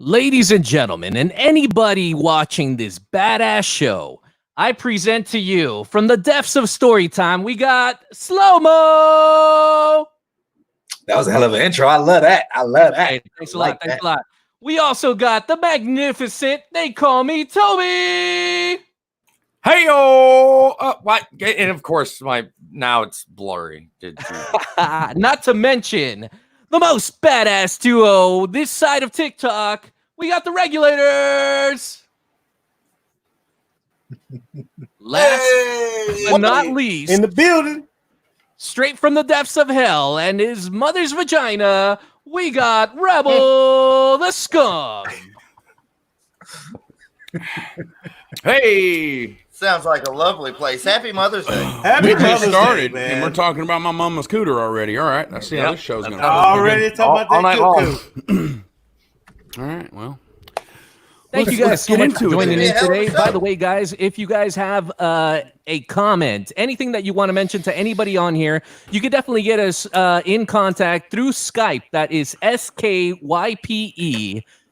Ladies and gentlemen, and anybody watching this badass show, I present to you from the depths of story time, we got Slow Mo. That was a hell of an intro. I love that. Hey, thanks a lot. Thanks a lot. We also got the magnificent, they call me Toby. Hey yo! What? And of course, now it's blurry. Not to mention the most badass duo this side of TikTok. We got the regulators. Last but not least, in the building, straight from the depths of hell and his mother's vagina, we got Rebel the Scum. Hey! Sounds like a lovely place. Happy Mother's Day. Happy We just Mother's started, Day, man. and we're talking about my mama's cooter already. All right, I see how this show's going to go. Already talking All about night that cuckoo. All right, well. Thank you guys so get much into for it. joining in Hell of a today. show. By the way, guys, if you guys have a comment, anything that you want to mention to anybody on here, you could definitely get us in contact through Skype. That is SKYPE.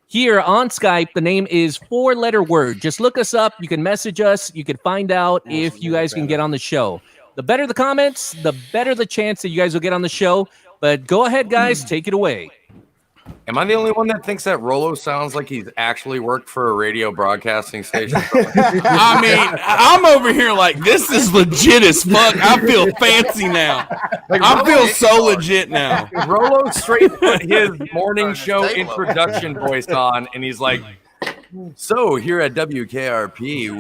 Here on Skype, the name is 4-letter word. Just look us up. You can message us. You can find out if you guys can get on the show. The better the comments, the better the chance that you guys will get on the show. But go ahead, guys. Take it away. Am I the only one that thinks that Rolo sounds like he's actually worked for a radio broadcasting station? I mean, I'm over here like, this is legit as fuck. I feel fancy now. I feel so legit now. Rolo straight put his morning show introduction voice on, and he's like, so here at WKRP,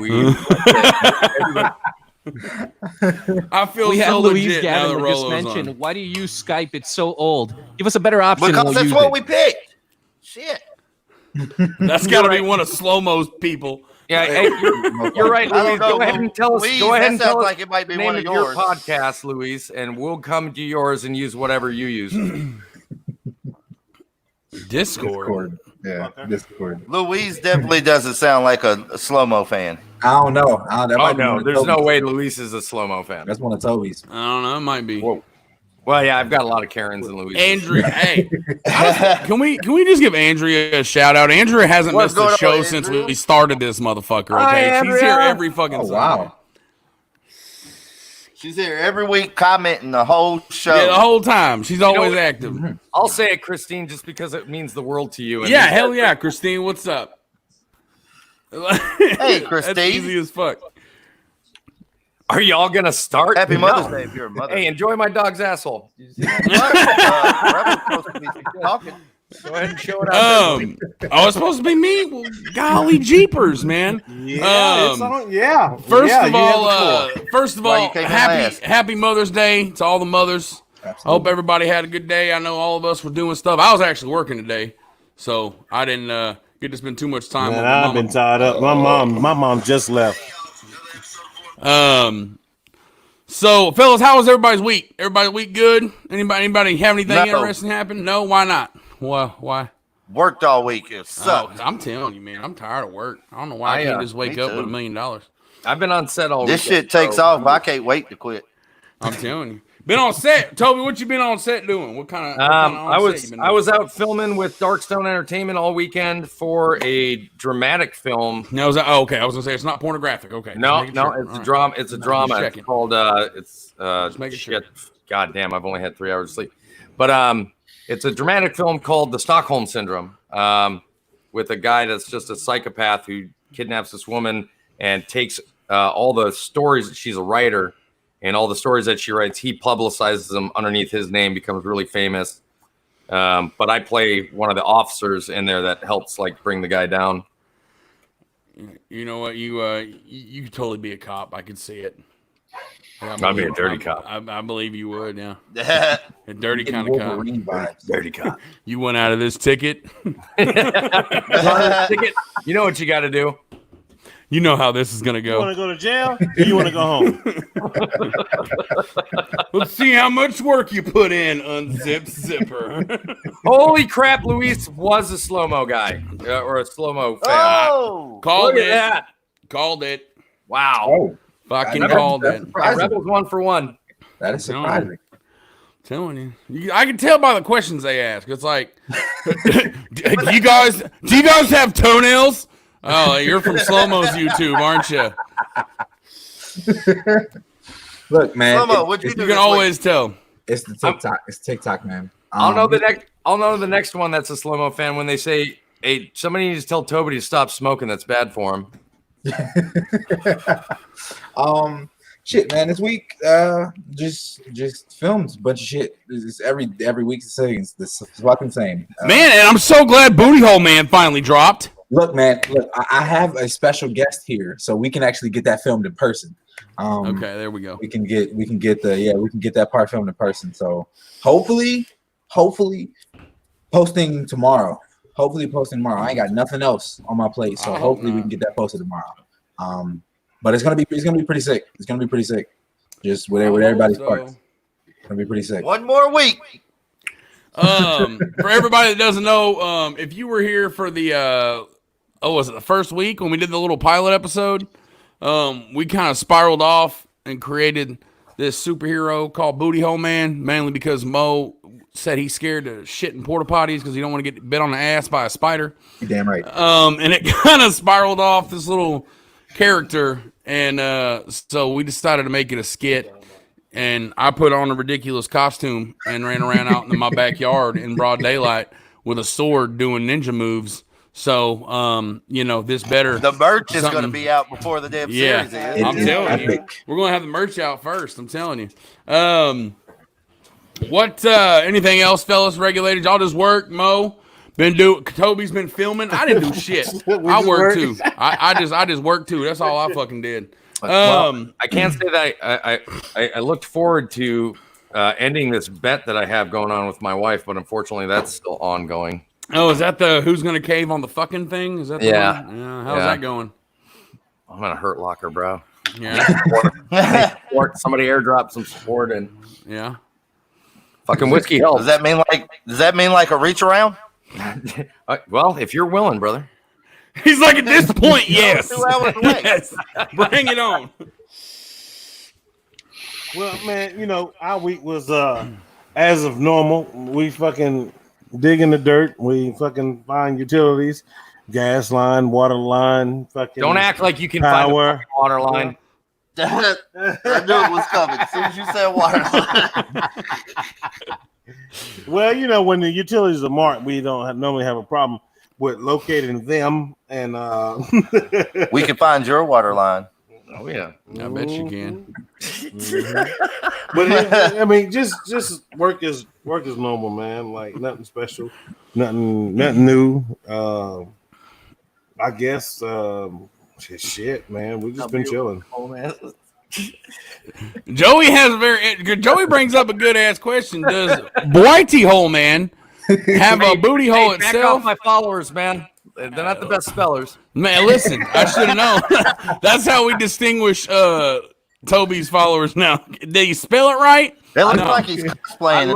I feel We have so Louise legit now that Gavin that just Rolo's mentioned, on. why do you use Skype? It's so old. Give us a better option. Because we'll that's use what it. we picked. Shit. That's got to be one of Slow-Mo's people. Yeah, hey, you're right, I Louise. don't know. Go ahead and tell us. Louise, Go ahead that and sounds tell us like it might be the name one of of your yours. podcast, Louise, and we'll come to yours and use whatever you use. Discord. Yeah, Discord. Louise definitely doesn't sound like a slow-mo fan. I don't know. That Oh might be one no, of there's no Toby's. way Louise is a slow-mo fan. That's one of Toby's. I don't know. It might be. Whoa. Well, yeah, I've got a lot of Karens and Louise. Andrea, hey, can we just give Andrea a shout out? Andrea hasn't What's missed a going on, show since Andrea? we started this motherfucker. Hi, Okay, she's here Andrea. every fucking Oh, Sunday. wow. She's here every week commenting the whole show. Yeah, the whole time. She's always what? active. I'll say it, Christine, just because it means the world to you. And Yeah, hell yeah, Christine. What's up? Hey, That's Christine. easy as fuck. Are y'all gonna start? Happy No. Mother's Day if you're a mother. Hey, enjoy my dog's asshole. Rebel's supposed to be talking. Go ahead and show it out. Oh, it's supposed to be me. Well, golly jeepers, man. Yeah, it's on. Yeah. First Yeah, of you all, have the floor. Why you came in last? happy Mother's Day to all the mothers. I hope everybody had a good day. I know all of us were doing stuff. I was actually working today, so I didn't get to spend too much time Man, with my I've mama. been tied up. My mom just left. So, fellas, how was everybody's week? Everybody's week good? Anybody have anything No. interesting happen? No, why not? Why? Worked all week. It Oh, sucked. I'm telling you, man, I'm tired of work. I don't know why I I, can't just wake me up with too. $1 million. I've been on set all This weekend, shit takes so- off. I can't wait to quit. I'm telling you. Been on set, Toby. What you been on set doing? What kind of? I was out filming with Darkstone Entertainment all weekend for a dramatic film. No, okay. I was gonna say it's not pornographic. Okay. No, Just making sure. it's All a right. drama. It's a drama. It's checking. called making shit. God damn, I've only had 3 hours of sleep. But it's a dramatic film called The Stockholm Syndrome. With a guy that's just a psychopath who kidnaps this woman and takes all the stories. She's a writer, and all the stories that she writes, he publicizes them underneath his name, becomes really famous. But I play one of the officers in there that helps like bring the guy down. You know what? You could totally be a cop. I could see it. Yeah, I'd be a dirty cop. I believe you would. Yeah, a dirty kind of cop. Wolverine vibes. Dirty cop. You went out of this ticket. Ticket. You know what you got to do. You know how this is gonna You want go. to go to jail? Or you want to go home? Let's see how much work you put in. Unzip zipper. Holy crap, Luis was a slow-mo guy or a slow-mo fan. Oh, Called Look at it. that. Called it. Wow. Oh, Fucking That's called it. surprising. Rebels 1 for 1. That is surprising. Telling you, I can tell by the questions they ask. It's like, do you guys have toenails? Oh, you're from Slow Mo's YouTube, aren't you? Look, man. Slow-mo, what'd you You do can this always tell. It's the TikTok. It's TikTok, man. I'll know the next one that's a slow-mo fan when they say, "Hey, somebody needs to tell Toby to stop smoking. That's bad for him." Shit, man. This week, just filmed a bunch of shit. It's every week the same. It's fucking same. Man, and I'm so glad Booty Hole Man finally dropped. Look, man. Look, I have a special guest here, so we can actually get that filmed in person. Okay, there we go. We can get that part filmed in person. So hopefully posting tomorrow. I ain't got nothing else on my plate, so hopefully we can get that posted tomorrow. But it's gonna be pretty sick. It's gonna be pretty sick. Just with everybody's parts. It's gonna be pretty sick. One more week. For everybody that doesn't know, if you were here for the was it the first week when we did the little pilot episode? We kind of spiraled off and created this superhero called Booty Hole Man, mainly because Mo said he's scared to shit in porta potties because he don't want to get bit on the ass by a spider. You're damn right. And it kind of spiraled off this little character, and so we decided to make it a skit. And I put on a ridiculous costume and ran around out in my backyard in broad daylight with a sword doing ninja moves. So, this better. The merch is going to be out before the damn series is. I'm telling you. We're going to have the merch out first. I'm telling you. Anything else, fellas, regulated? Y'all just work, Mo? Toby's been filming. I didn't do shit. I worked too. I just worked too. That's all I fucking did. Well, I can't say that I looked forward to ending this bet that I have going on with my wife, but unfortunately that's still ongoing. Oh, is that the who's gonna cave on the fucking thing? Is that the Yeah. one? Yeah. How's that going? I'm in a Hurt Locker, bro. Yeah. Somebody airdrop some support and Yeah. fucking whiskey helps. Does that mean like a reach around? Well, if you're willing, brother. He's like, at this point, yes. 2 hours away. Yes. Bring it on. Well, man, our week was as of normal. We fucking dig in the dirt. We fucking find utilities, gas line, water line, fucking. Don't act like you can find a power. fucking water line. I knew it was coming as soon as you said water line. Well, when the utilities are marked, we don't normally have a problem with locating them, and We can find your water line. Oh yeah. I bet you can. But just work is normal, man. Like nothing special, nothing new. I guess shit, man. We just been chilling. Oh man. Joey brings up a good ass question. Does Boity Hole Man have a booty hole Back itself? off my followers, man. They're not the best spellers. Man, listen, I should have known. That's how we distinguish Toby's followers now. Did he spell it right? It looks like he's cosplaying.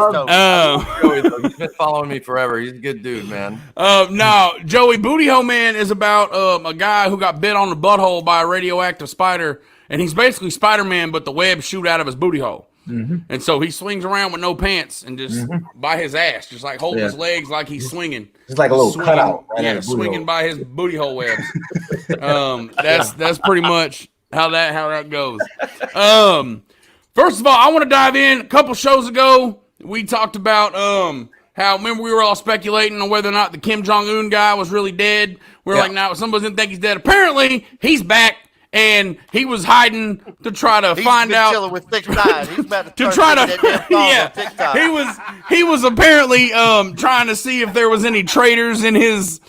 Joey, though. He's been following me forever. He's a good dude, man. No, Joey, Booty Hole Man is about a guy who got bit on the butthole by a radioactive spider, and he's basically Spider-Man, but the webs shoot out of his booty hole. Mm-hmm. And so he swings around with no pants and just by his ass, just like holding his legs like he's swinging. It's like a little cutout. Right swinging by his booty hole webs. That's pretty much how that goes. First of all, I want to dive in. A couple shows ago, we talked about how, remember, we were all speculating on whether or not the Kim Jong-un guy was really dead. We were like, no, somebody didn't think he's dead. Apparently, he's back, and he was hiding to try to find out. Chilling with thick thighs. He's about to try to, that damn song on TikTok. he was apparently trying to see if there was any traitors in his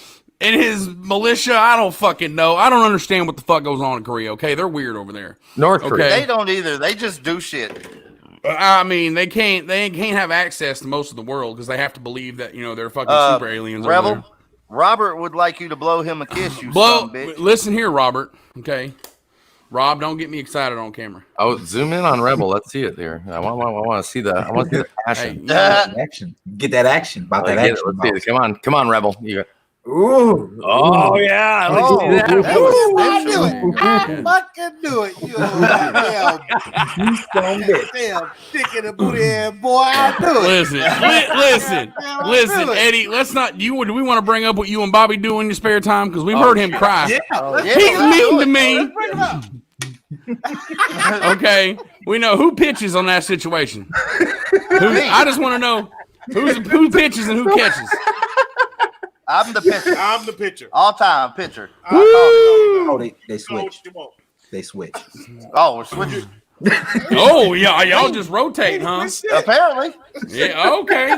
militia. I don't fucking know. I don't understand what the fuck goes on in Korea. Okay, they're weird over there. North Korea. They don't either. They just do shit. I mean, they can't have access to most of the world because they have to believe that they're fucking super aliens. Rebel, over there. Robert would like you to blow him a kiss. You son of a bitch. Listen here, Robert. Okay, Rob, don't get me excited on camera. Oh, zoom in on Rebel. Let's see it there. I want to see the. I want to see the passion. Hey, Action. Get that action. About that Let's action. see it. Come on, Rebel. You Ooh. Oh yeah, I like to see that. Ooh, I knew it. I fucking knew it. You damn dick in the booty head boy. I knew it. Listen, Eddie. Let's not. Do we want to bring up what you and Bobby do in your spare time? Because we've heard him cry. He's mean to me. Okay, we know who pitches on that situation. I just want to know who pitches and who catches. I'm the pitcher. I'm the pitcher. All time pitcher. Oh, they switch. They switch. Oh, we're switching. Oh yeah, y'all just rotate, huh? Apparently. Yeah. Okay.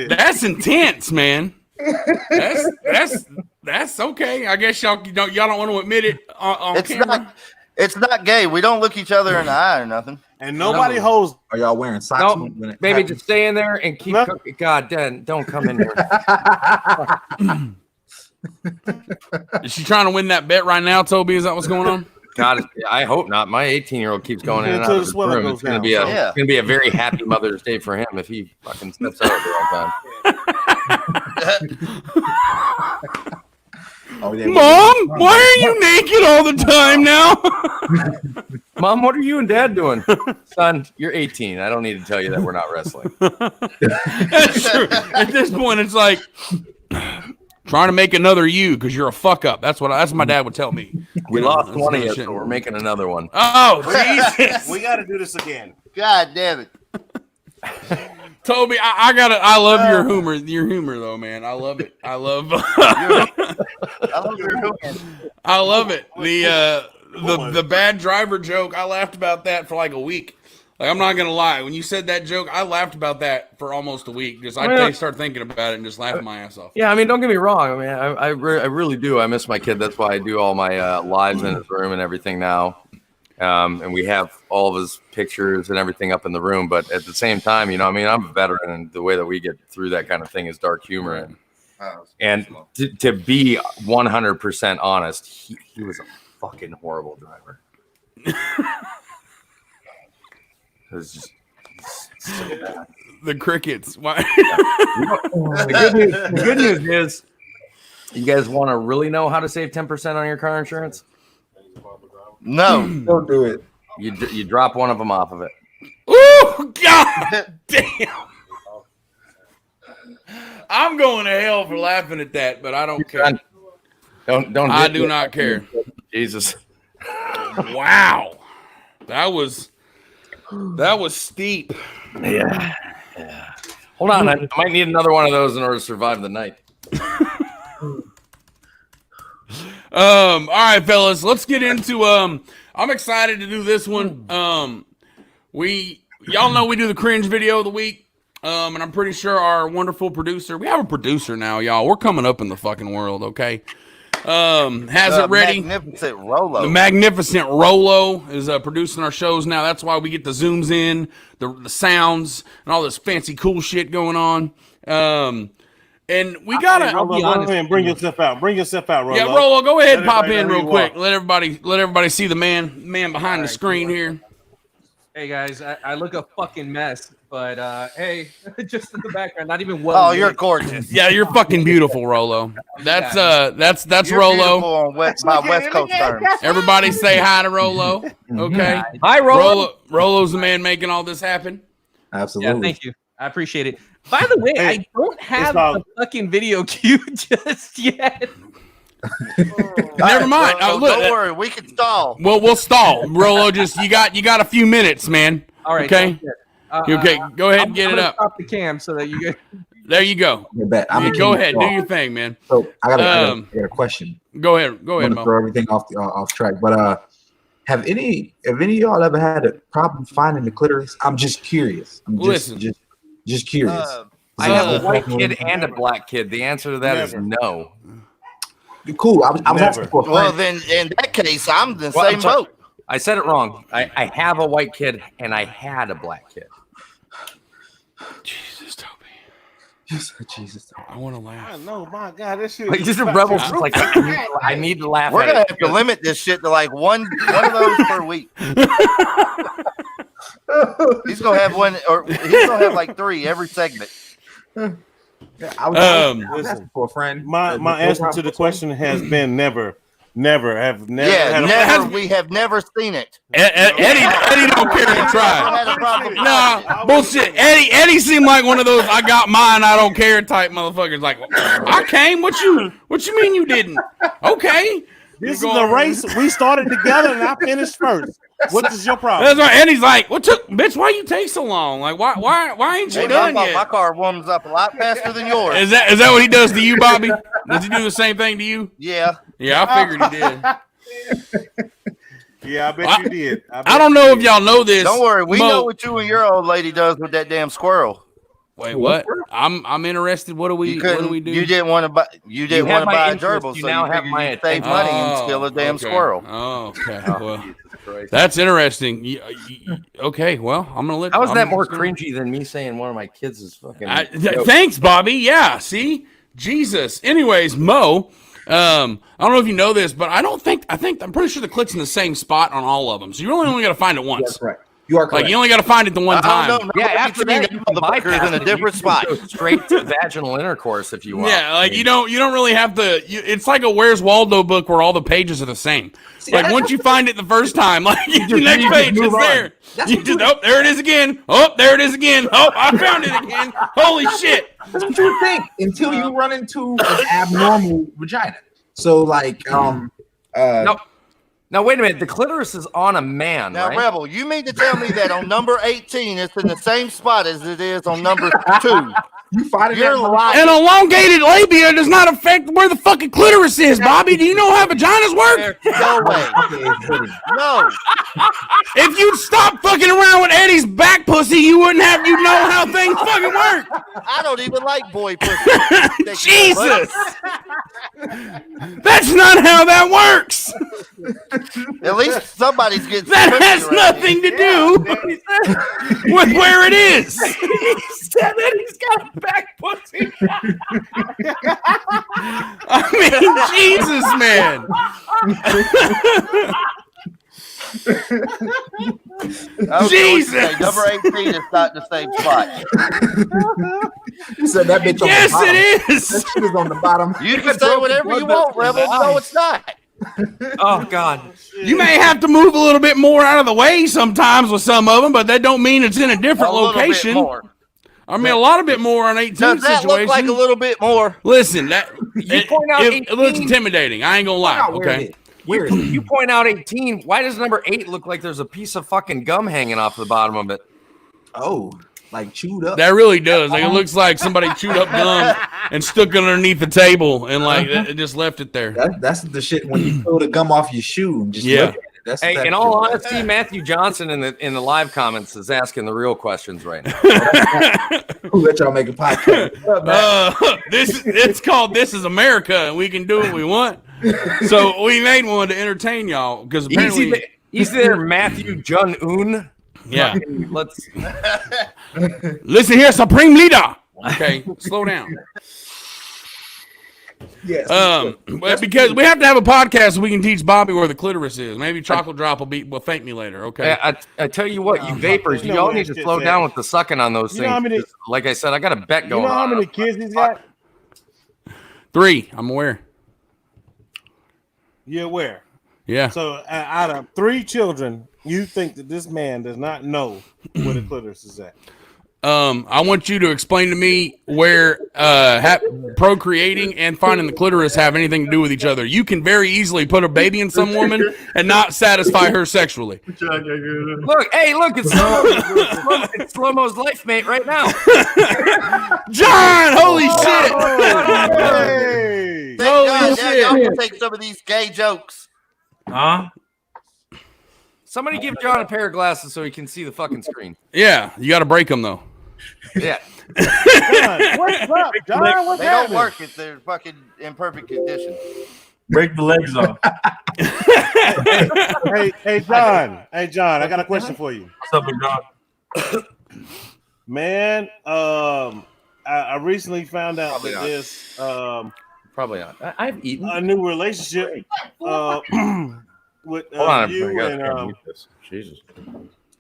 That's intense, man. That's okay. I guess y'all don't want to admit it on camera. It's not gay. We don't look each other in the eye or nothing. And nobody holds. Are y'all wearing socks? No, baby, just stay in there and keep cooking. God, Dan, don't come in here. Is she trying to win that bet right now, Toby? Is that what's going on? God, I hope not. My 18-year-old keeps going in and out of the room. It's going to be a very happy Mother's Day for him if he fucking steps out at the wrong time. Oh, yeah, Mom, why are you naked all the time now? Mom, what are you and Dad doing? Son, you're 18. I don't need to tell you that we're not wrestling. That's true. At this point, it's like trying to make another you because you're a fuck up. That's what my dad would tell me. We lost one of you, so we're making another one. Oh, Jesus. We got to do this again. God damn it. Toby, I love your humor though, man. I love it. I love I love your humor. I love it. The bad driver joke, I laughed about that for like a week. Like, I'm not gonna lie. When you said that joke, I laughed about that for almost a week. I start thinking about it and just laughing my ass off. Yeah, I mean, don't get me wrong. I mean, I really do. I miss my kid. That's why I do all my lives in his room and everything now. And we have all of his pictures and everything up in the room. But at the same time, I mean, I'm a veteran, and the way that we get through that kind of thing is dark humor. And to be 100% honest, he was a fucking horrible driver. It was just so bad. The crickets. Why? The good news is, you guys want to really know how to save 10% on your car insurance? No. Don't do it. You drop one of them off of it. Ooh, God damn. I'm going to hell for laughing at that, but I don't care. Don't. I do not care. Jesus. Wow. That was steep. Yeah. Hold on. I might need another one of those in order to survive the night. All right, fellas, let's get into I'm excited to do this one. Y'all know we do the cringe video of the week. And I'm pretty sure our wonderful producer, we have a producer now, y'all. We're coming up in the fucking world, okay? Has it ready. Magnificent Rolo. The magnificent Rolo is producing our shows now. That's why we get the zooms in, the sounds, and all this fancy cool shit going on. And we gotta. Rolo, go ahead and bring yourself out. Bring yourself out, Rolo. Yeah, Rolo, go ahead and pop in know real who you quick. are. Let everybody see the man behind the screen here. Hey guys, I look a fucking mess, but hey, just in the background, not even well. Oh, you're gorgeous. Yeah, you're fucking beautiful, Rolo. That's You're Rolo. beautiful on by West Coast terms. Everybody say hi to Rolo. Okay. Hi, Rolo. Rolo's the man making all this happen. Absolutely. Yeah, thank you. I appreciate it. By the way, I don't have all- the fucking video queue just yet. Never mind. Rolo, Look, don't worry, we can stall. well, we'll stall. Rolo, just you got a few minutes, man. All right. Okay. You okay? Go ahead and get I'm it gonna up. Stop the cam so that you guys. There you go. I bet. I'm gonna Go keep ahead, it do off. your thing, man. So I got Um, a question. Go ahead, I'm gonna Mo. throw everything off track. But have any of y'all ever had a problem finding the clitoris? I'm just curious. I'm Listen. just curious. I have a white kid and a black kid. The answer to that is Never. no. Cool. I was Never. asking for a friend. Well, then in that case, I'm the Well, I'm same sorry. boat. I said it wrong. I have a white kid and I had a black kid. Jesus, Toby. Jesus. I want to I laugh. know, my God, this shit. Like, is just a fucking- rebel. Just like I need to laugh. We're at gonna it have to limit this shit to like one of those per week. He's gonna have one, or he's gonna have like 3 every segment. I was asking for a friend. My answer to the question has been never. Never. We have never seen it. Eddie don't care to try. Nah, bullshit. Eddie seemed like one of those I got mine, I don't care type motherfuckers. Like, I came. What you mean you didn't? Okay. This is a race. We started together and I finished first. What is your problem? That's right. Eddie's like, bitch, why you take so long? Like, why ain't you done yet? My car warms up a lot faster than yours. Is that what he does to you, Bobby? Does he do the same thing to you? Yeah. Yeah, I figured he did. Yeah, I bet you did. I don't know if y'all know this. Don't worry, we know what you and your old lady does with that damn squirrel. Wait, what? I'm interested. What do we do? You didn't want to buy. You didn't want to buy a gerbil, so now you have figured my you'd save money and steal a damn squirrel. Oh, okay. Well, that's interesting. Okay, well, I'm gonna let. How is that more cringy than me saying one of my kids is fucking? Thanks, Bobby. Yeah. See, Jesus. Anyways, Mo. I don't know if you know this, but I'm pretty sure the click's in the same spot on all of them. So you really only got to find it once. That's right. You are correct. Like you only got to find it the one time. Yeah, after that, you motherfuckers in a different spot. Go straight to vaginal intercourse if you want. Yeah, like you don't really have to. It's like a Where's Waldo book where all the pages are the same. Like once you find it the first time, like the next page is there. You just there it is again. Oh, there it is again. Oh, I found it again. Holy shit! That's what you think until you run into an abnormal vagina. So like No. Now wait a minute. The clitoris is on a man. Now, right? Rebel, you mean to tell me that on number 18 it's in the same spot as it is on number 2? you find it. You're lying. An elongated labia does not affect where the fucking clitoris is, Bobby. Do you know how vaginas work? No way. No. If you'd stop fucking around with Eddie's back pussy, you know how things fucking work. I don't even like boy pussy. Jesus. That's not how that works. At least somebody's getting That has nothing to do with where it is. He said that he's got a back pussy. I mean, Jesus, man. Jesus. Number 18 is not the same spot. You said that bitch on Yes, the bottom. it is. That shit is on the bottom. You can say whatever you want, Rebel. No, it's not. Oh God. You may have to move a little bit more out of the way sometimes with some of them, but that don't mean it's in a different location. More. I mean, a lot of bit more on 18 Does that situation. look like a little bit more? Listen, You point out it looks 18. intimidating. I ain't gonna lie. Okay. You point out 18. Why does number 8 look like there's a piece of fucking gum hanging off the bottom of it? Oh, like chewed up. That really does. Like it looks like somebody chewed up gum and stuck it underneath the table and like it just left it there. That's the shit when you pull the gum off your shoe and just Yeah. look at it. That's Hey, that in all shit. honesty, Matthew Johnson in the live comments is asking the real questions right now. Who let y'all make a podcast? What up, man? It's called This Is America and we can do what we want. So we made one to entertain y'all because apparently Easy there, Matthew Jun-un. yeah. Let's. Listen here, Supreme Leader. Okay, slow down. Yes. But because we have to have a podcast so we can teach Bobby where the clitoris is. Maybe Chocolate Drop will thank me later. Okay. I tell you what, you vapors, you know y'all what need to this slow is. down with the sucking on those You know things. how many- Like I said, I got a bet You going know how on. many kids he's got? 3, I'm aware. You're aware. Yeah. So out of 3 children, you think that this man does not know where the clitoris is at? I want you to explain to me where procreating and finding the clitoris have anything to do with each other. You can very easily put a baby in some woman and not satisfy her sexually. Look, it's Slow-Mo's life mate right now. John, holy shit! Hey! Thank Holy God, now shit. y'all can take some of these gay jokes. Huh? Somebody give John a pair of glasses so he can see the fucking screen. Yeah, you got to break them though. Yeah. John, what's up, John? What's They don't happening? work if they're fucking in perfect condition. Break the legs off. Hey, John. Hey, John. I got a question for you, What's up, big dog? man. I recently found out Probably that not. there's Probably not. I've eaten. a new relationship with Hold on, you I gotta and mute this. Jesus.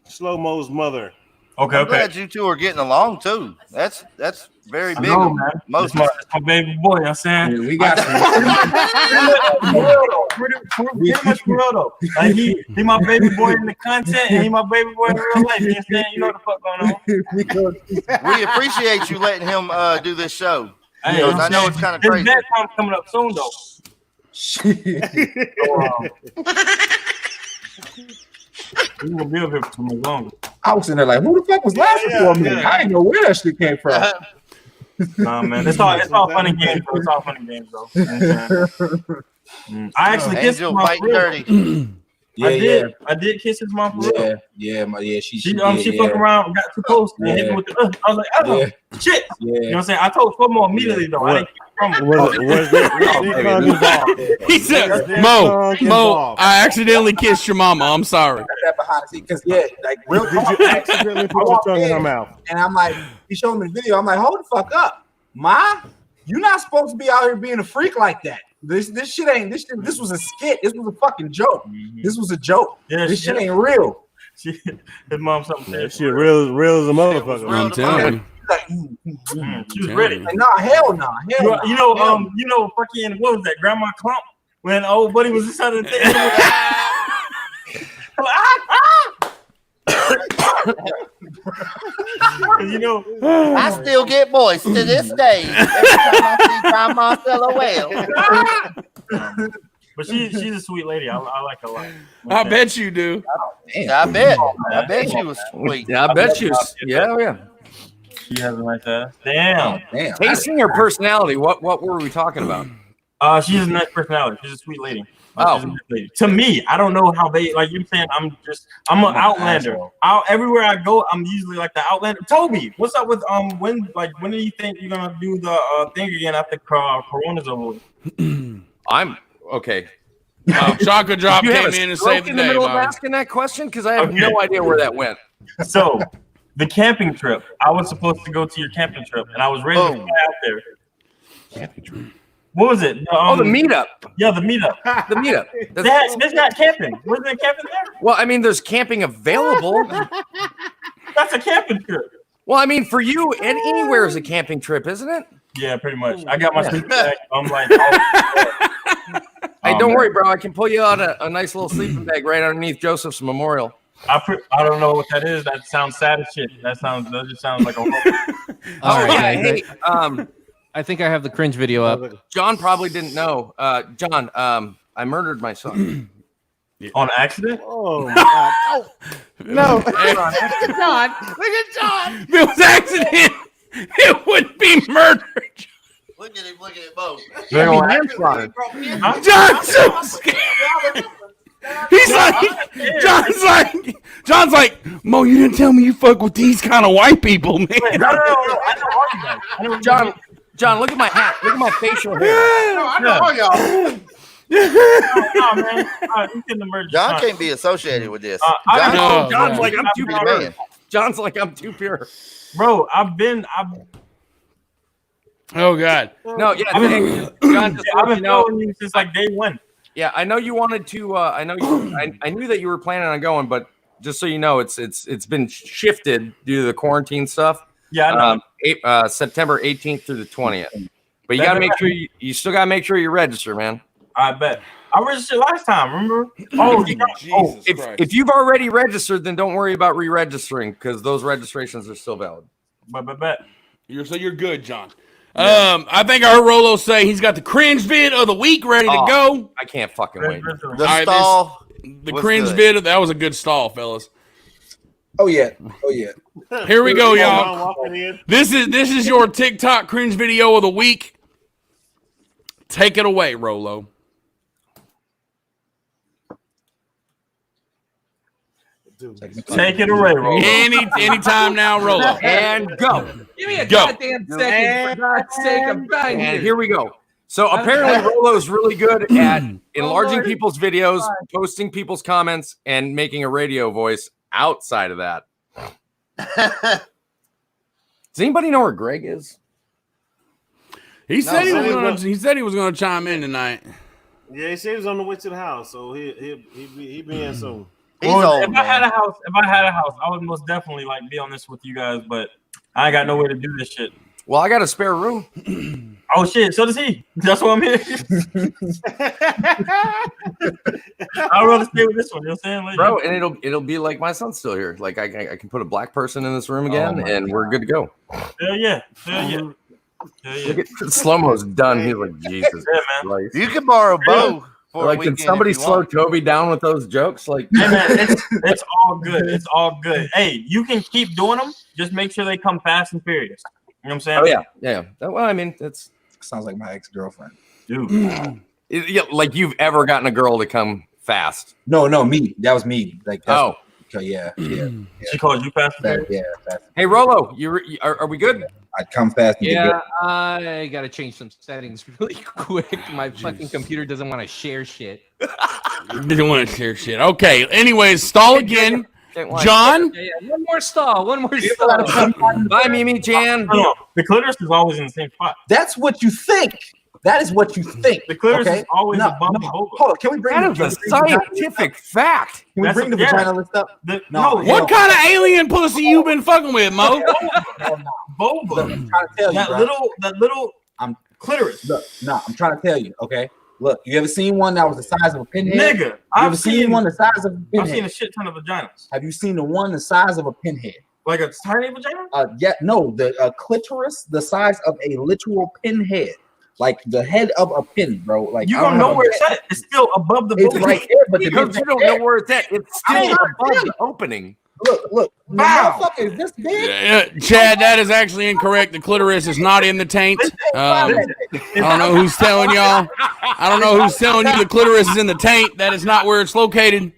Slow-Mo's mother. Okay, I'm okay. glad you two are getting along too. That's Very I big. know, man. Most That's my baby boy. You know what I'm saying? We got some. Pretty much for real though. Like he my baby boy in the content, and he my baby boy in real life. You understand? You know what the fuck going on? we appreciate you letting him do this show. Hey, Because I know it's kind of his crazy. bedtime coming up soon though. Shit. We gonna be up here for too much longer. I was in there like, who the fuck was laughing for me? I didn't know where that shit came from. Nah, man, it's all fun and games. Bro. It's all fun and games, though. You know what I'm saying? I actually kissed his Angel mom. fighting dirty. I did kiss his mom for real. She fucked around, got too close, and hit me with the. I was like, oh shit. You know what I'm saying? I told FOMO immediately though. I didn't keep He said, Mo, I accidentally kissed your mama. I'm sorry. That behind the scene, because like real Did you accidentally put your tongue in her mouth? And I'm like, he showed me the video. I'm like, hold the fuck up, Ma. You're not supposed to be out here being a freak like that. This shit ain't this was a skit. This was a fucking joke. This was a joke. Yeah, this shit ain't real. his mom something. That shit real as a motherfucker. I'm telling you. Like, She was ready. like, nah, hell nah. You know, fucking what was that? Grandma Clump when old buddy was inside of the thing. You know, I still get moist to this day every time I see Grandma Silhouette. but she's a sweet lady. I like her a lot. I bet you do. I bet she was sweet. Yeah, I bet you. Yeah. She has a nice ass. Damn. Tasting or personality? What were we talking about? She's a nice personality. She's a sweet lady. Oh. She's a nice lady. To me, I don't know how they like. You're saying I'm an outlander. Everywhere I go, I'm usually like the outlander. Toby, what's up with when do you think you're gonna do the thing again after Corona's over? I'm okay. Chaka Drop You have came a in and stroke saved the in the day, middle of Bob. asking that question because I have no idea where that went. So the camping trip, I was supposed to go to your camping trip, and I was ready to fly out there. Camping trip. What was it? The meetup. Yeah, the meetup. The meetup. There's not camping. Wasn't there camping there? Well, I mean, there's camping available. That's a camping trip. Well, I mean, for you, anywhere is a camping trip, isn't it? Yeah, pretty much. I got my sleeping bag. I'm like, Hey, don't worry, bro. I can pull you out a nice little sleeping bag right underneath Joseph's memorial. I don't know what that is. That sounds sad as shit. That just sounds like a. All right, guys. Hey, I think I have the cringe video up. John probably didn't know. John, I murdered my son. On accident? Oh my God. No. Look at John. Look at John. If it was accident, it would be murder. Look at him both. John's so scared. He's like, John's like, Mo, you didn't tell me you fuck with these kind of white people, man. No. I know all you guys. I know John, look at my hat. Look at my facial hair. I know all y'all. No, man. You couldn't emerge. John can't be associated with this. John's like, I'm too pure. man. John's like, I'm too pure. Bro, Oh God. No, yeah, John, just I've let you been know. following you since like day one. Yeah, I know you wanted to. I knew that you were planning on going, but just so you know, it's been shifted due to the quarantine stuff. Yeah, I know. September 18th through the 20th. But you got to make sure you still got to make sure you register, man. I bet. I registered last time. Remember? Oh, Jesus Christ. If you've already registered, then don't worry about re-registering because those registrations are still valid. Bet. You're good, John. I think I heard Rolo say he's got the cringe vid of the week ready to go. I can't fucking wait. The stall. The was cringe good. vid, that was a good stall, fellas. Oh yeah. Here we go, y'all. Walking in. This is your TikTok cringe video of the week. Take it away, Rolo. Take it away, Rolo. Anytime now, Rolo. And go. Give me a Go. goddamn second, for God's sake. I'm dying And here. here we go. So apparently Rolo is really good at enlarging people's videos, posting people's comments, and making a radio voice outside of that. Does anybody know where Greg is? He said he was gonna chime in tonight. Yeah, he said he was on the way to the house, so he be in soon. He's Well, old, if I had man. a house, I would most definitely like be on this with you guys, but I ain't got no way to do this shit. Well, I got a spare room. Oh shit, so does he. That's why I'm here. I'd rather stay with this one. You know what I'm saying, like, Bro, and it'll be like my son's still here. Like I can put a black person in this room again, my and we're good to go. Hell yeah, hell yeah. Hell yeah. Look at slow mo's done. He's like, Jesus Yeah, man. Christ. You can borrow Bo for a Like, weekend can somebody if you slow want. Toby down with those jokes? Like, Hey man, it's all good. It's all good. Hey, you can keep doing them. Just make sure they come fast and furious. You know what I'm saying? oh yeah. Well, I mean, it's Sounds like my ex-girlfriend. Dude. like you've ever gotten a girl to come fast. No, me. That was me. Like, that's Oh, okay, yeah. She called you fast and That, furious? yeah. That, hey Rolo, are we good? I'd come fast and get Yeah, good. I gotta change some settings really quick. My fucking computer doesn't want to share shit. Didn't want to share shit. Okay. Anyways, stall again. John. Yeah, one more stall. Bye, Mimi Jan. No, the clitoris is always in the same spot. That's what you think. That is what you think. The clitoris okay? is always No, above no. the vulva. Hold on. Can we bring That is a scientific fact. Can we That's bring the yeah. vagina list up? No, What kind of alien pussy you been fucking with, Mo? vulva? Look, I'm trying to tell you, That bro. little I'm- clitoris. Look, I'm trying to tell you. Okay, look. You ever seen one that was the size of a pinhead? Nigga, You I've ever seen one the size of a I've seen pinhead? a shit ton of vaginas. Have you seen the one the size of a pinhead? Like a tiny vagina? Yeah, no, the clitoris the size of a literal pinhead, like the head of a pin, bro. Like You I don't know have where a- it's at. It's still above the It's vulva. right there, but the Because bitch you ain't don't there. know where it's at. It's I'm still not above telling the opening. Look, the Wow. motherfucker is this big. Chad, that is actually incorrect. The clitoris is not in the taint. I don't know who's telling y'all. I don't know who's telling you the clitoris is in the taint. That is not where it's located.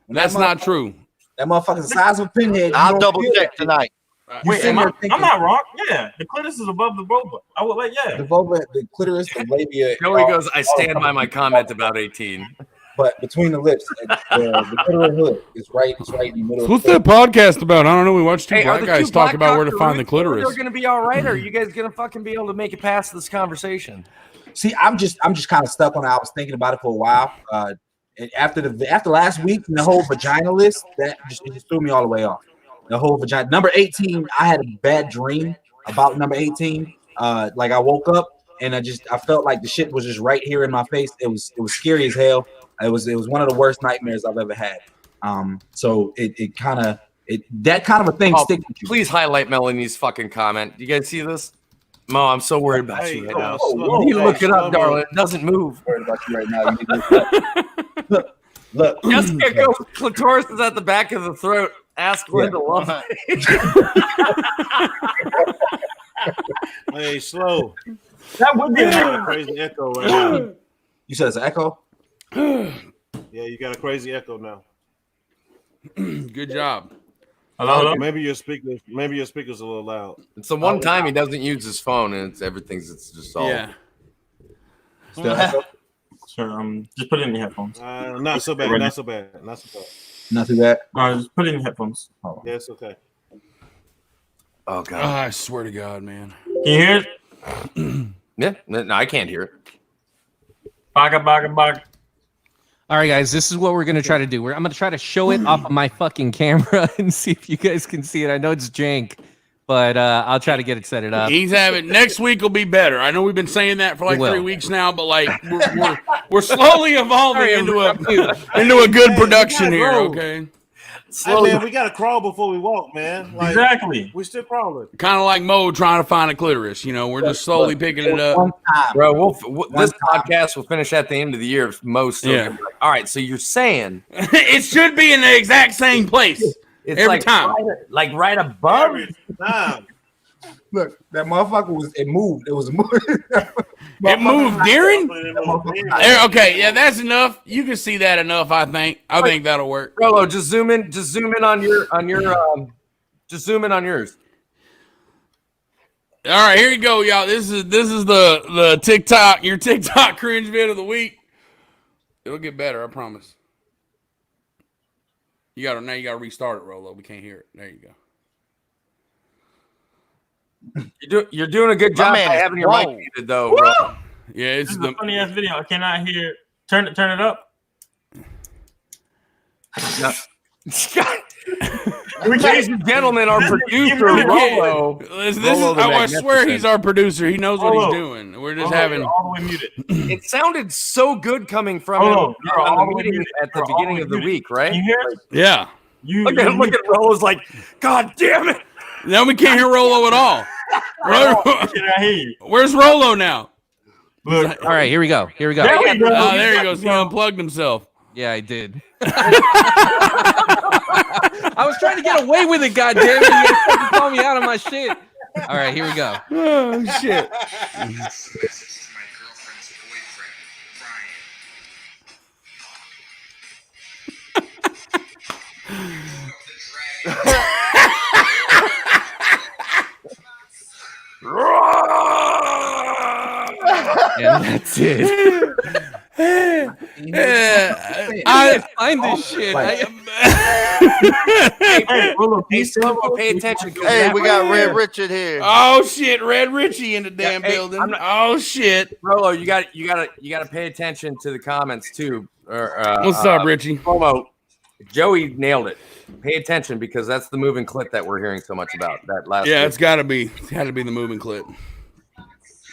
That's not true. That motherfucker's the size of a pinhead. I'll You don't double feel check that. tonight. You Wait, sitting there I'm thinking not wrong. Yeah, the clitoris is above the vulva. I would like, yeah. the vulva, the clitoris, the labia. Joey all- goes, I stand by my comment about 18. but between the lips, the clitoral hood is right. It's right in the middle. What's of that podcast about? I don't know. We watched two Hey, are black the guys two talk black about where to find the doctors, clitoris. They're gonna be all right, or are you guys gonna fucking be able to make it past this conversation? See, I'm just kind of stuck on it. I was thinking about it for a while. And after last week and the whole vagina list, it just threw me all the way off. The whole vagina. Number 18, I had a bad dream about number 18. Like I woke up and I felt like the shit was just right here in my face. It was scary as hell. It was one of the worst nightmares I've ever had. So that kind of a thing Oh, sticks with you. please highlight Melanie's fucking comment. You guys see this? Mo, I'm so worried about you right now. whoa, You need to look it up, slow-mo. darling. It doesn't move. I'm worried about you right now. You need to look. Jessica goes, clitoris is at the back of the throat. Ask Linda Love. Hey, slow. That would be You got a crazy echo right now. You said it's an echo? Yeah, you got a crazy echo now. Good job. Hello? Maybe your speaker's a little loud. It's the one time he doesn't use his phone, and it's just all. Yeah. Still echo? Sure, just put it in your headphones. Not so bad. Not so bad. Not so bad. Not too bad. Just put it in your headphones. Yeah, it's okay. Oh Oh, god. I swear to God, man. Can you hear it? Yeah. No, I can't hear it. Baga. All right, guys, this is what we're gonna try to do. I'm gonna try to show it off of my fucking camera and see if you guys can see it. I know it's jank, but I'll try to get it set it up. He's having next week will be better. I know we've been saying that for like It will. 3 weeks now, but like we're slowly evolving Sorry, into I'm a good production we here. gotta go. Okay, Hey, man, we gotta crawl before we walk, man. Like, Exactly. we still crawling. kind of like Mo trying to find a clitoris. You know, we're just slowly picking it up. One time. Bro, this time. podcast will finish at the end of the year. If most, Yeah. like, all right. So you're saying It should be in the exact same place it's every like time. right above. Every time. Look, that motherfucker moved. It was a move. It moved during. Yeah, There, okay, yeah, that's enough. You can see that enough. I think that'll work. Rolo, just zoom in on your just zoom in on yours. All right, here you go, y'all. This is the TikTok, your TikTok cringe vid of the week. It'll get better, I promise. You gotta restart it, Rolo. We can't hear it. There you go. You're doing a good job by man is having your mic whoa. muted, though. Bro. Yeah, This it's is the a funny ass video. I cannot hear. Turn it up. Ladies and gentlemen, our producer Rolo. This is, I swear he's our producer. He knows what he's doing. We're just having. All the way muted. It sounded so good coming from him on the meeting at the beginning of the week, right? You hear? Yeah. Look at Rolo's like, God damn it! Now we can't hear Rolo at all. Where's Rolo now? Look, All right, here we go. There he goes. He unplugged himself. Yeah, I did. I was trying to get away with it, goddammit. You guys fucking call me out on my shit. All right, here we go. Oh shit. And that's it. I find this shit. Hey, Silva, pay attention. Hey, we got Red Richard here. Oh shit, Red Richie in the damn building. Oh shit. Rolo, you got to pay attention to the comments too. What's up, Richie? Promo. Joey nailed it. Pay attention because that's the moving clip that we're hearing so much about. That last. Yeah, week. it's got to be the moving clip.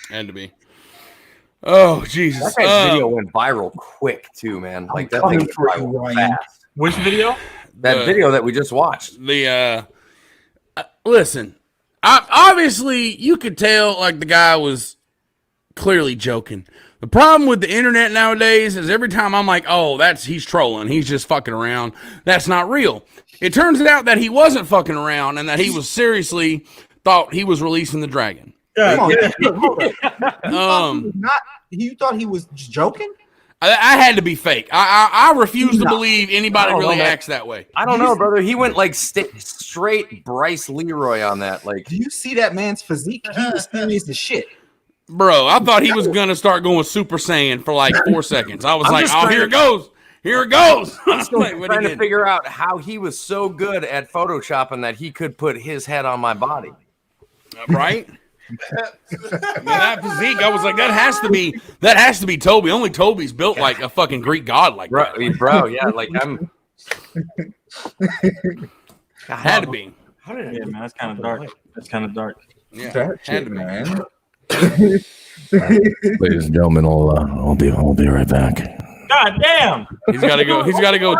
Had to be. Oh Jesus! That guy's video went viral quick too, man. Like that thing went viral fast. Which video? That video that we just watched. Listen, obviously you could tell like the guy was clearly joking. The problem with the internet nowadays is every time I'm like, oh, he's trolling. He's just fucking around. That's not real. It turns out that he wasn't fucking around and that he was seriously thought he was releasing the dragon. You thought he was joking? I had to be fake. I refuse to believe anybody really acts that way. I don't know, brother. He went like straight Bryce Leroy on that. Like, Do you see that man's physique? He was serious as shit. Bro, I thought he was going to start going Super Saiyan for like 4 seconds. I was like, oh, here it goes. Here it goes. I'm still trying to figure out how he was so good at Photoshopping that he could put his head on my body. Right? Man, that physique, I was like, that has to be Toby. Only Toby's built like a fucking Greek god like that. Bro, yeah, like I'm. Had to be. Yeah, man, that's kind of dark. That's kind of dark. Yeah, That had shit, to be. man. Ladies and gentlemen, I'll be right back. God damn! He's got to go. He's got to go.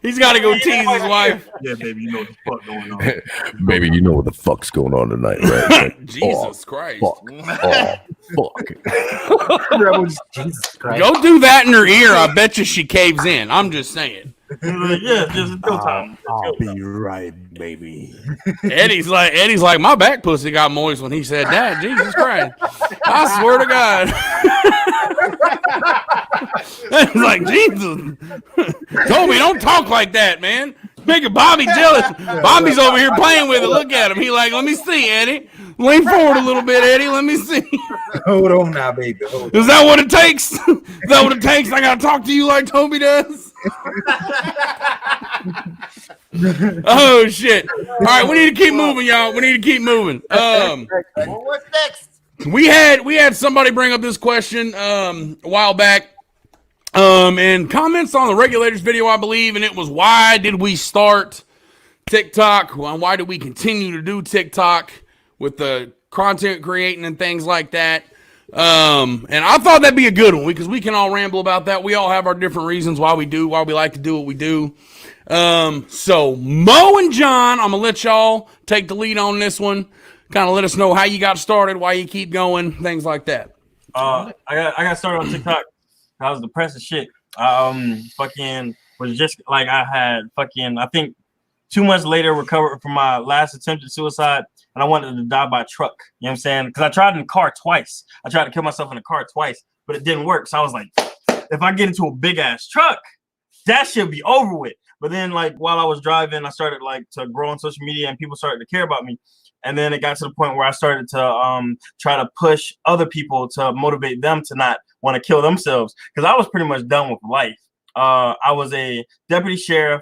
He's got to go tease his wife. Yeah, baby, you know what the fuck going on. Baby, you know what the fuck's going on tonight, right? Jesus Christ! Fuck. Oh, fuck. Jesus Christ. Go do that in her ear. I bet you she caves in. I'm just saying. Yeah, just go time. I'll be right, baby. Eddie's like, my back pussy got moist when he said that. Jesus Christ. I swear to God. It's like, Jesus. Toby, don't talk like that, man. Making Bobby jealous. Bobby's over here playing with it. Look at him. He like, let me see, Eddie. Lean forward a little bit, Eddie. Let me see. Hold on now, baby. Hold on. Is that what it takes? Is that what it takes? I gotta talk to you like Toby does? Oh shit. All right, we need to keep moving, y'all. We need to keep moving. Well, what's next? We had somebody bring up this question a while back. And comments on the Regulators video, I believe, and it was, why did we start TikTok? Why do we continue to do TikTok with the content creating and things like that? And I thought that'd be a good one because we can all ramble about that. We all have our different reasons why we like to do what we do. So Mo and John, I'm gonna let y'all take the lead on this one. Kind of let us know how you got started, why you keep going, things like that. I got started on TikTok. I was depressed as shit. Fucking was just like I think 2 months later recovered from my last attempted suicide, and I wanted to die by truck. You know what I'm saying? Because I tried in the car twice. I tried to kill myself in the car twice, but it didn't work. So I was like, if I get into a big ass truck, that should be over with. But then, like, while I was driving, I started like to grow on social media, and people started to care about me. And then it got to the point where I started to try to push other people to motivate them to not want to kill themselves, because I was pretty much done with life. I was a deputy sheriff.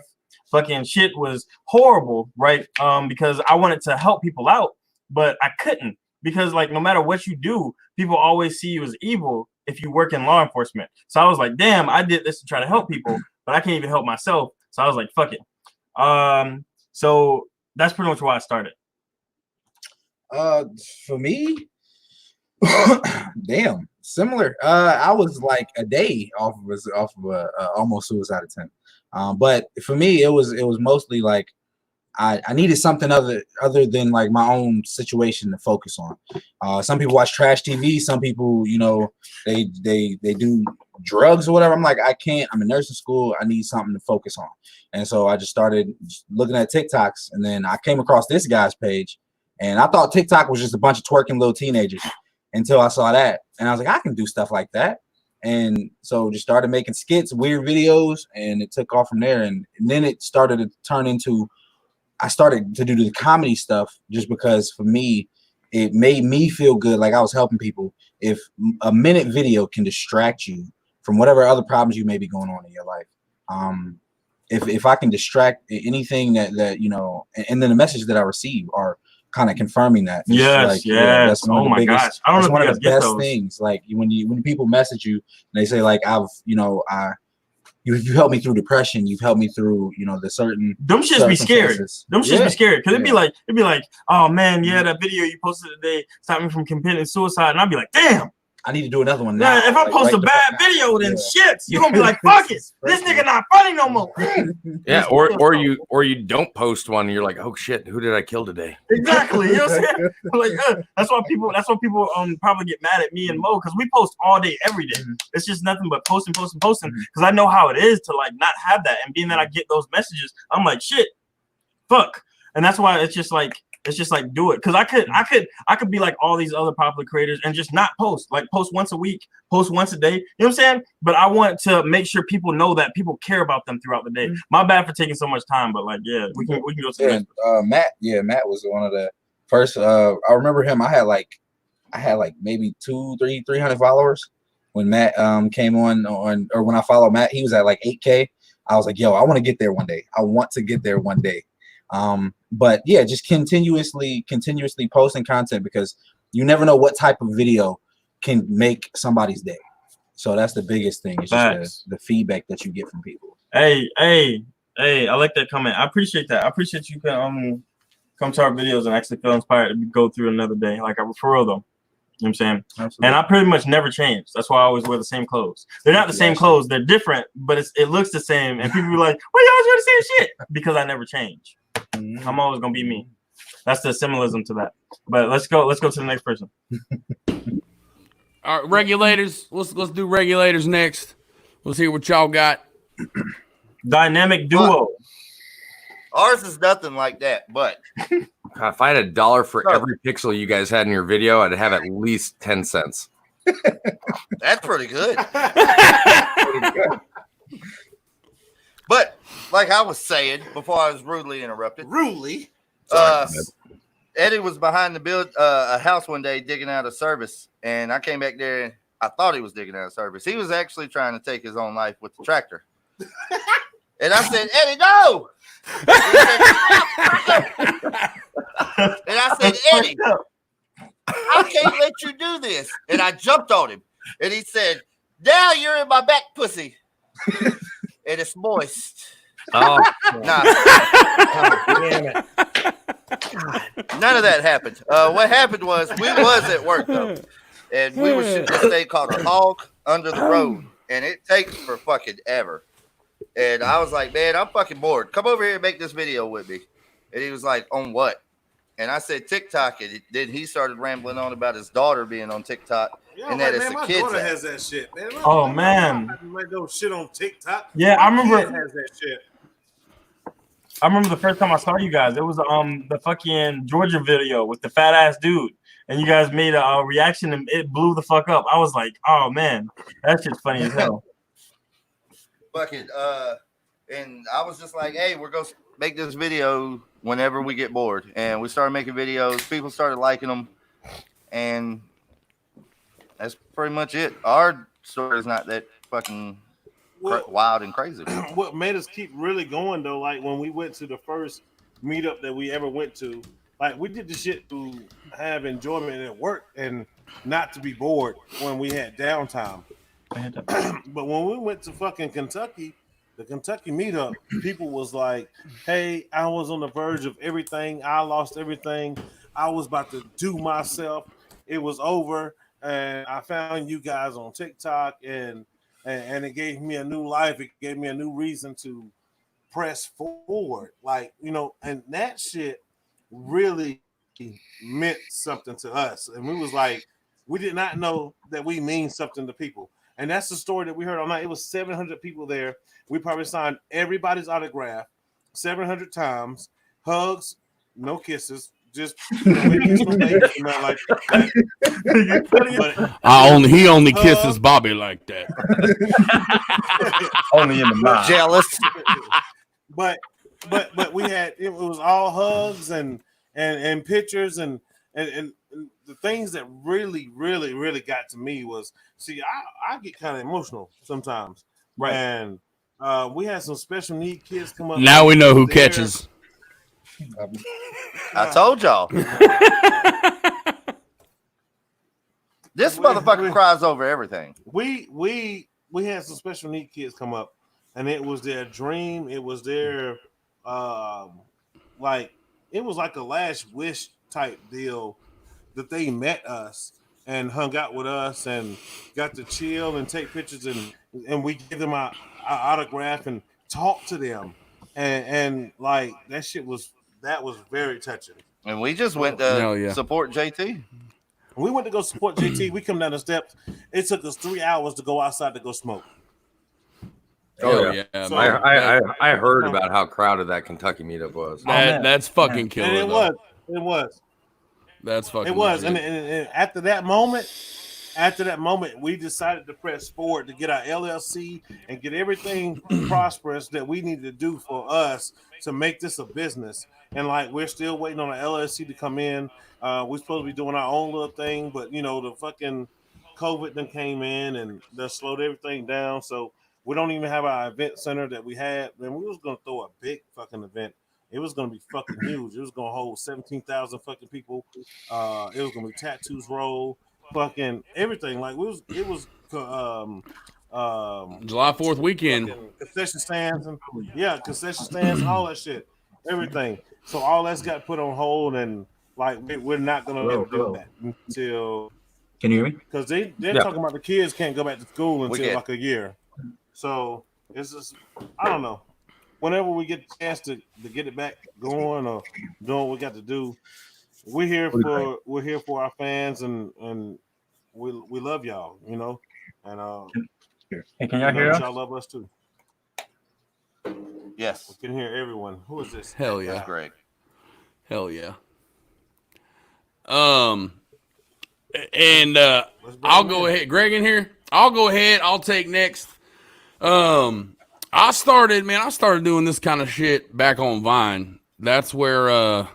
Fucking shit was horrible, right? Because I wanted to help people out, but I couldn't, because like no matter what you do, people always see you as evil. if you work in law enforcement. So I was like, damn, I did this to try to help people, but I can't even help myself. So I was like, fuck it. So that's pretty much why I started. For me, damn, similar. I was like a day off of a almost suicide attempt. But for me, it was mostly like I needed something other than like my own situation to focus on. Some people watch trash TV. Some people, you know, they do drugs or whatever. I'm like, I can't. I'm in nursing school. I need something to focus on. And so I just started looking at TikToks, and then I came across this guy's page, and I thought TikTok was just a bunch of twerking little teenagers until I saw that, and I was like, I can do stuff like that. And so just started making skits, weird videos, and it took off from there. And then it started to turn into, I started to do the comedy stuff just because for me, it made me feel good, like I was helping people. If a minute video can distract you from whatever other problems you may be going on in your life, if I can distract anything that you know, and then the message that I receive are kind of confirming that. Yes, like, yes. Yeah, that's one of the biggest, gosh, I don't know that's if one you of guys the get best those things. Like when people message you and they say like, you helped me through depression. You've helped me through, you know, the certain. Them shits be scary. Them shits be scary because it'd be like, oh man, yeah, that video you posted today stopped me from committing suicide, and I'd be like, damn. I need to do another one now. Yeah, if I post a bad video, then shit, you're gonna be like, fuck it, this nigga not funny no more. Yeah, or you don't post one and you're like, oh shit, who did I kill today? Exactly. You know what I'm saying? Like, that's why people probably get mad at me and Mo, because we post all day, every day. It's just nothing but posting. Because I know how it is to like not have that. And being that I get those messages, I'm like, shit, fuck. And that's why it's just like do it. Because I could be like all these other popular creators and just not post. Like post once a week, post once a day. You know what I'm saying? But I want to make sure people know that people care about them throughout the day. My bad for taking so much time, but like, yeah, we can go to the next person. Matt was one of the first. I remember him. I had like maybe 300 followers when Matt came on, or when I followed Matt, he was at like 8K. I was like, yo, I want to get there one day. I want to get there one day. But yeah, just continuously posting content, because you never know what type of video can make somebody's day. So that's the biggest thing. It's just the feedback that you get from people. Hey, I like that comment. I appreciate that. I appreciate you can come to our videos and actually feel inspired to go through another day. Like for real though. You know what I'm saying? Absolutely. And I pretty much never change. That's why I always wear the same clothes. They're not the same clothes. They're different, but it looks the same. And people be like, well, you always wear the same shit. Because I never change. I'm always gonna be me. That's the symbolism to that. But let's go to the next person. All right, regulators. Let's do regulators next. Let's hear what y'all got. Dynamic duo. Ours is nothing like that, but If I had $1 for every pixel you guys had in your video, I'd have at least 10 cents. that's pretty good. But like I was saying before I was rudely interrupted. Eddie was behind a house one day digging out a service, and I came back there and I thought he was digging out a service. He was actually trying to take his own life with the tractor. And I said, Eddie, no! And I said, Eddie, I can't let you do this. And I jumped on him. And he said, now you're in my back pussy. And it's moist. Oh, nah. None of that happened. What happened was we was at work though, and we were shooting this thing called a hog under the road, and it takes for fucking ever. And I was like, man, I'm fucking bored. Come over here and make this video with me. And he was like, on what? And I said TikTok, and then he started rambling on about his daughter being on TikTok. And that it's a kid's has that shit, man. Oh man, might go shit on TikTok. Yeah, I remember. Has that shit. I remember the first time I saw you guys. It was the fucking Georgia video with the fat ass dude, and you guys made a reaction, and it blew the fuck up. I was like, oh man, that shit's funny as hell. Fucking and I was just like, hey, we're gonna make this video whenever we get bored, and we started making videos. People started liking them, and that's pretty much it. Our story is not that fucking wild and crazy. What made us keep really going though, like when we went to the first meetup that we ever went to, like we did the shit to have enjoyment at work and not to be bored when we had downtime. But when we went to fucking Kentucky, the Kentucky meetup, people was like, hey, I was on the verge of everything. I lost everything. I was about to do myself. It was over. And I found you guys on TikTok and it gave me a new life. It gave me a new reason to press forward. Like, you know, and that shit really meant something to us. And we was like, we did not know that we mean something to people. And that's the story that we heard all night. It was 700 people there. We probably signed everybody's autograph 700 times. Hugs, no kisses. Just like he only kisses Bobby like that. Only in the mind. Jealous. But we had it was all hugs and pictures and the things that really got to me was I get kind of emotional sometimes. Right. And we had some special need kids come up. Now we know who catches. I told y'all. This motherfucker cries over everything. We had some special need kids come up, and it was their dream. It was their like it was like a last wish type deal that they met us and hung out with us and got to chill and take pictures and we give them our autograph and talk to them and like that was very touching. And we just went to support JT. We went to go support JT. We come down the steps. It took us 3 hours to go outside to go smoke. Oh yeah, So, I heard about how crowded that Kentucky meetup was. That's fucking killer. And it was. That's fucking. It was, and after that moment, we decided to press forward to get our LLC and get everything prosperous that we needed to do for us to make this a business. And like we're still waiting on an LLC to come in. We're supposed to be doing our own little thing, but you know the fucking COVID then came in and that slowed everything down. So we don't even have our event center that we had. And we was gonna throw a big fucking event. It was gonna be fucking huge. It was gonna hold 17,000 fucking people. It was gonna be tattoos roll, fucking everything. Like it was July 4th weekend. Concession stands and concession stands, all that shit, everything. So all that's got put on hold, and like we're not gonna let them do that until. Can you hear me? Because they're talking about the kids can't go back to school until like a year. So it's just I don't know. Whenever we get the chance to get it back going or doing what we got to do, we're here for our fans and we love y'all, you know. And hey, can y'all hear us? Y'all love us too. Yes. We can hear everyone. Who is this? Hell yeah. That's great. Hell yeah. And I'll go ahead. Greg in here. I'll go ahead. I'll take next. I started doing this kind of shit back on Vine. That's where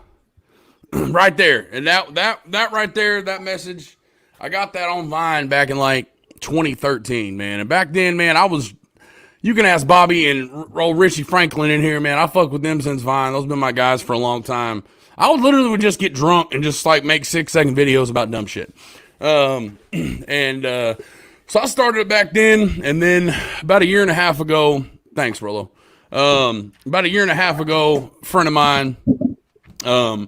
right there. And that right there, that message, I got that on Vine back in like 2013, man. And back then, man, you can ask Bobby and old Richie Franklin in here, man. I fuck with them since Vine. Those have been my guys for a long time. I would just get drunk and just like make 6-second videos about dumb shit. So I started it back then, and then about a year and a half ago, thanks, Rollo. About a year and a half ago, a friend of mine was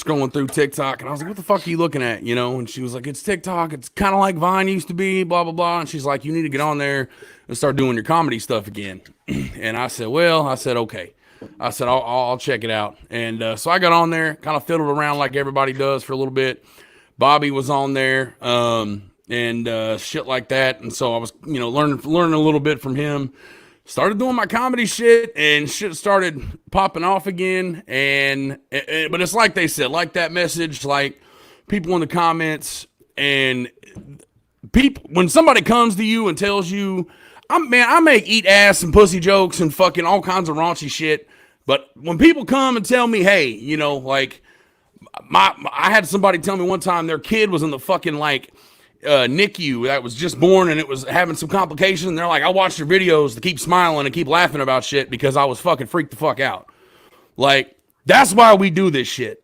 scrolling through TikTok, and I was like, what the fuck are you looking at? You know, and she was like, it's TikTok. It's kind of like Vine used to be, blah, blah, blah. And she's like, you need to get on there and start doing your comedy stuff again. And I said, okay. I said, I'll check it out. And so I got on there, kind of fiddled around like everybody does for a little bit. Bobby was on there and shit like that. And so I was, you know, learning a little bit from him. Started doing my comedy shit, and shit started popping off again. But it's like they said, like that message, like people in the comments, and people, when somebody comes to you and tells you, I make eat ass and pussy jokes and fucking all kinds of raunchy shit. But when people come and tell me, hey, you know, like I had somebody tell me one time their kid was in the fucking like NICU that was just born and it was having some complications. And they're like, I watched your videos to keep smiling and keep laughing about shit because I was fucking freaked the fuck out. Like, that's why we do this shit.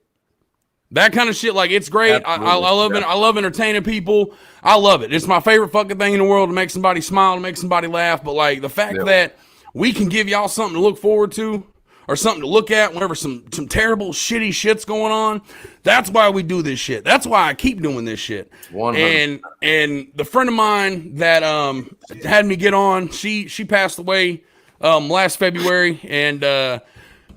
That kind of shit, like, it's great. I love it. I love entertaining people. I love it. It's my favorite fucking thing in the world to make somebody smile, to make somebody laugh. But like the fact that we can give y'all something to look forward to, or something to look at whenever some terrible, shitty shit's going on. That's why we do this shit. That's why I keep doing this shit. 100%. And the friend of mine that had me get on, she passed away last February, and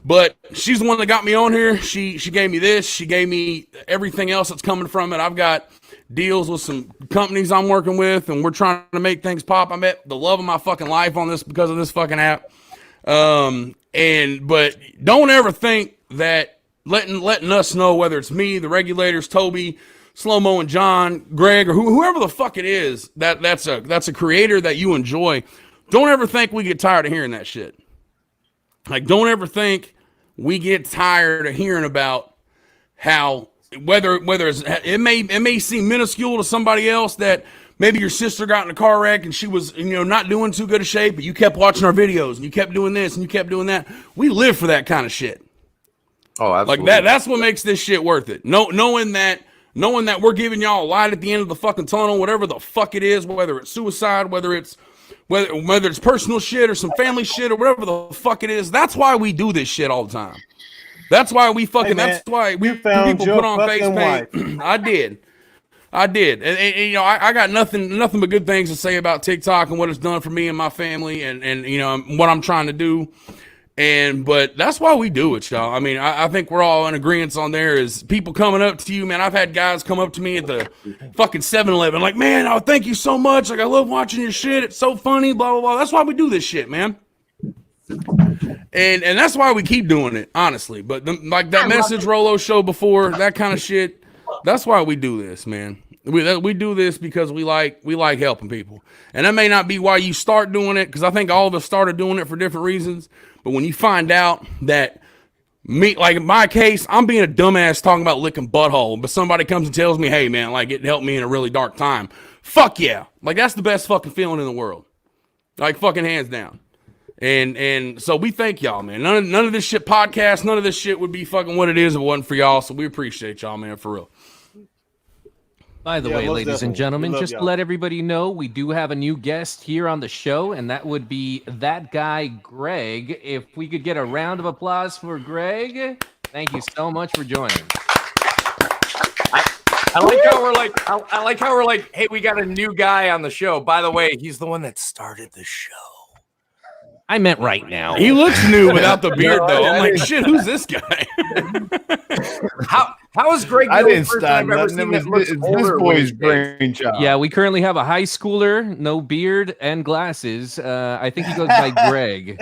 but she's the one that got me on here. She gave me this. She gave me everything else that's coming from it. I've got deals with some companies I'm working with, and we're trying to make things pop. I met the love of my fucking life on this because of this fucking app. But don't ever think that letting us know, whether it's me, the regulators, Toby, Slow-Mo and John, Greg, or whoever the fuck it is, that's a creator that you enjoy. Don't ever think we get tired of hearing that shit. Like, don't ever think we get tired of hearing about how whether it's, it may seem minuscule to somebody else that maybe your sister got in a car wreck and she was, not doing too good a shape, but you kept watching our videos and you kept doing this and you kept doing that. We live for that kind of shit. Oh, absolutely. Like that's what makes this shit worth it. Knowing that we're giving y'all a light at the end of the fucking tunnel, whatever the fuck it is, whether it's suicide, whether it's personal shit or some family shit or whatever the fuck it is. That's why we do this shit all the time. That's why we fucking. Hey man, that's why we found people your put on face fucking paint. I did, and I got nothing but good things to say about TikTok and what it's done for me and my family, and what I'm trying to do. But that's why we do it, y'all. I mean, I think we're all in agreement on there is people coming up to you, man. I've had guys come up to me at the fucking 7-Eleven like, man, oh, thank you so much. Like, I love watching your shit. It's so funny, blah, blah, blah. That's why we do this shit, man. And that's why we keep doing it, honestly. But like that message Rolo show before, that kind of shit, that's why we do this, man. We do this because we like helping people. And that may not be why you start doing it, because I think all of us started doing it for different reasons. But when you find out that me, like in my case, I'm being a dumbass talking about licking butthole, but somebody comes and tells me, hey man, like it helped me in a really dark time. Fuck yeah. Like that's the best fucking feeling in the world. Like fucking hands down. And so we thank y'all, man. None of this shit podcast, none of this shit would be fucking what it is if it wasn't for y'all. So we appreciate y'all, man, for real. By the way, ladies and gentlemen, just to let everybody know, we do have a new guest here on the show, and that would be that guy, Greg. If we could get a round of applause for Greg. Thank you so much for joining. I like how we're like, hey, we got a new guy on the show. By the way, he's the one that started the show. I meant right now. He looks new without the beard, though. I'm like, shit, who's this guy? How is Greg? I didn't start nothing. It's this boy's brainchild. Yeah, we currently have a high schooler, no beard and glasses. I think he goes by Greg.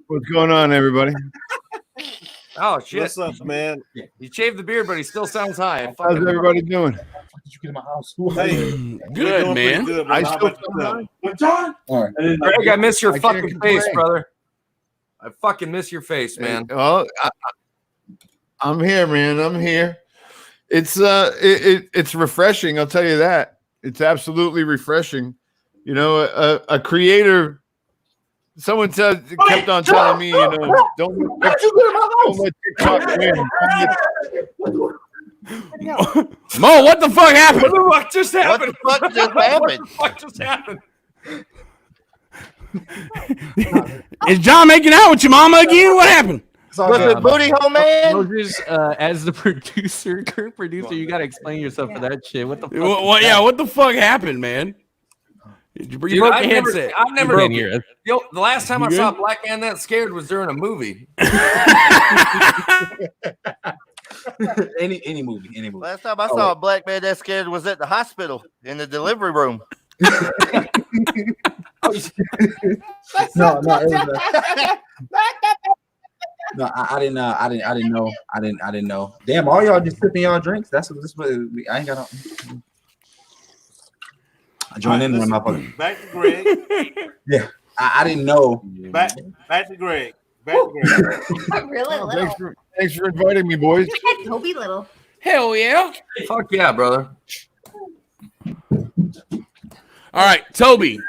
What's going on, everybody? Oh shit! What's up, man? He shaved the beard, but he still sounds high. How's everybody doing? Did you get in my house? Hey, good, man. Good, I how still about yourself? John? All right. Greg, I miss your I can't fucking complain. face, brother. I fucking miss your face, man. Well, I'm here, man. I'm here. It's refreshing. I'll tell you that. It's absolutely refreshing. You know, a creator. Someone kept on telling me, don't let TikTok win. Mo, what the fuck happened? What just happened? What the fuck just happened? What the fuck just happened? Is John making out with your mama again? What happened? Was it booty hole man? Moses, as the producer, current producer, you gotta explain yourself for that shit. What the fuck? What the fuck happened, man? You broke your headset. I've never been here. Yo, the last time You I saw a good? black man that scared was during a movie. Any movie. Last time I saw a black man that scared was at the hospital in the delivery room. No, I didn't know. Damn, all y'all just sipping y'all drinks. That's what this was. I ain't got. I joined in when my fucking. Back to Greg. Yeah, I didn't know. Back to Greg. Back to Greg. Really little. Thanks for inviting me, boys. Toby little. Hell yeah. Fuck yeah, brother. All right, Toby.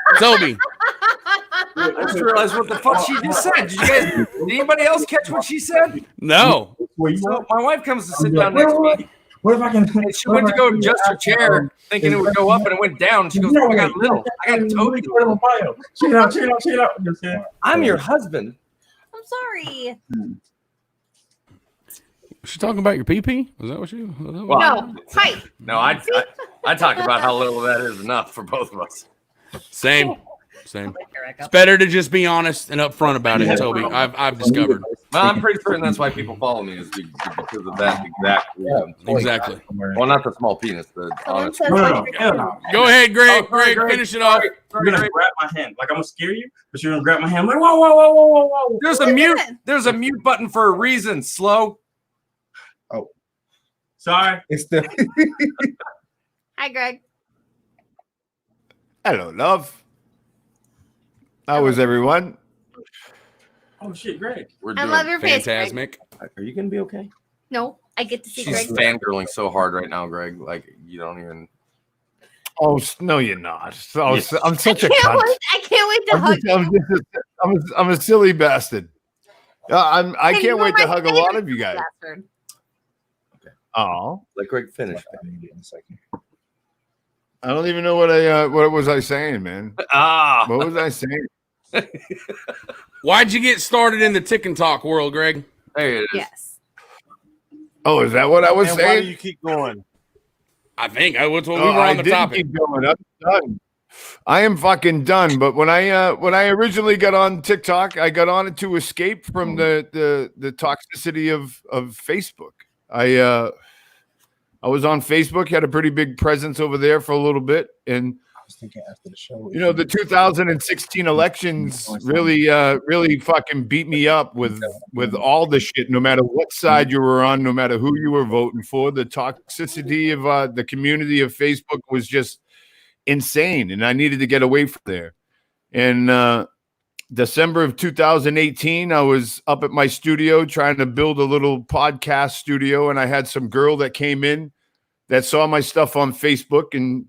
I just realized what the fuck she just said. Did anybody else catch what she said? No. So my wife comes to sit down next to me. What if I can? And she went to go adjust her chair, thinking it would go up, and it went down. She goes, "I got little. I got Toby." Check it out. I'm your husband. I'm sorry. Was she talking about your pee-pee? Was that what you? Well, No, pipe. No, I talk about how little that is enough for both of us. Same. It's better to just be honest and upfront about it, Toby. I've discovered. Well, I'm pretty certain that's why people follow me is because of that exact reason. Exactly. Well, not the small penis, the honest. No. Go ahead, Greg. Greg, Finish it off. You're gonna grab my hand, like I'm gonna scare you, but you're gonna grab my hand, like whoa. There's a mute button for a reason. Slow. Sorry. It's the Hi, Greg. Hello, love. How was everyone? Oh shit, Greg. We're I doing love your face, Greg. Fantastic. Are you gonna be okay? No, I get to see She's Greg. fangirling so hard right now, Greg. Like you don't even. Oh no, you're not. So, Yes. I'm such a I cunt. can't wait to hug you. I'm a silly bastard. I And can't you're wait to my hug a lot favorite of you guys. bastard. Oh, Let Greg finish. in a second. I don't even know what was I saying, man. Ah. What was I saying? Why'd you get started in the tick and talk world, Greg? There it is. Yes. Oh, is that what I was And why do saying? you keep going? I think that's what we were I on the didn't topic. keep going. I'm done. I am fucking done. But when I originally got on TikTok, I got on it to escape from the toxicity of Facebook. I was on Facebook, had a pretty big presence over there for a little bit, and I was thinking after the show. you know the 2016 elections really fucking beat me up with all the shit. No matter what side you were on, no matter who you were voting for, the toxicity of the community of Facebook was just insane, and I needed to get away from there. And December of 2018, I was up at my studio trying to build a little podcast studio, and I had some girl that came in that saw my stuff on Facebook, and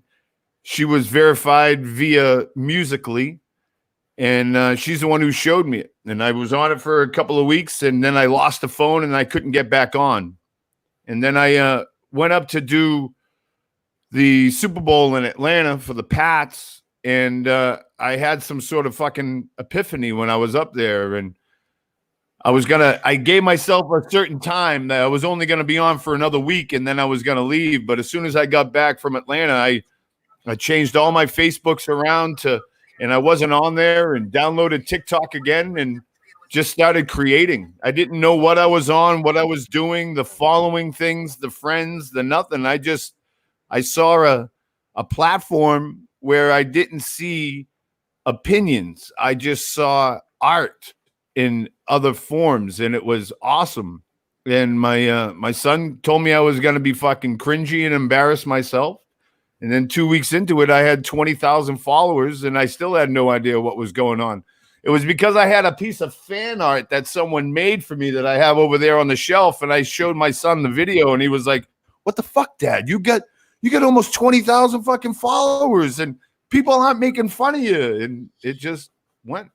she was verified via Musical.ly, and she's the one who showed me it. And I was on it for a couple of weeks, and then I lost the phone, and I couldn't get back on. And then I went up to do the Super Bowl in Atlanta for the Pats, and I had some sort of fucking epiphany when I was up there, and I gave myself a certain time that I was only going to be on for another week, and then I was going to leave. But as soon as I got back from Atlanta, I changed all my Facebooks around and I wasn't on there, and downloaded TikTok again and just started creating. I didn't know what I was on, what I was doing, the following things, the friends, the nothing. I saw a platform where I didn't see opinions. I just saw art in other forms, and it was awesome. And my son told me I was going to be fucking cringy and embarrass myself. And then 2 weeks into it, I had 20,000 followers, and I still had no idea what was going on. It was because I had a piece of fan art that someone made for me that I have over there on the shelf, and I showed my son the video, and he was like, "What the fuck, Dad? You got almost 20,000 fucking followers, and people aren't making fun of you." And it just went.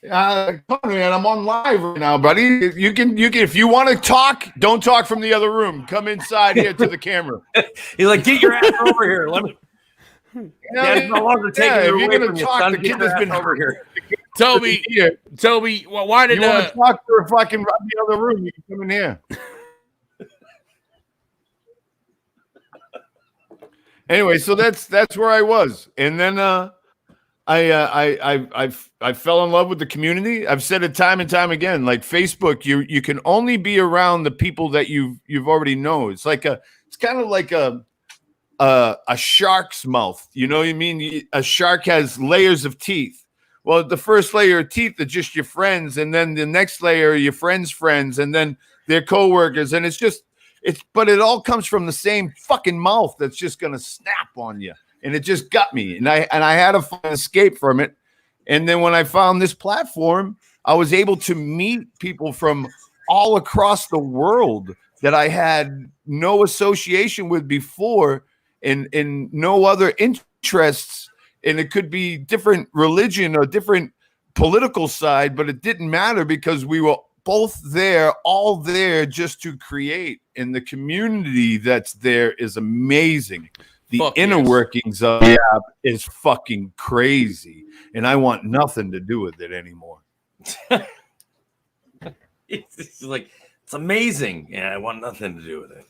Come on, man, I'm on live right now, buddy. You can if you want to talk, don't talk from the other room. Come inside here to the camera. He's like, "Get your ass over here. Let me." Dad's no longer taking if it you're away gonna from you, talk, son. the Get kid your has been ass over here. Toby, why did you want to talk to a fucking the other room? You can come in here. Anyway, so that's where I was, and then I fell in love with the community. I've said it time and time again. Like Facebook, you can only be around the people that you've already know. It's kind of like a shark's mouth. You know what I mean? A shark has layers of teeth. Well, the first layer of teeth are just your friends, and then the next layer are your friends' friends, and then their coworkers, and but it all comes from the same fucking mouth that's just gonna snap on you. And it just got me, and I had to escape from it. And then when I found this platform, I was able to meet people from all across the world that I had no association with before, and no other interests and it could be different religion or different political side, but it didn't matter because we were both there, all there just to create. And the community that's there is amazing. The inner workings of the app is fucking crazy. And I want nothing to do with it anymore. It's like, it's amazing. Yeah, I want nothing to do with it.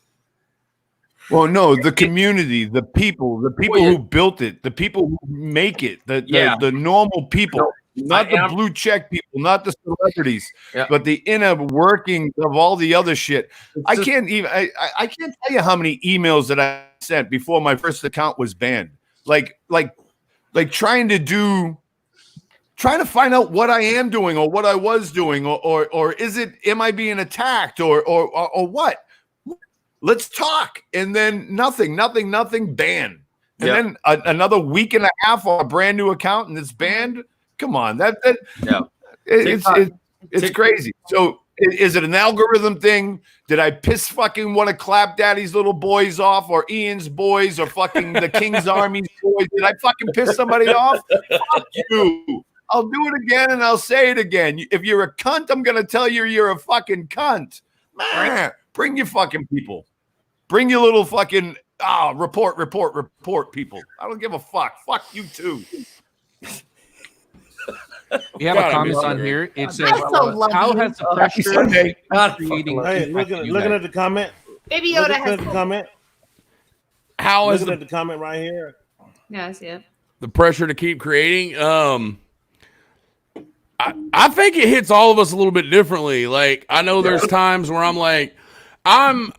Well, no, the community, the people who built it, the people who make it, the normal people, not the blue check people, not the celebrities, but the inner workings of all the other shit. I can't tell you how many emails that I sent before my first account was banned. Like trying to find out what I am doing or what I was doing, or am I being attacked or what? Let's talk. And then nothing, banned. And then another week and a half on a brand new account and it's banned. Come on. It's crazy. So is it an algorithm thing? Did I fucking want to clap Daddy's little boys off or Ian's boys or fucking the King's Army's boys? Did I fucking piss somebody off? Fuck you. I'll do it again and I'll say it again. If you're a cunt, I'm going to tell you you're a fucking cunt. Man, bring your fucking people. Bring your little fucking report people. I don't give a fuck. Fuck you too. We have a comment on here. It says, "How has the pressure creating?" Hey, looking at the comment. Baby Yoda Looking has at the comment. How is Looking at the comment right here. Yeah, I see it. the pressure to keep creating? I think it hits all of us a little bit differently. Like, I know there's times where I'm like, I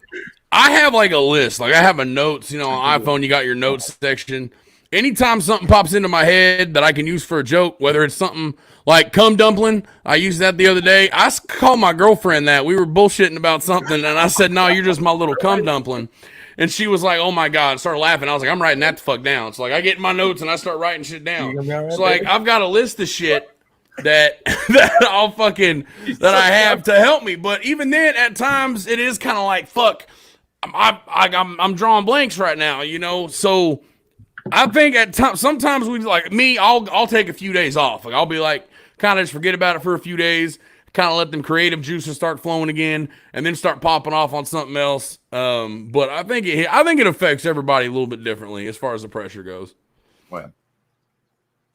have like a list. Like, I have a notes, on iPhone, you got your notes section. Anytime something pops into my head that I can use for a joke, whether it's something like cum dumpling, I used that the other day. I called my girlfriend that. We were bullshitting about something, and I said, no, you're just my little cum dumpling. And she was like, oh my God, and started laughing. I was like, I'm writing that the fuck down. So like, I get in my notes and I start writing shit down. So like, I've got a list of shit that I have to help me. But even then, at times, it is kind of like, fuck, I'm drawing blanks right now, So I think at times, sometimes we like me. I'll take a few days off. Like, I'll be like, kind of just forget about it for a few days. Kind of let them creative juices start flowing again, and then start popping off on something else. But I think it affects everybody a little bit differently as far as the pressure goes. Well,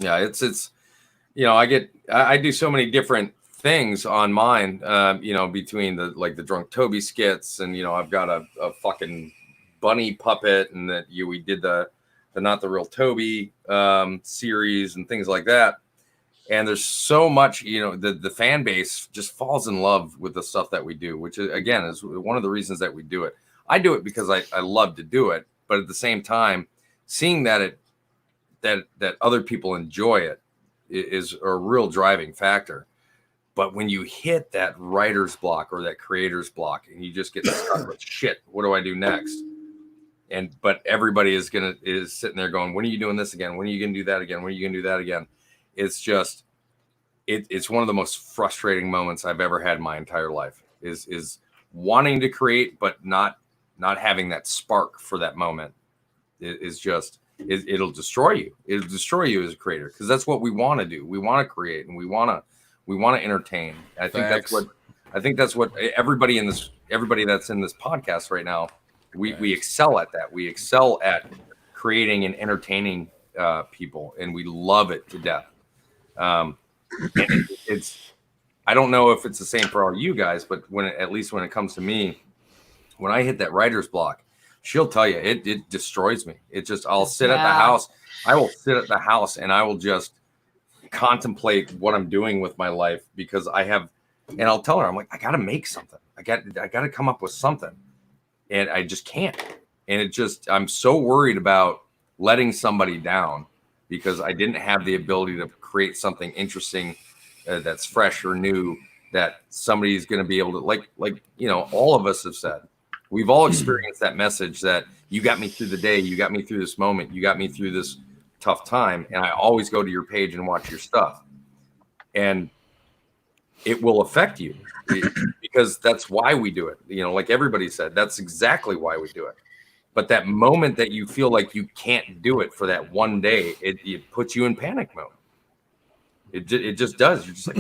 yeah, it's I do so many different things on mine. Between the Drunk Toby skits, and I've got a fucking bunny puppet, and that we did the Not the Real Toby series and things like that. And there's so much, the fan base just falls in love with the stuff that we do, which again is one of the reasons that we do it. I do it because I love to do it, but at the same time, seeing that other people enjoy it is a real driving factor. But when you hit that writer's block or that creator's block, and you just get stuck with shit, what do I do next? But everybody is sitting there going, when are you doing this again? When are you going to do that again? When are you going to do that again? It's just, it's one of the most frustrating moments I've ever had in my entire life is wanting to create, but not having that spark for that moment it'll destroy you. It'll destroy you as a creator. Cause that's what we want to do. We want to create and we want to entertain. I think that's what everybody that's in this podcast right now, we excel at that. We excel at creating and entertaining people, and we love it to death. It's I don't know if it's the same for all you guys, but at least when it comes to me, when I hit that writer's block, she'll tell you it destroys me. It just I'll sit at the house. I will sit at the house and I will just contemplate what I'm doing with my life, because and I'll tell her, I'm like, I got to make something. I got to come up with something, and I just can't. And I'm so worried about letting somebody down because I didn't have the ability to create something interesting that's fresh or new that somebody's going to be able to like all of us have said. We've all experienced that message that you got me through the day, you got me through this moment, you got me through this tough time, and I always go to your page and watch your stuff. And it will affect you because that's why we do it. Like everybody said, that's exactly why we do it. But that moment that you feel like you can't do it for that one day, it puts you in panic mode. It just does. You're just like,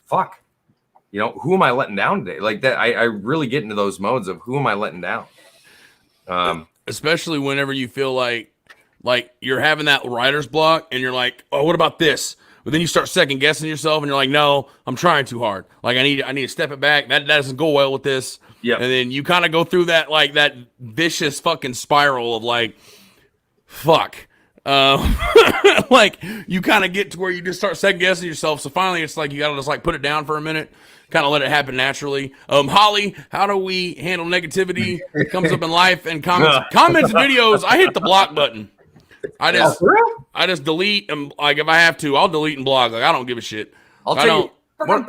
fuck. You know, who am I letting down today? Like that, I really get into those modes of who am I letting down? Especially whenever you feel like you're having that writer's block and you're like, oh, what about this? But then you start second guessing yourself and you're like, no, I'm trying too hard. Like I need to step it back. That doesn't go well with this. Yeah. And then you kind of go through that like that vicious fucking spiral of like, fuck. Like you kind of get to where you just start second guessing yourself. So finally it's like you gotta just like put it down for a minute, kind of let it happen naturally. Holly, how do we handle negativity that comes up in life and comments and videos? I hit the block button. I just delete and like if I have to, I'll delete and block. Like I don't give a shit. I'll tell you one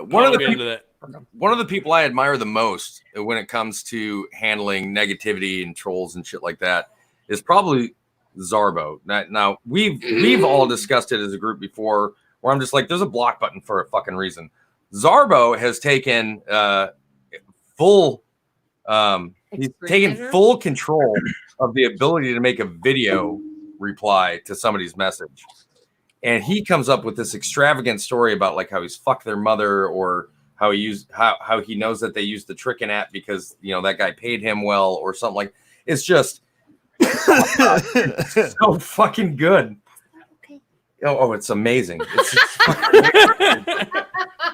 of the people I admire the most when it comes to handling negativity and trolls and shit like that is probably Zarbo. Now we've all discussed it as a group before, where I'm just like, there's a block button for a fucking reason. Zarbo has taken full control of the ability to make a video reply to somebody's message, and he comes up with this extravagant story about like how he's fucked their mother, or how he knows that they used the tricking app because that guy paid him well or something. Like it's just so fucking good. Oh, it's amazing. It's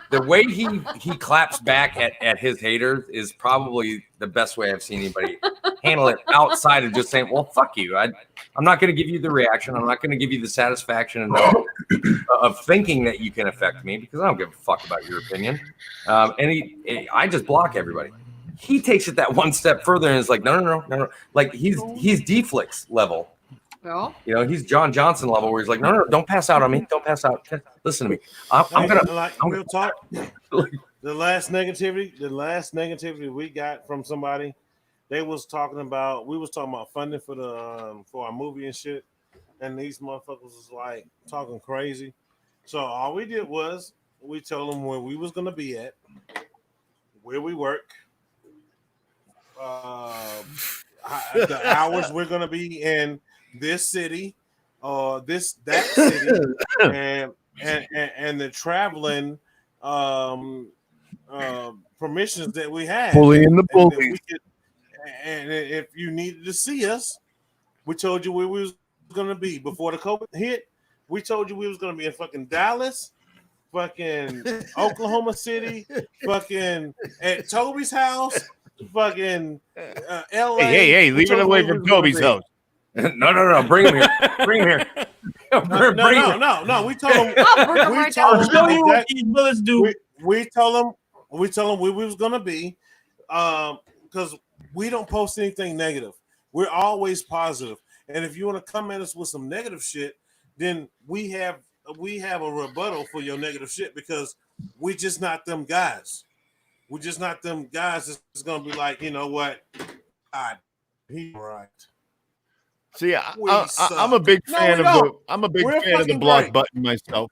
the way he claps back at his haters is probably the best way I've seen anybody handle it outside of just saying, well, fuck you. I'm not going to give you the reaction. I'm not going to give you the satisfaction of thinking that you can affect me, because I don't give a fuck about your opinion. I just block everybody. He takes it that one step further and is like, no. Like he's D-Flix level. Well, he's John Johnson level, where he's like, no, don't pass out on me. Don't pass out. Listen to me. I'm real talk. The last negativity we got from somebody, we was talking about funding for our movie and shit, and these motherfuckers was like talking crazy. So all we did was we told them where we was gonna be at, where we work, the hours we're gonna be in this city, that city, and the traveling permissions that we had. Fully in the bully. And if you needed to see us, we told you where we was gonna be before the COVID hit. We told you we was gonna be in fucking Dallas, fucking Oklahoma City, fucking at Toby's house, fucking LA. Hey, leave it away from Toby's house. No, bring him here. Bring him here. No. We told him. We told him where we was gonna be, because we don't post anything negative. We're always positive. And if you want to come at us with some negative shit, then we have a rebuttal for your negative shit, because we're just not them guys. We're just not them guys that's gonna be like, you know what? He's right. See, I'm a big fan of the block button myself.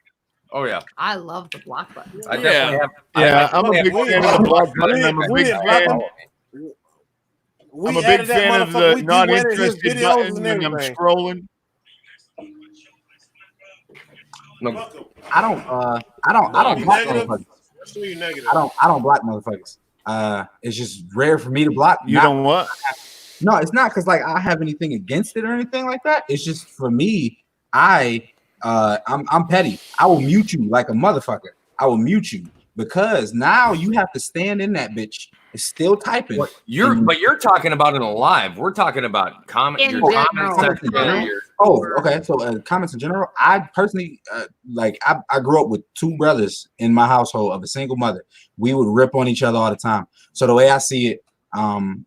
Oh yeah, I love the block button. I definitely have. I'm a big fan of the block button. I'm a big fan of the not interested button when I'm scrolling. No, I don't block motherfuckers. I don't block motherfuckers. It's just rare for me to block. You don't what? No, it's not because like I have anything against it or anything like that. It's just for me, I'm petty. I will mute you like a motherfucker. I will mute you because now you have to stand in that bitch. It's still typing. But you're talking about in a live. We're talking about comments. Oh, okay. So comments in general. I personally I grew up with two brothers in my household of a single mother. We would rip on each other all the time. So the way I see it,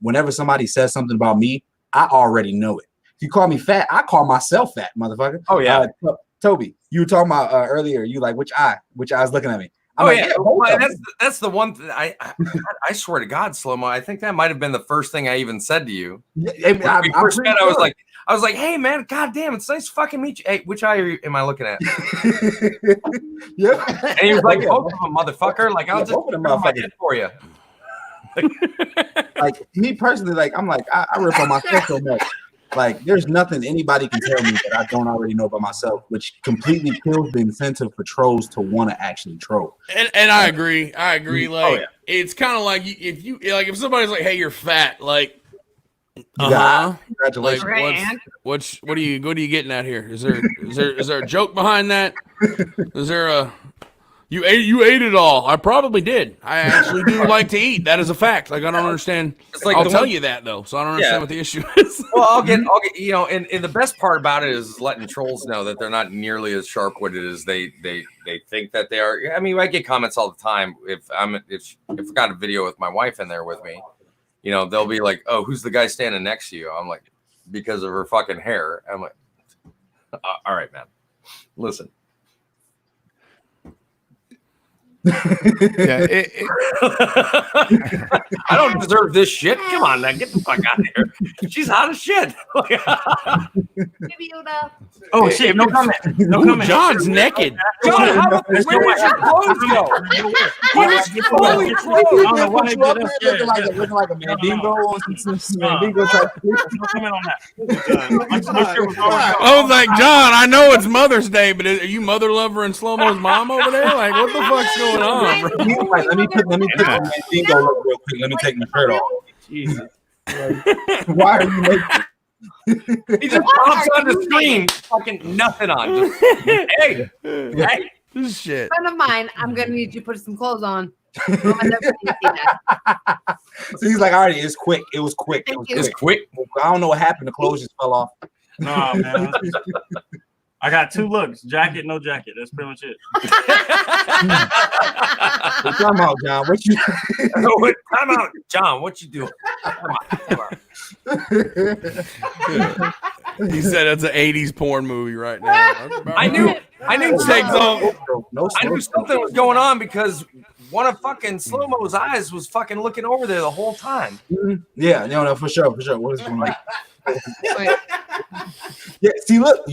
whenever somebody says something about me, I already know it. If you call me fat, I call myself fat, motherfucker. Oh yeah. Toby, you were talking about earlier. You like which eye's looking at me? That's the one thing I swear to God, Slow-Mo, I think that might have been the first thing I even said to you. I was like, hey man, god damn, it's nice to fucking meet you. Hey, which eye am I looking at? Yeah. And he was like, both of them, motherfucker. Like, I'll just put my head for you. Like me personally, like I'm like I rip on myself so much. Like, there's nothing anybody can tell me that I don't already know about myself, which completely kills the incentive for trolls to want to actually troll. And I agree. Like, yeah. it's kind of like if somebody's like, "Hey, you're fat," like, Congratulations. Like, what are you getting at here? Is there a joke behind that? Is there a you ate it all? I probably did. I actually do like to eat. That is a fact. Like, I don't understand. It's like I'll tell you that though, so I don't understand what the issue is. Well, I'll get, you know, and the best part about it is letting trolls know that they're not nearly as sharp-witted as they think that they are. I mean, I get comments all the time. If I got a video with my wife in there with me, you know, they'll be like, "Oh, who's the guy standing next to you?" I'm like, "Because of her fucking hair." I'm like, "All right, man, listen." Yeah, I don't deserve this shit. Come on, now get the fuck out of here. She's hot as shit. Baby Yoda. Oh shit! No comment. No Ooh, comment. John's naked. John, where did your clothes go? He was fully clothed. Looking like a Mandingo on some Mandingo type. No comment on that. I was like, John, I know it's Mother's Day, but are you mother lover and Slow Mo's mom over there? Like, what the fuck's going on, bro? Let me put the Mandingo look real quick. Let me take my shirt off. Jesus. Why are you making? He just pops on the screen, fucking nothing on. Just, hey. This shit. Friend of mine, I'm gonna need you to put some clothes on. So he's like, already, it's quick. It was quick. It's quick. I don't know what happened. The clothes just fell off. No, man. I got two looks: jacket, no jacket. That's pretty much it. Come out, John. What you? Time out, John. What you doing? Come on. He said it's an '80s porn movie right now. I knew something was going on because one of fucking Slow Mo's eyes was fucking looking over there the whole time. Yeah, no, for sure. What is going on? Yeah, see, look.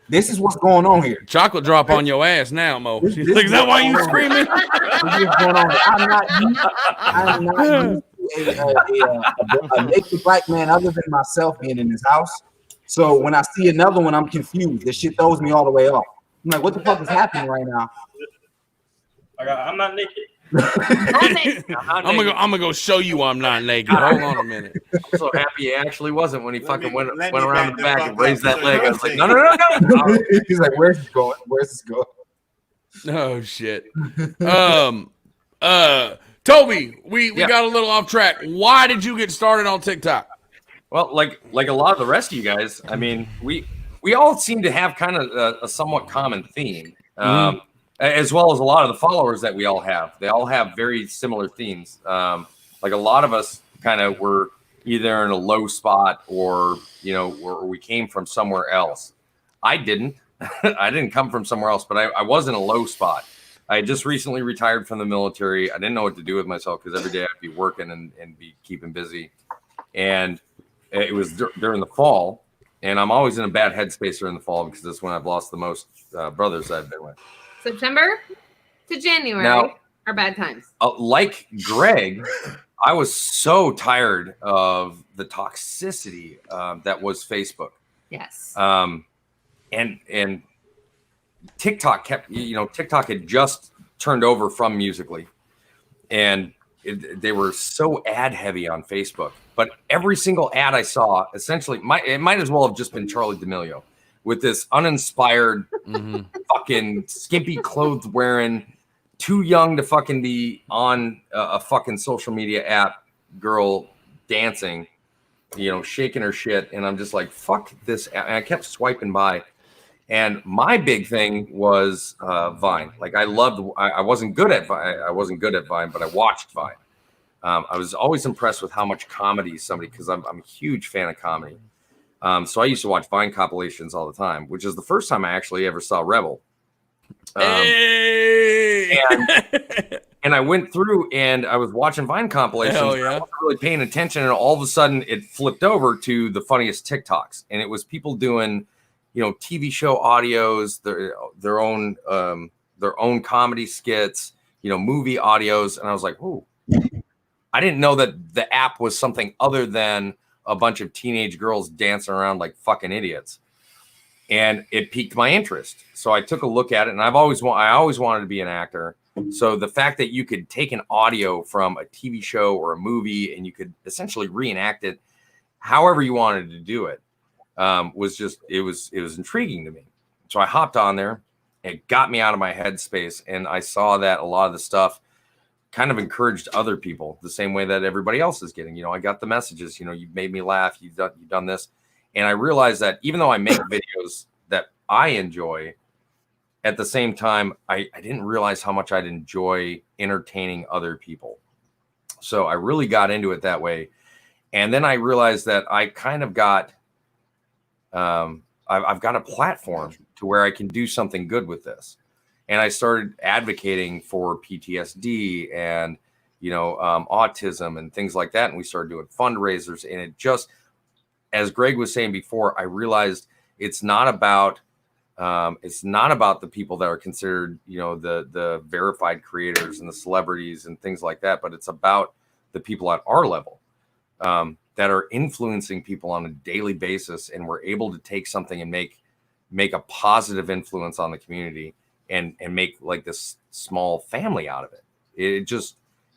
This is what's going on here. Chocolate drop on your ass now, Mo. She's like, is that why you screaming? This is going on. I'm not used to a naked black man other than myself being in this house. So when I see another one, I'm confused. This shit throws me all the way off. I'm like, what the fuck is happening right now? I'm not naked. I'm gonna go show you I'm not naked. Hold on a minute. I'm so happy he actually wasn't when he fucking went around the back and raised that leg. I was like, no. He's like, where's this going? Oh shit. Toby, we got a little off track. Why did you get started on TikTok? Well, like a lot of the rest of you guys, I mean, we all seem to have kind of a somewhat common theme. As well as a lot of the followers that we all have. They all have very similar themes. Like a lot of us kind of were either in a low spot or, you know, or we came from somewhere else. I didn't. I didn't come from somewhere else, but I was in a low spot. I had just recently retired from the military. I didn't know what to do with myself because every day I'd be working and be keeping busy. And it was during the fall. And I'm always in a bad headspace during the fall because that's when I've lost the most brothers I've been with. September to January are bad times. Like Greg, I was so tired of the toxicity that was Facebook. Yes. And TikTok TikTok had just turned over from Musical.ly, and they were so ad heavy on Facebook. But every single ad I saw, essentially, it might as well have just been Charlie D'Amelio with this uninspired, fucking skimpy clothes wearing, too young to fucking be on a fucking social media app girl dancing, you know, shaking her shit. And I'm just like, fuck this. And I kept swiping by. And my big thing was Vine. Like I wasn't good at Vine, but I watched Vine. I was always impressed with how much comedy because I'm a huge fan of comedy. So I used to watch Vine compilations all the time, which is the first time I actually ever saw Rebel. And I went through and I was watching Vine compilations. Hell yeah. I wasn't really paying attention, and all of a sudden it flipped over to the funniest TikToks, and it was people doing, you know, TV show audios, their own comedy skits, you know, movie audios, and I was like, "Ooh." I didn't know that the app was something other than a bunch of teenage girls dancing around like fucking idiots. And it piqued my interest. So I took a look at it, and I always wanted to be an actor. So the fact that you could take an audio from a TV show or a movie and you could essentially reenact it however you wanted to do it was intriguing to me. So I hopped on there. It got me out of my headspace, and I saw that a lot of the stuff kind of encouraged other people the same way that everybody else is getting. I got the messages, you've made me laugh, you've done this. And I realized that even though I make videos that I enjoy, at the same time, I didn't realize how much I'd enjoy entertaining other people. So I really got into it that way. And then I realized that I kind of got, I've got a platform to where I can do something good with this. And I started advocating for PTSD and, autism and things like that. And we started doing fundraisers, and it just, as Greg was saying before, I realized it's not about the people that are considered, the verified creators and the celebrities and things like that, but it's about the people at our level that are influencing people on a daily basis, and we're able to take something and make a positive influence on the community and make like this small family out of it.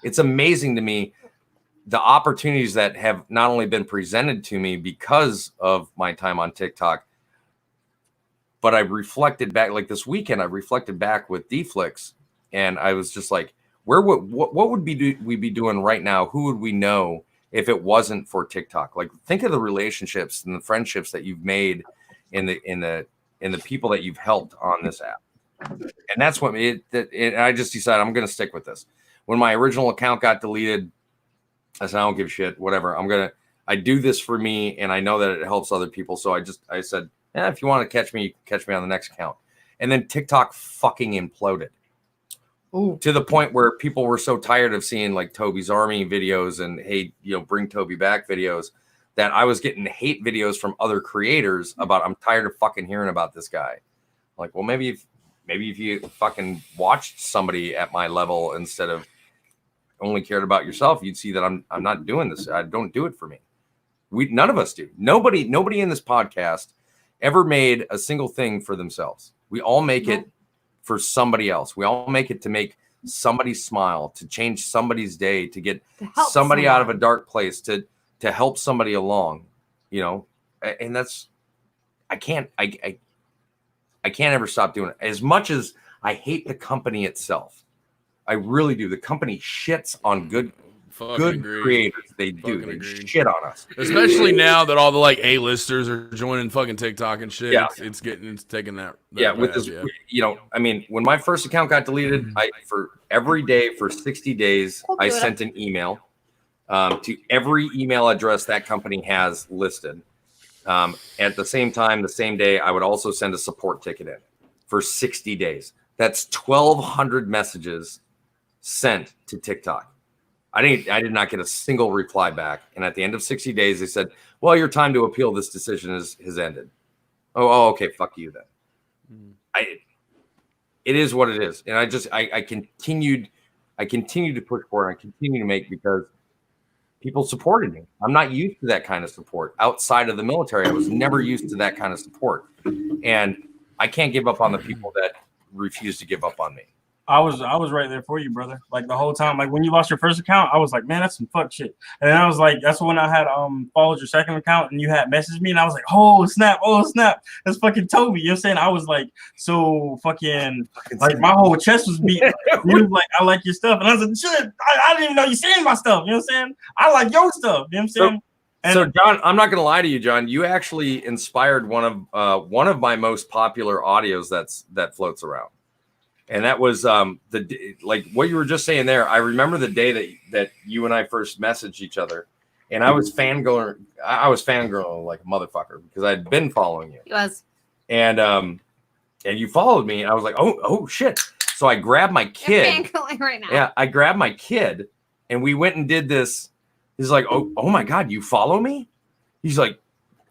It's amazing to me the opportunities that have not only been presented to me because of my time on TikTok, but I reflected back, like this weekend, I reflected back with D-Flix, and I was just like, what would we be doing right now? Who would we know if it wasn't for TikTok? Like, think of the relationships and the friendships that you've made in the people that you've helped on this app. And that's what I just decided I'm going to stick with this. When my original account got deleted, I said, I don't give a shit, whatever. I do this for me, and I know that it helps other people. So I said, if you want to catch me, catch me on the next account. And then TikTok fucking imploded. Ooh. To the point where people were so tired of seeing like Toby's Army videos and, hey, bring Toby back videos, that I was getting hate videos from other creators about, I'm tired of fucking hearing about this guy. Like, well, maybe if you fucking watched somebody at my level instead of only cared about yourself, you'd see that I'm not doing this. I don't do it for me. None of us do. Nobody in this podcast ever made a single thing for themselves. We all make it for somebody else. We all make it to make somebody smile, to change somebody's day, to get somebody out of a dark place, to help somebody along, and that's, I can't ever stop doing it. As much as I hate the company itself, I really do. The company shits on good creators. They do. They shit on us. Especially now that all the like A-listers are joining fucking TikTok and shit. Yeah. It's taking that. With this, I mean, when my first account got deleted, for every day for 60 days, I sent an email to every email address that company has listed. At the same time, the same day, I would also send a support ticket in for 60 days. That's 1,200 messages sent to TikTok. I did not get a single reply back. And at the end of 60 days, they said, well, your time to appeal this decision has ended. Oh, okay. Fuck you then. It is what it is. And I continued to push for it. I continue to make, because people supported me. I'm not used to that kind of support outside of the military. I was never used to that kind of support. And I can't give up on the people that refuse to give up on me. I was right there for you, brother. Like the whole time. Like when you lost your first account, I was like, man, that's some fuck shit. And then I was like, that's when I had followed your second account, and you had messaged me, and I was like, oh snap, that's fucking Toby. You know what I'm saying? I was like, so fucking like my whole chest was beating. You was like, I like your stuff, and I was like, shit, I didn't even know you seen my stuff. You know what I'm saying? I like your stuff. You know what I'm saying? So John, I'm not gonna lie to you, John. You actually inspired one of my most popular audios that floats around. And that was like what you were just saying there. I remember the day that you and I first messaged each other, and I was fangirling like a motherfucker because I'd been following you. He was. And you followed me, and I was like, oh shit. So I grabbed my kid. You're fangirling right now. Yeah, I grabbed my kid, and we went and did this. He's like, oh my God, you follow me? He's like,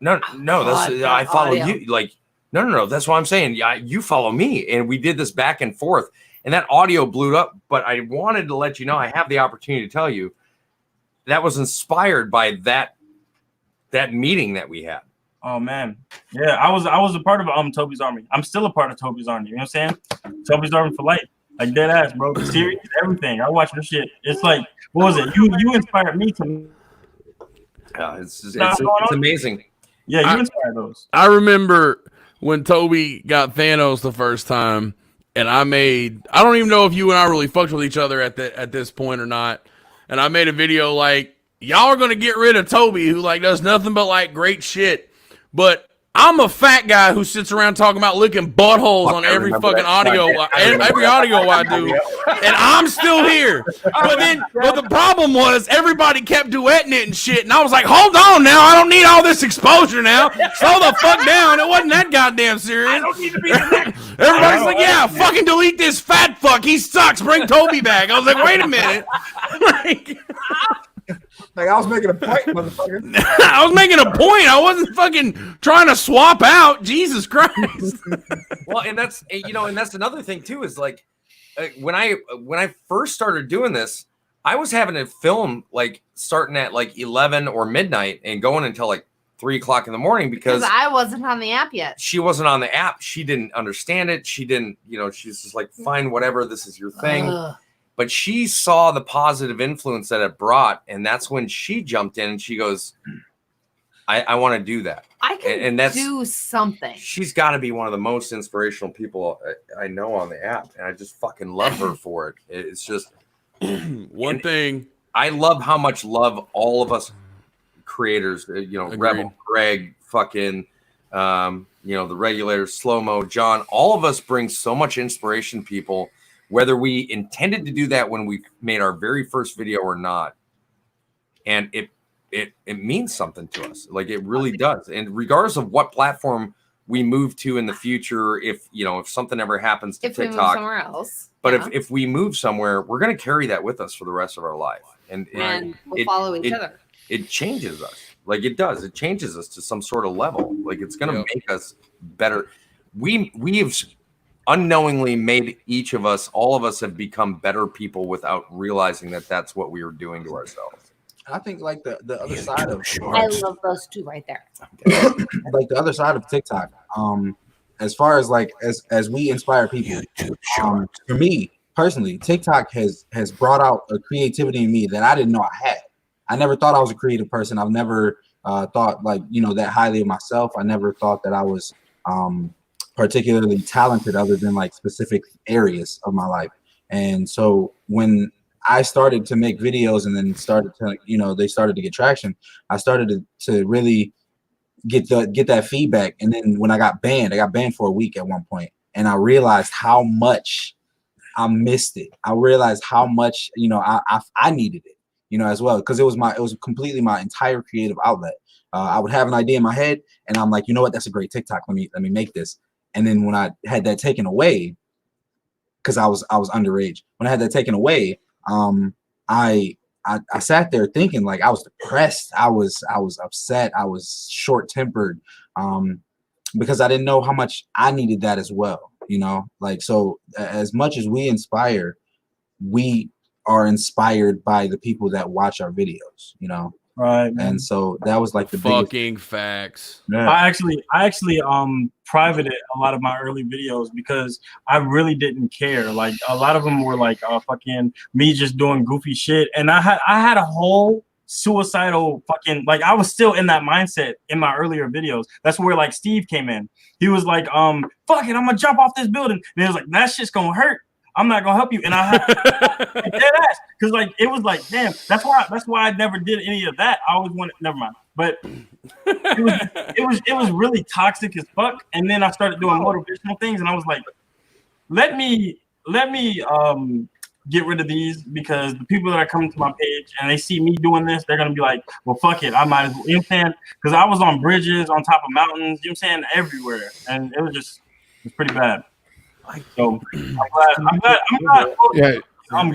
no, I follow you. Like, no, that's what I'm saying. Yeah, you follow me. And we did this back and forth, and that audio blew up. But I wanted to let you know, I have the opportunity to tell you that was inspired by that that meeting that we had. Oh man, yeah, I was a part of Toby's Army. I'm still a part of Toby's Army. You know what I'm saying? Toby's Army for life, like dead ass, bro. The series, everything. I watch this shit. It's like, what was it? You inspired me to. It's amazing. Yeah, you inspired those. I remember when Toby got Thanos the first time, and I don't even know if you and I really fucked with each other at this point or not. And I made a video like, y'all are gonna get rid of Toby, who like does nothing but like great shit. But I'm a fat guy who sits around talking about licking buttholes on every fucking audio, every audio I do, and I'm still here. But the problem was everybody kept duetting it and shit, and I was like, hold on now, I don't need all this exposure now. Slow the fuck down. It wasn't that goddamn serious. I don't need to be the next. Everybody's like, yeah, fucking delete this fat fuck. He sucks. Bring Toby back. I was like, wait a minute. Like I was making a point, motherfucker. I was making a point. I wasn't fucking trying to swap out. Jesus Christ. Well, and that's another thing too. Is like when I first started doing this, I was having to film like starting at like 11 or midnight and going until like 3 o'clock in the morning because I wasn't on the app yet. She wasn't on the app. She didn't understand it. She didn't, she's just like, fine, whatever. This is your thing. But she saw the positive influence that it brought, and that's when she jumped in and she goes, I want to do that. I can do something. She's got to be one of the most inspirational people I know on the app, and I just fucking love her for it. It's just one thing. I love how much love all of us creators, Agreed. Rebel, Greg, fucking, the regulators, Slow-Mo, John, all of us bring so much inspiration to people. Whether we intended to do that when we made our very first video or not, and it means something to us. Like it really does. And regardless of what platform we move to in the future, if something ever happens to if we TikTok, move somewhere else, but if we move somewhere, we're going to carry that with us for the rest of our life, and we'll follow each other. It changes us. Like it does. It changes us to some sort of level. Like it's going to make us better. We have unknowingly made all of us have become better people without realizing that that's what we were doing to ourselves. I think like the other side of I love those two right there. like the other side of TikTok, as far as like as we inspire people, for me personally, TikTok has brought out a creativity in me that I didn't know I had. I never thought I was a creative person. I've never thought like that highly of myself. I never thought that I was particularly talented other than like specific areas of my life. And so when I started to make videos and then started to, they started to get traction, I started to really get that feedback. And then when I got banned for a week at one point, and I realized how much I missed it. I realized how much, I needed it, as well, because it was completely my entire creative outlet. I would have an idea in my head and I'm like, you know what, that's a great TikTok. Let me make this. And then when I had that taken away, because I was underage, when I had that taken away, I sat there thinking like I was depressed, I was upset, I was short-tempered, because I didn't know how much I needed that as well. So as much as we inspire, we are inspired by the people that watch our videos. Right, man. And so that was like the fucking facts. Yeah. I actually privated a lot of my early videos because I really didn't care. Like a lot of them were like fucking me just doing goofy shit, and I had a whole suicidal fucking, like I was still in that mindset in my earlier videos. That's where like Steve came in. He was like, fuck it, I'm gonna jump off this building. And he was like, that shit's gonna hurt. I'm not gonna help you. And I had dead ass, because like it was like, damn, that's why I never did any of that. I always wanted, never mind. But it was really toxic as fuck. And then I started doing motivational things, and I was like, let me get rid of these, because the people that are coming to my page and they see me doing this, they're gonna be like, well, fuck it, I might as well. You know what I'm saying? Because I was on bridges, on top of mountains, you know what I'm saying, everywhere, and it was pretty bad. So I'm glad. Yeah.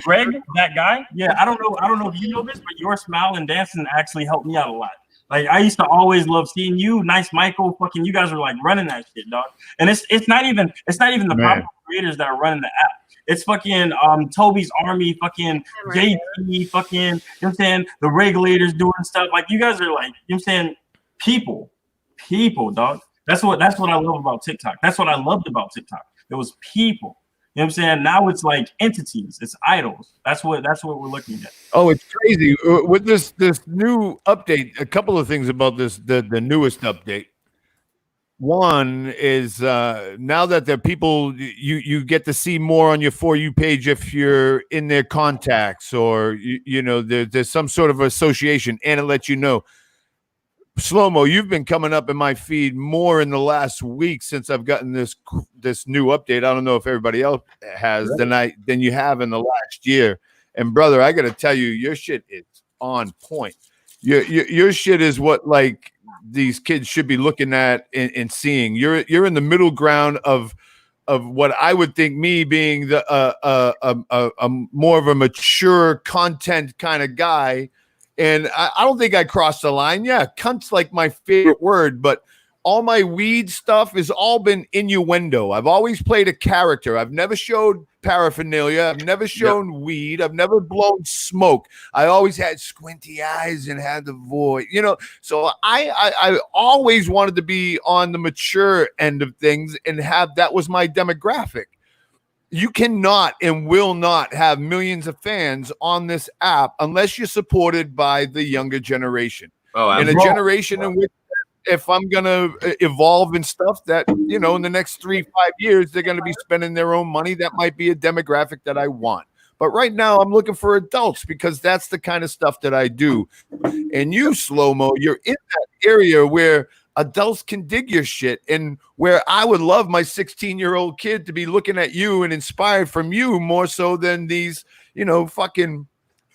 Greg, that guy. Yeah, I don't know if you know this, but your smile and dancing actually helped me out a lot. Like I used to always love seeing you, Nice Michael, fucking you guys are like running that shit, dog. And it's not even the proper creators that are running the app. It's fucking Toby's Army, fucking JT, fucking, you know what I'm saying, the regulators doing stuff. Like you guys are like, you know what I'm saying, people, dog. That's what I love about TikTok. That's what I loved about TikTok. It was people. You know what I'm saying? Now it's like entities. It's idols. That's what we're looking at. Oh, it's crazy with this new update. A couple of things about this, the newest update. One is now that the people you get to see more on your For You page if you're in their contacts or there's some sort of association, and it lets you know. Slow-mo, you've been coming up in my feed more in the last week since I've gotten this new update. I don't know if everybody else has than you have in the last year. And brother, I got to tell you, your shit is on point. Your shit is what like these kids should be looking at and seeing. You're in the middle ground of what I would think me being the a more of a mature content kind of guy. And I don't think I crossed the line. Yeah, cunt's like my favorite word, but all my weed stuff has all been innuendo. I've always played a character. I've never showed paraphernalia. I've never shown weed. I've never blown smoke. I always had squinty eyes and had the voice, So I always wanted to be on the mature end of things and that was my demographic. You cannot and will not have millions of fans on this app unless you're supported by the younger generation. In a generation in which, if I'm going to evolve and stuff that, in the next 3-5 years, they're going to be spending their own money. That might be a demographic that I want. But right now I'm looking for adults because that's the kind of stuff that I do. And you, Slow-mo, you're in that area where adults can dig your shit, and where I would love my 16-year-old kid to be looking at you and inspired from you more so than these, fucking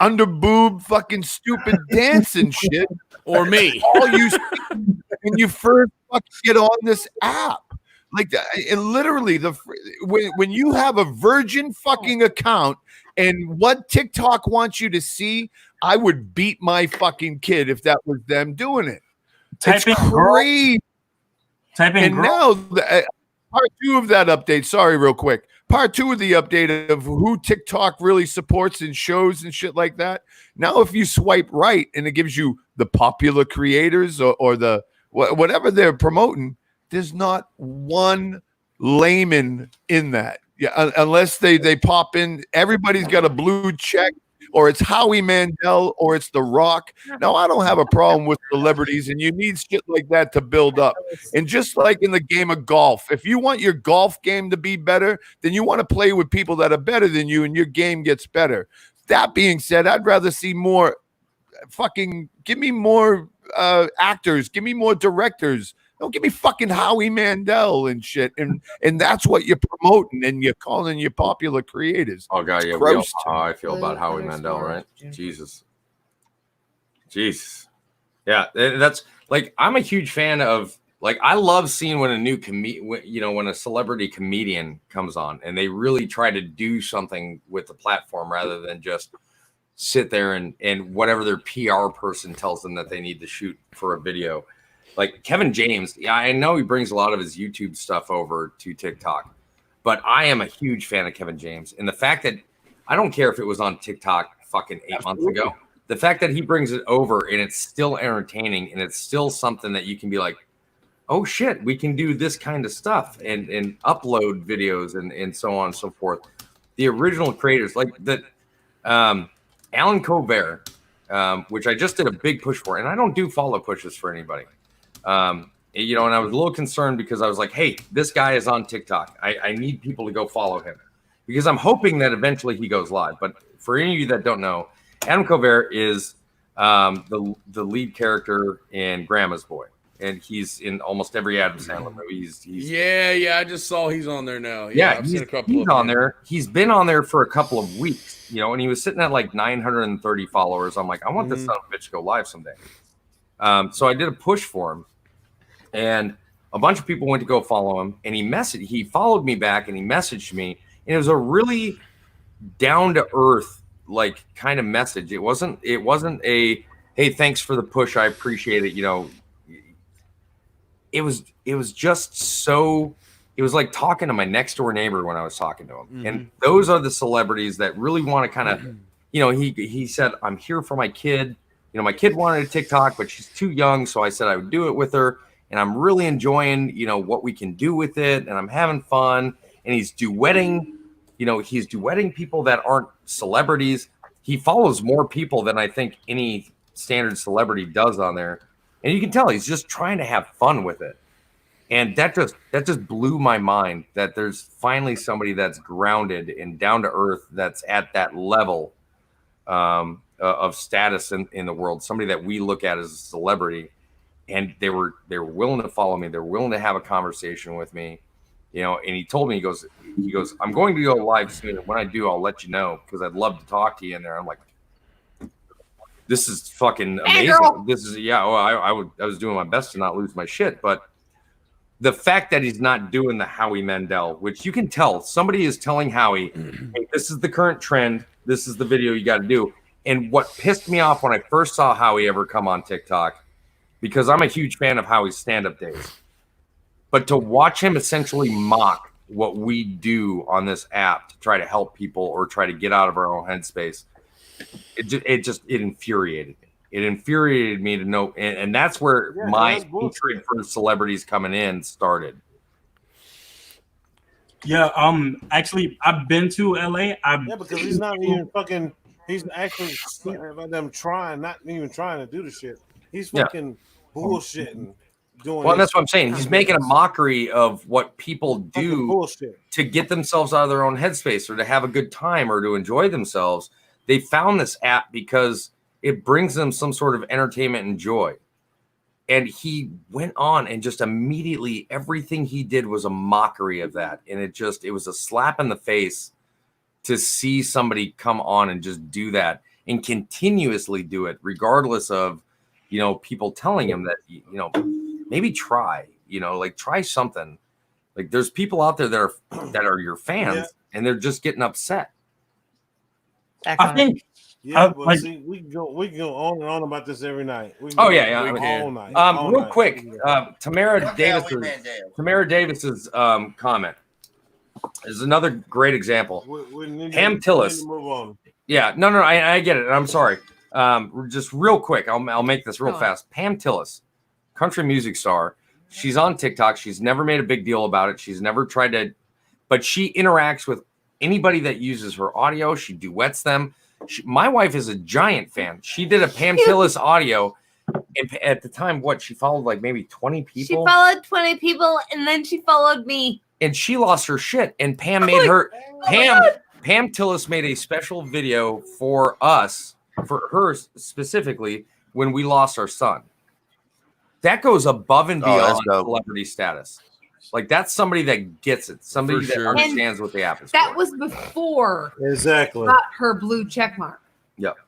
underboob, fucking stupid dancing shit. Or me. All you see when you first fucking get on this app. Like that, and literally when you have a virgin fucking account and what TikTok wants you to see, I would beat my fucking kid if that was them doing it. It's crazy. And now part 2 of that update. Sorry, real quick. Part 2 of the update of who TikTok really supports and shows and shit like that. Now, if you swipe right and it gives you the popular creators or the whatever they're promoting, there's not one layman in that. Yeah, unless they pop in. Everybody's got a blue check. Or it's Howie Mandel, or it's The Rock. Now, I don't have a problem with celebrities, and you need shit like that to build up. And just like in the game of golf, if you want your golf game to be better, then you want to play with people that are better than you, and your game gets better. That being said, I'd rather see more give me more actors, give me more directors. Don't give me fucking Howie Mandel and shit. And that's what you're promoting and you're calling your popular creators. Oh, God, yeah. We all know how I feel about Howie Mandel, right? Jesus. Yeah, that's like, I'm a huge fan of, like, I love seeing when a new when a celebrity comedian comes on and they really try to do something with the platform rather than just sit there and whatever their PR person tells them that they need to shoot for a video. Like Kevin James, yeah, I know he brings a lot of his YouTube stuff over to TikTok, but I am a huge fan of Kevin James. And the fact that I don't care if it was on TikTok fucking 8 months ago, the fact that he brings it over and it's still entertaining and it's still something that you can be like, oh shit, we can do this kind of stuff and upload videos and so on and so forth. The original creators like that, Alan Colbert, which I just did a big push for, and I don't do follow pushes for anybody. And I was a little concerned because I was like, hey, this guy is on TikTok. I need people to go follow him because I'm hoping that eventually he goes live. But for any of you that don't know, Adam Colbert is the lead character in Grandma's Boy. And he's in almost every Adam Sandler movie. Yeah. I just saw he's on there now. Yeah, I've seen a couple. He's on there. He's been on there for a couple of weeks, and he was sitting at like 930 followers. I'm like, I want this son of a bitch to go live someday. So I did a push for him, and a bunch of people went to go follow him. And he followed me back, and he messaged me, and it was a really down to earth like kind of message. It wasn't a hey, thanks for the push, I appreciate it. It was just so, it was like talking to my next door neighbor when I was talking to him. Mm-hmm. And those are the celebrities that really want to kind of, he said, I'm here for my kid. my kid wanted a TikTok, but she's too young. So I said I would do it with her. And I'm really enjoying, what we can do with it. And I'm having fun. And he's duetting, people that aren't celebrities. He follows more people than I think any standard celebrity does on there. And you can tell he's just trying to have fun with it. And that just blew my mind that there's finally somebody that's grounded and down to earth that's at that level of status in the world, somebody that we look at as a celebrity. And they were willing to follow me. They're willing to have a conversation with me, and he told me, he goes, I'm going to go live soon. And when I do, I'll let you know because I'd love to talk to you in there. I'm like, this is fucking amazing. This is, I was doing my best to not lose my shit. But the fact that he's not doing the Howie Mandel, which you can tell somebody is telling Howie, hey, this is the current trend. This is the video you got to do. And what pissed me off when I first saw Howie ever come on TikTok, because I'm a huge fan of Howie's stand-up days, but to watch him essentially mock what we do on this app to try to help people or try to get out of our own headspace, it infuriated me. It infuriated me to know, and that's where my hatred for celebrities coming in started. Yeah, actually, I've been to LA. Because he's not even fucking. He's actually them not even trying to do the shit. He's fucking bullshitting. Well, that's what I'm saying. He's making a mockery of what people do to get themselves out of their own headspace or to have a good time or to enjoy themselves. They found this app because it brings them some sort of entertainment and joy. And he went on and just immediately everything he did was a mockery of that. And it was a slap in the face to see somebody come on and just do that and continuously do it, regardless of, people telling him that, maybe try, try something. Like there's people out there that are your fans and they're just getting upset. I think. See, we can go on and on about this every night. All night. Real quick, Tamara Davis's comment is another great example. Pam Tillis. Yeah, no, I get it. I'm sorry. Just real quick, I'll make this real fast. Pam Tillis, country music star. She's on TikTok. She's never made a big deal about it. She's never tried to, but she interacts with anybody that uses her audio. She duets them. My wife is a giant fan. She did a Pam Tillis audio. And at the time, she followed like maybe 20 people. She followed 20 people and then she followed me. And she lost her shit. And Pam Pam Tillis made a special video for us, for her specifically, when we lost our son. That goes above and beyond celebrity status. Like that's somebody that gets it, somebody that understands what the app is. That was before exactly got her blue check mark. Yep.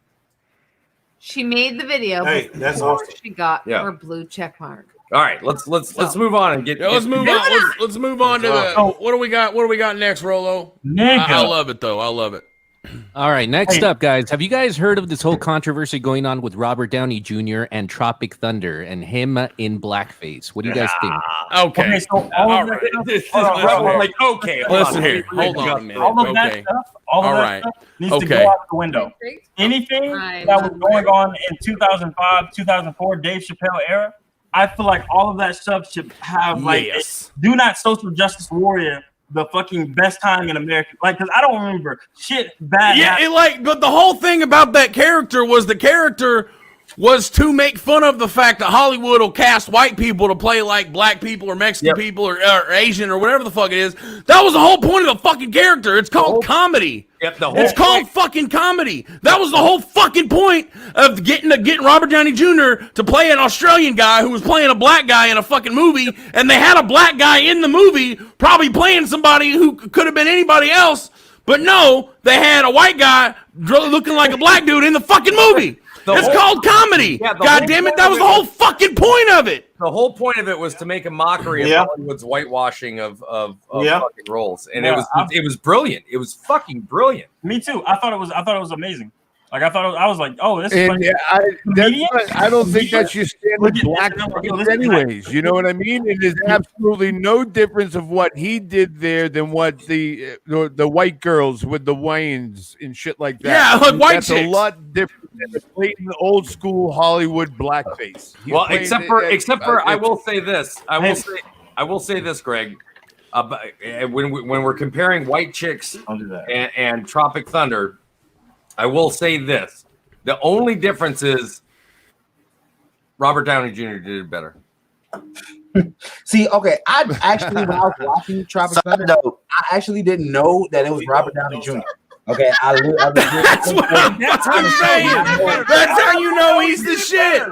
She made the video. Hey, that's awesome. She got her blue check mark. All right, let's move on and let's move on. Let's move on to the what do we got? What do we got next, Rolo? I love it though. I love it. All right, next up, guys. Have you guys heard of this whole controversy going on with Robert Downey Jr. and Tropic Thunder and him in blackface? What do you guys think? Okay. So listen here. Hold on a minute. All of that stuff needs to go out the window. Anything that was going on in 2005, 2004, Dave Chappelle era, I feel like all of that stuff should have do not social justice warrior the fucking best time in America. Like, because I don't remember shit bad. Yeah, but the whole thing about that character was the character was to make fun of the fact that Hollywood will cast white people to play like black people or Mexican people or Asian or whatever the fuck it is. That was the whole point of the fucking character. It's called comedy. It's called fucking comedy. That was the whole fucking point of getting Robert Downey Jr. to play an Australian guy who was playing a black guy in a fucking movie, and they had a black guy in the movie probably playing somebody who could have been anybody else, but no, they had a white guy looking like a black dude in the fucking movie. It's called comedy. God damn it, that was the whole fucking point of it. The whole point of it was to make a mockery of Hollywood's whitewashing of fucking roles, and it was brilliant. It was fucking brilliant. Me too. I thought it was amazing. Like I thought, I was like, oh, this is And like, I don't think that's your standard Look at black this, face anyways. You know what I mean? And there's absolutely no difference of what he did there than what the white girls with the Wayans and shit like that. Yeah, like white That's chicks. a lot different than the blatant old school Hollywood blackface. He's Well, playing except for I will say this. I will say this, Greg. When we're comparing White Chicks and Tropic Thunder, I will say this: the only difference is Robert Downey Jr. did it better. See, okay, I actually when I was watching Tropic Thunder, I actually didn't know that it was Robert Downey Jr. Okay, That's what I'm saying. That's how you know he's the shit.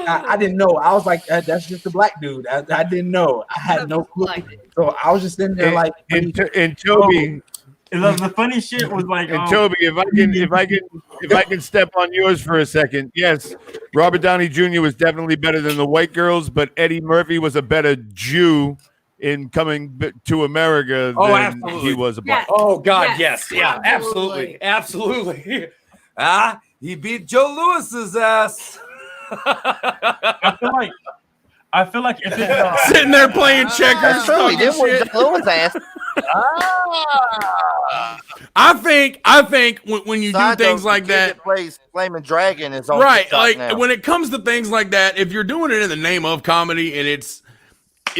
I didn't know. I was like, that's just a black dude. I didn't know. I had no clue. So I was just sitting there like, and Toby. The funny shit was like, And Toby, if I can step on yours for a second, yes, Robert Downey Jr. was definitely better than the white girls, but Eddie Murphy was a better Jew in coming to America than he was a black. Oh God, yes, yeah, absolutely. He beat Joe Lewis's ass. I feel like if it's sitting there playing checkers, That's true. He did talking shit. what Lewis asked. I think when you do things like that, plays Flaming Dragon is on right? TikTok Like now. when it comes to things like that, if you're doing it in the name of comedy and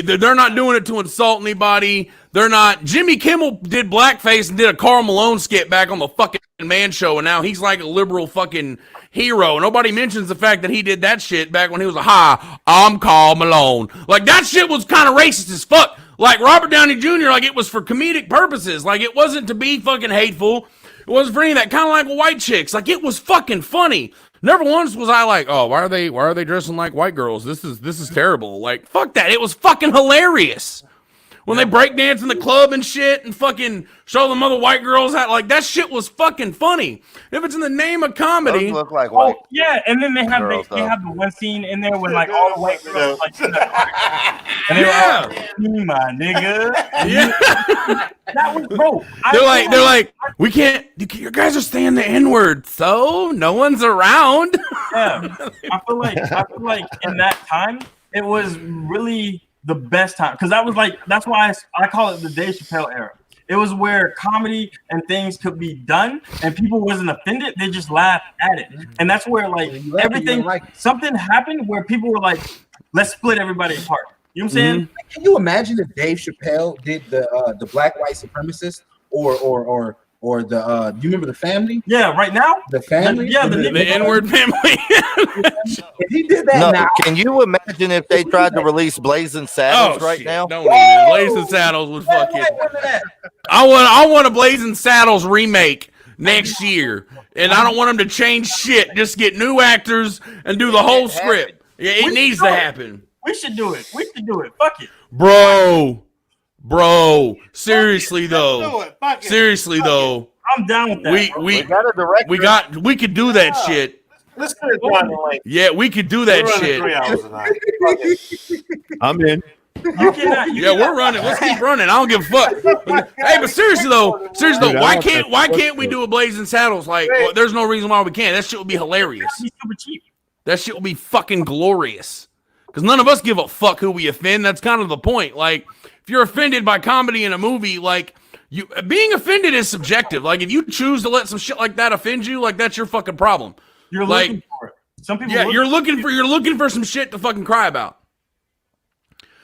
they're not doing it to insult anybody. They're not. Jimmy Kimmel did blackface and did a Karl Malone skit back on the fucking Man Show, and now he's like a liberal fucking hero. Nobody mentions the fact that he did that shit back when he was a hi, I'm Karl Malone. Like that shit was kind of racist as fuck. Like Robert Downey Jr., like it was for comedic purposes. Like it wasn't to be fucking hateful. It wasn't for any of that. Kind of like White Chicks. Like it was fucking funny. Never once was I like, oh, why are they dressing like white girls? This is terrible. Like, fuck that. It was fucking hilarious. When they break dance in the club and shit and fucking show them other white girls out, like that shit was fucking funny. If it's in the name of comedy. Those look like white. oh yeah, and then they have Girls, they have the one scene in there with like all the white girls like in the park. And they Yeah. were like, "Me, my nigga." Yeah. That was bro. They're like, we can't. You guys are saying the N-word, so no one's around. Yeah, I feel like in that time it was really the best time because that's why I call it the Dave Chappelle era. It was where comedy and things could be done and people wasn't offended; they just laughed at it, and that's where like everything something happened where people were like, "Let's split everybody apart." You know what I'm saying? Can you imagine if Dave Chappelle did the black white supremacist or the you remember The Family? Yeah, right now The Family. The N-word family. If he did that now, Can you imagine if they tried to release Blazing Saddles right shit. now? Don't even. Blazing Saddles was fucking. I want a Blazing Saddles remake next year, and I don't want them to change shit. Just get new actors and do the whole script. Yeah, it needs to happen. We should do it. Fuck it, Bro. Seriously though. Seriously though. I'm down with that. We got a director. We could do that shit. Let's get it done. Like, Yeah, we could do that we're running shit. 3 hours tonight. I'm in. You cannot. Yeah, we're running. Let's keep running. I don't give a fuck. Hey, but seriously though, Dude, why can't we do a Blazing Saddles? Like, well, there's no reason why we can't. That shit would be hilarious. He's super cheap. That shit will be fucking glorious. Because none of us give a fuck who we offend. That's kind of the point. Like, if you're offended by comedy in a movie, like, you being offended is subjective. Like, if you choose to let some shit like that offend you, like, that's your fucking problem. You're like, looking for it. Some people. Yeah, you're looking for some shit to fucking cry about.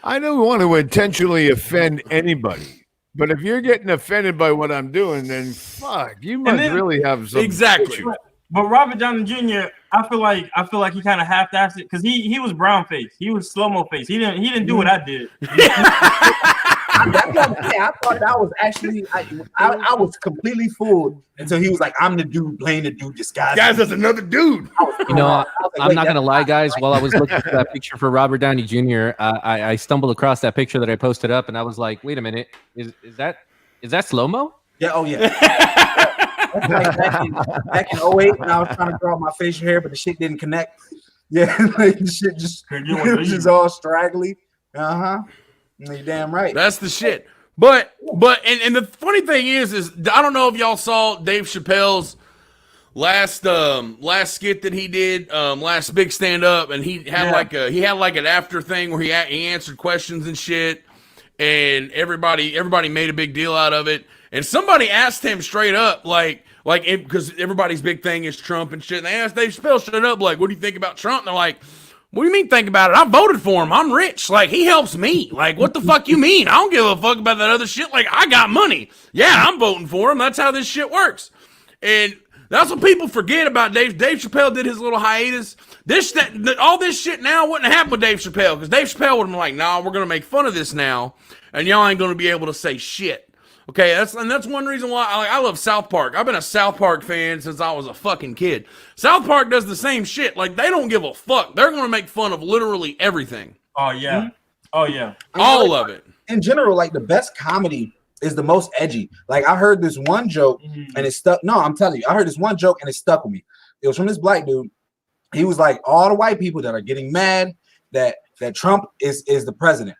I don't want to intentionally offend anybody, but if you're getting offended by what I'm doing, then fuck, you must really have some Exactly. issue. But Robert Downey Jr., I feel like he kind of half-assed it because he was brown face. He was slow-mo face. He didn't do what I did. I thought that was actually I was completely fooled until he was like, "I'm the dude playing the dude disguised." Guys, that's another dude. You know, I'm not gonna lie, guys. While I was looking for that picture for Robert Downey Jr., I stumbled across that picture that I posted up, and I was like, "Wait a minute, is that slow mo?" Yeah. Oh yeah. That's like back in 08 when I was trying to draw my facial hair, but the shit didn't connect. Yeah, like the shit it was just all straggly. You're damn right. That's the shit. But and the funny thing is I don't know if y'all saw Dave Chappelle's last skit that he did, last big stand up, and he had like an after thing where he answered questions and shit, and everybody made a big deal out of it, and somebody asked him straight up because everybody's big thing is Trump and shit, and they asked Dave Chappelle straight up like, what do you think about Trump? And they're like, what do you mean think about it? I voted for him. I'm rich. Like, he helps me. Like, what the fuck you mean? I don't give a fuck about that other shit. Like, I got money. Yeah, I'm voting for him. That's how this shit works. And that's what people forget about Dave. Dave Chappelle did his little hiatus. All this shit now wouldn't have happened with Dave Chappelle, because Dave Chappelle would have been like, nah, we're going to make fun of this now, and y'all ain't going to be able to say shit. Okay, that's one reason why I love South Park. I've been a South Park fan since I was a fucking kid. South Park does the same shit. Like, they don't give a fuck. They're going to make fun of literally everything. Oh, yeah. Mm-hmm. Oh, yeah. All of it. In general, like, the best comedy is the most edgy. Like, I heard this one joke and it stuck. No, I'm telling you, I heard this one joke and it stuck with me. It was from this black dude. He was like, all the white people that are getting mad that Trump is the president.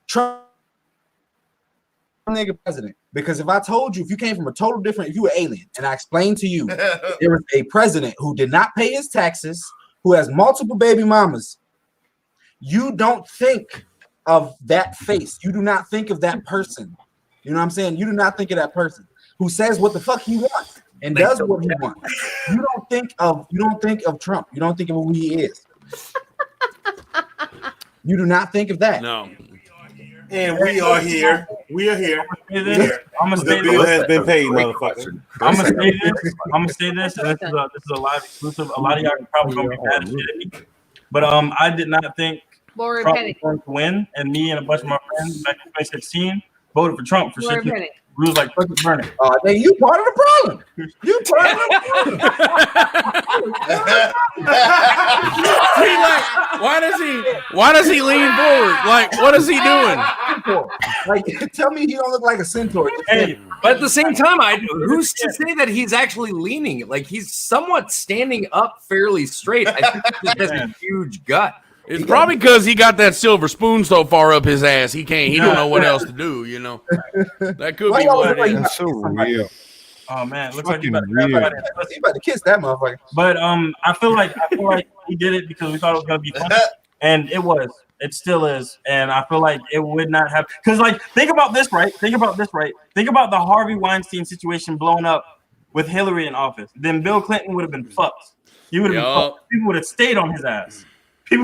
Trump nigga president, because if I told you, if you came from a total different, if you were alien, and I explained to you there was a president who did not pay his taxes, who has multiple baby mamas, you don't think of that face. You do not think of that person. You know what I'm saying? You do not think of that person who says what the fuck he wants and does what he wants. You don't think of Trump. You don't think of who he is. You do not think of that. No. And we are here. We are here. I'm gonna The bill has been paid, motherfucker. I'm gonna say this, and this is a live exclusive. A lot of y'all are probably gonna be mad at me, but I did not think Laura Trump Petty. was going to win, and me and a bunch of my friends back in 2016 voted for Trump for Laura shit. Petty. We was like, fuck it, burn it. Then you part of the problem. You part of the problem. See, like, why does he lean forward? Like, what is he doing? Like, tell me he don't look like a centaur. Hey, But at the same time, who's to say that he's actually leaning? Like, he's somewhat standing up fairly straight. I think he just has a huge gut. It's probably because he got that silver spoon so far up his ass. He don't know what else to do, you know. That could be what it is. That's so real. oh man, looks Fucking like real. He about to kiss that motherfucker. But I feel like we did it because we thought it was gonna be fun, and it was. It still is, and I feel like it would not have. Because like, think about this, right? Think about the Harvey Weinstein situation blowing up with Hillary in office. Then Bill Clinton would have been fucked. He would have been fucked. People would have stayed on his ass. They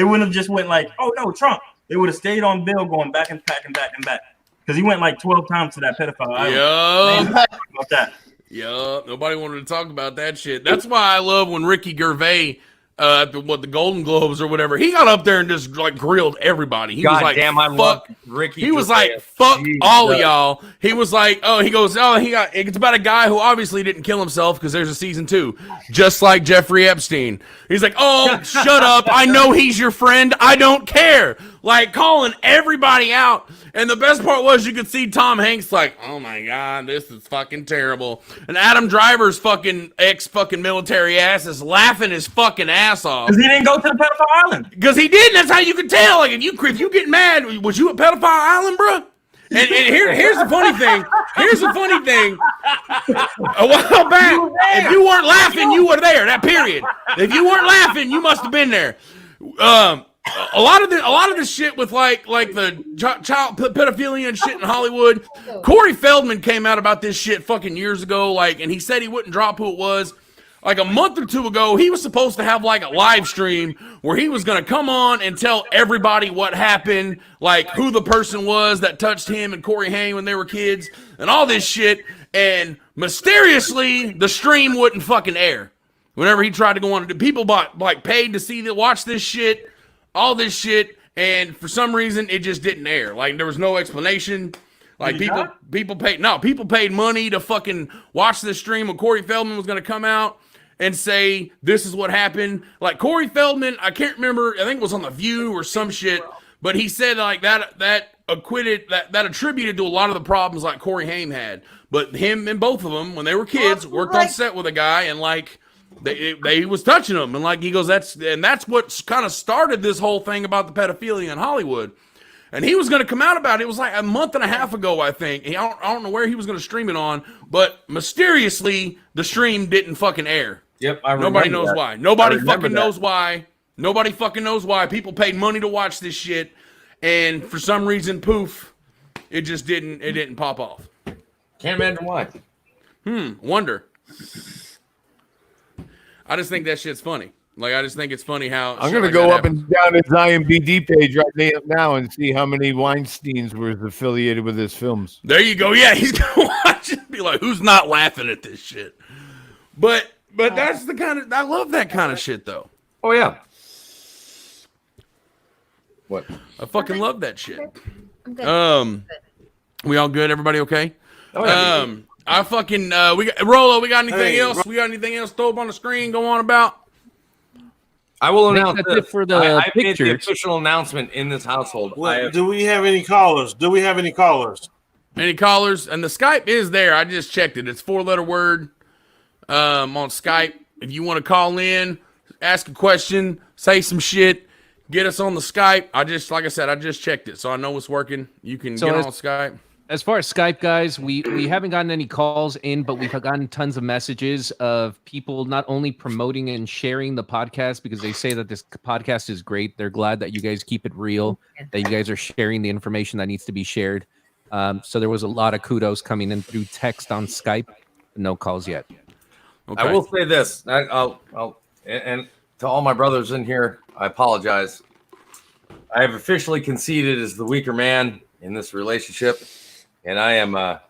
wouldn't have just went like, oh no, Trump. They would have stayed on Bill, going back and back and back and back, because he went like 12 times to that pedophile island. About that. Yup. Nobody wanted to talk about that shit. That's why I love when Ricky Gervais, at the Golden Globes or whatever, he got up there and just like grilled everybody. He was like, fuck Ricky. He was like, fuck all of y'all. He was like, it's about a guy who obviously didn't kill himself because there's a season 2, just like Jeffrey Epstein. He's like, oh, shut up. I know he's your friend. I don't care. Like, calling everybody out. And the best part was you could see Tom Hanks like, oh my God, this is fucking terrible. And Adam Driver's fucking military ass is laughing his fucking ass off. Because he didn't go to the pedophile island. Because he didn't. That's how you could tell. Like, if you get mad, was you at pedophile island, bro? And here's the funny thing. A while back, if you weren't laughing, you were there. That period. If you weren't laughing, you must have been there. A lot of the shit with like the child pedophilia and shit in Hollywood. Corey Feldman came out about this shit fucking years ago, and he said he wouldn't drop who it was. Like a month or two ago, he was supposed to have like a live stream where he was gonna come on and tell everybody what happened, like who the person was that touched him and Corey Haim when they were kids, and all this shit. And mysteriously, the stream wouldn't fucking air. Whenever he tried to go on, people paid to watch this shit. All this shit, and for some reason it just didn't air. Like, there was no explanation. Like, people paid money to fucking watch this stream when Corey Feldman was going to come out and say this is what happened. Like, Corey Feldman, I can't remember, I think it was on The View or some shit, but he said like that attributed to a lot of the problems like Corey Haim had. But him and both of them, when they were kids, worked on set with a guy, and like They was touching him, and like he goes, that's what kind of started this whole thing about the pedophilia in Hollywood. And he was going to come out about it. It was like a month and a half ago, I think. I don't know where he was going to stream it on, but mysteriously, the stream didn't fucking air. Yep, I remember Nobody knows that. why. Nobody I remember fucking that. knows why. Nobody fucking knows why. People paid money to watch this shit, and for some reason, poof, it just didn't pop off. Can't imagine why. Wonder. I just think that shit's funny. Like, I just think it's funny how I'm shit gonna like go that up and down his IMDb page right now and see how many Weinsteins were affiliated with his films. There you go. Yeah, he's gonna watch it and be like, "Who's not laughing at this shit?" But that's the kind of I love that kind of shit though. Oh yeah. What? I fucking love that shit. I'm good. We all good? Everybody okay? Oh, yeah. I fucking we got Rolo. We got anything Hey, else? We got anything else throw up on the screen? Go on about. I will I think announce that's this. it for the I made the pictures. official announcement in this household. Do we have any callers? Any callers? And the Skype is there. I just checked it. It's 4-letter word on Skype. If you want to call in, ask a question, say some shit, get us on the Skype. I just checked it, so I know it's working. You can get on Skype. As far as Skype guys, we haven't gotten any calls in, but we've gotten tons of messages of people not only promoting and sharing the podcast because they say that this podcast is great. They're glad that you guys keep it real, that you guys are sharing the information that needs to be shared. So there was a lot of kudos coming in through text on Skype. No calls yet. Okay. I will say this. And to all my brothers in here, I apologize. I have officially conceded as the weaker man in this relationship. And I am, I'm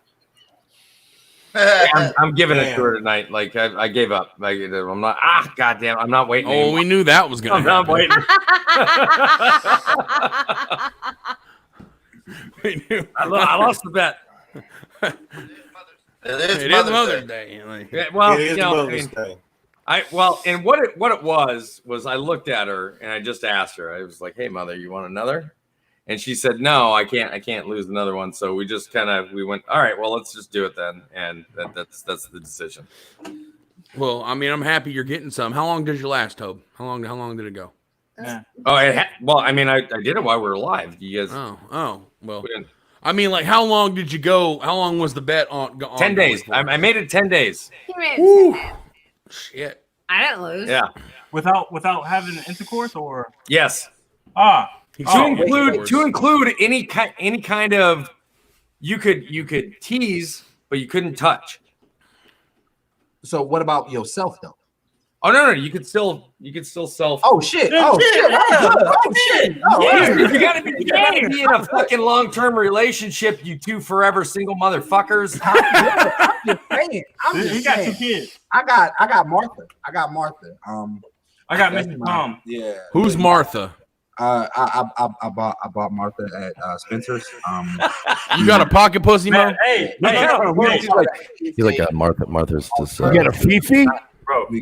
giving it to her tonight. Like I gave up. Like I'm not. Goddamn! I'm not waiting. Oh, anymore. we knew that was gonna I'm not happen. waiting. I lost the bet. It is Mother's Day. Like, Yeah, well, It is you know, Mother's Day. and what it was I looked at her and I just asked her. I was like, "Hey, mother, you want another?" And she said, "No, I can't lose another one." So we just we went, "All right, well, let's just do it then." And that's the decision. well, I mean, I'm happy you're getting some. How long did you last, Tobe? How long did it go? Oh, well, I mean, I did it while we were alive. You guys, Oh, well. we didn't- I mean, like, how long did you go? How long was the bet on? 10 days. I made it 10 days. Woo. Shit. I didn't lose. Yeah. Without having intercourse or Yes. To To include any kind of you could tease, but you couldn't touch. So what about yourself though? Oh no, you could still self. Oh shit! Oh shit! Oh shit! Oh, You gotta be in a fucking long-term relationship, you two forever single motherfuckers. I'm just saying. he got 2 kids? I got Martha. I got Mrs. Tom. Yeah. Who's Martha? I bought Martha at Spencer's. You got a pocket pussy, man? Hey, You like Martha's just You got a Fifi?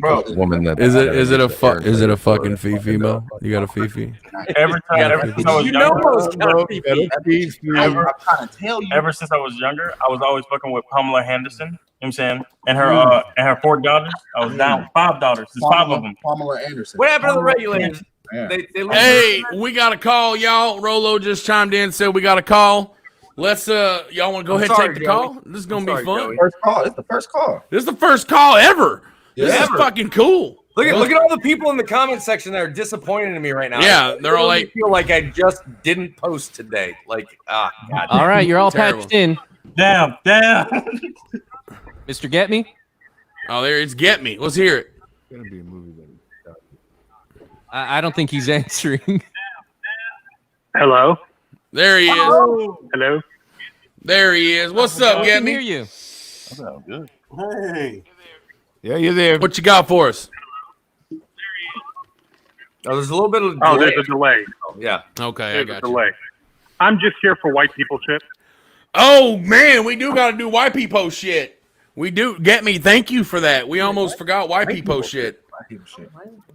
bro. woman that Is it a fucking Fifi, Mo? You got a Fifi? Ever since I was You know younger, those kind of people. I'm trying to tell you. ever since I was younger, I was always fucking with Pamela Henderson. You know what I'm saying? And her 4 daughters. I was down 5 daughters. There's 5 of them. Pamela Anderson. What happened to the regulators? Yeah. They Hey, we got a call, y'all. Rolo just chimed in, said we got a call. Let's y'all want to go ahead and sorry, take the Joey. call? This is gonna be sorry, fun. Joey. First call. It's the first call. This is the first call ever. This is Ever. fucking cool. Look at all the people in the comment section that are disappointed in me right now. Yeah, they're all like- feel like I just didn't post today. Like, God. All right, you're all Terrible. patched in. Damn. Mr. Get Me? Oh, there it's Get Me. Let's hear it. I don't think he's answering. Hello. There he is. Hello. There he is. What's up, I Get can hear Me? you. Hey. Yeah, you're there. What you got for us? Oh, there's a little bit of Oh, delay. there's a delay. Yeah. Okay, I There's a got you. delay. I'm just here for white people shit. Oh man, we do gotta do white people shit. We do. Get Me. Thank you for that. We almost forgot white people shit.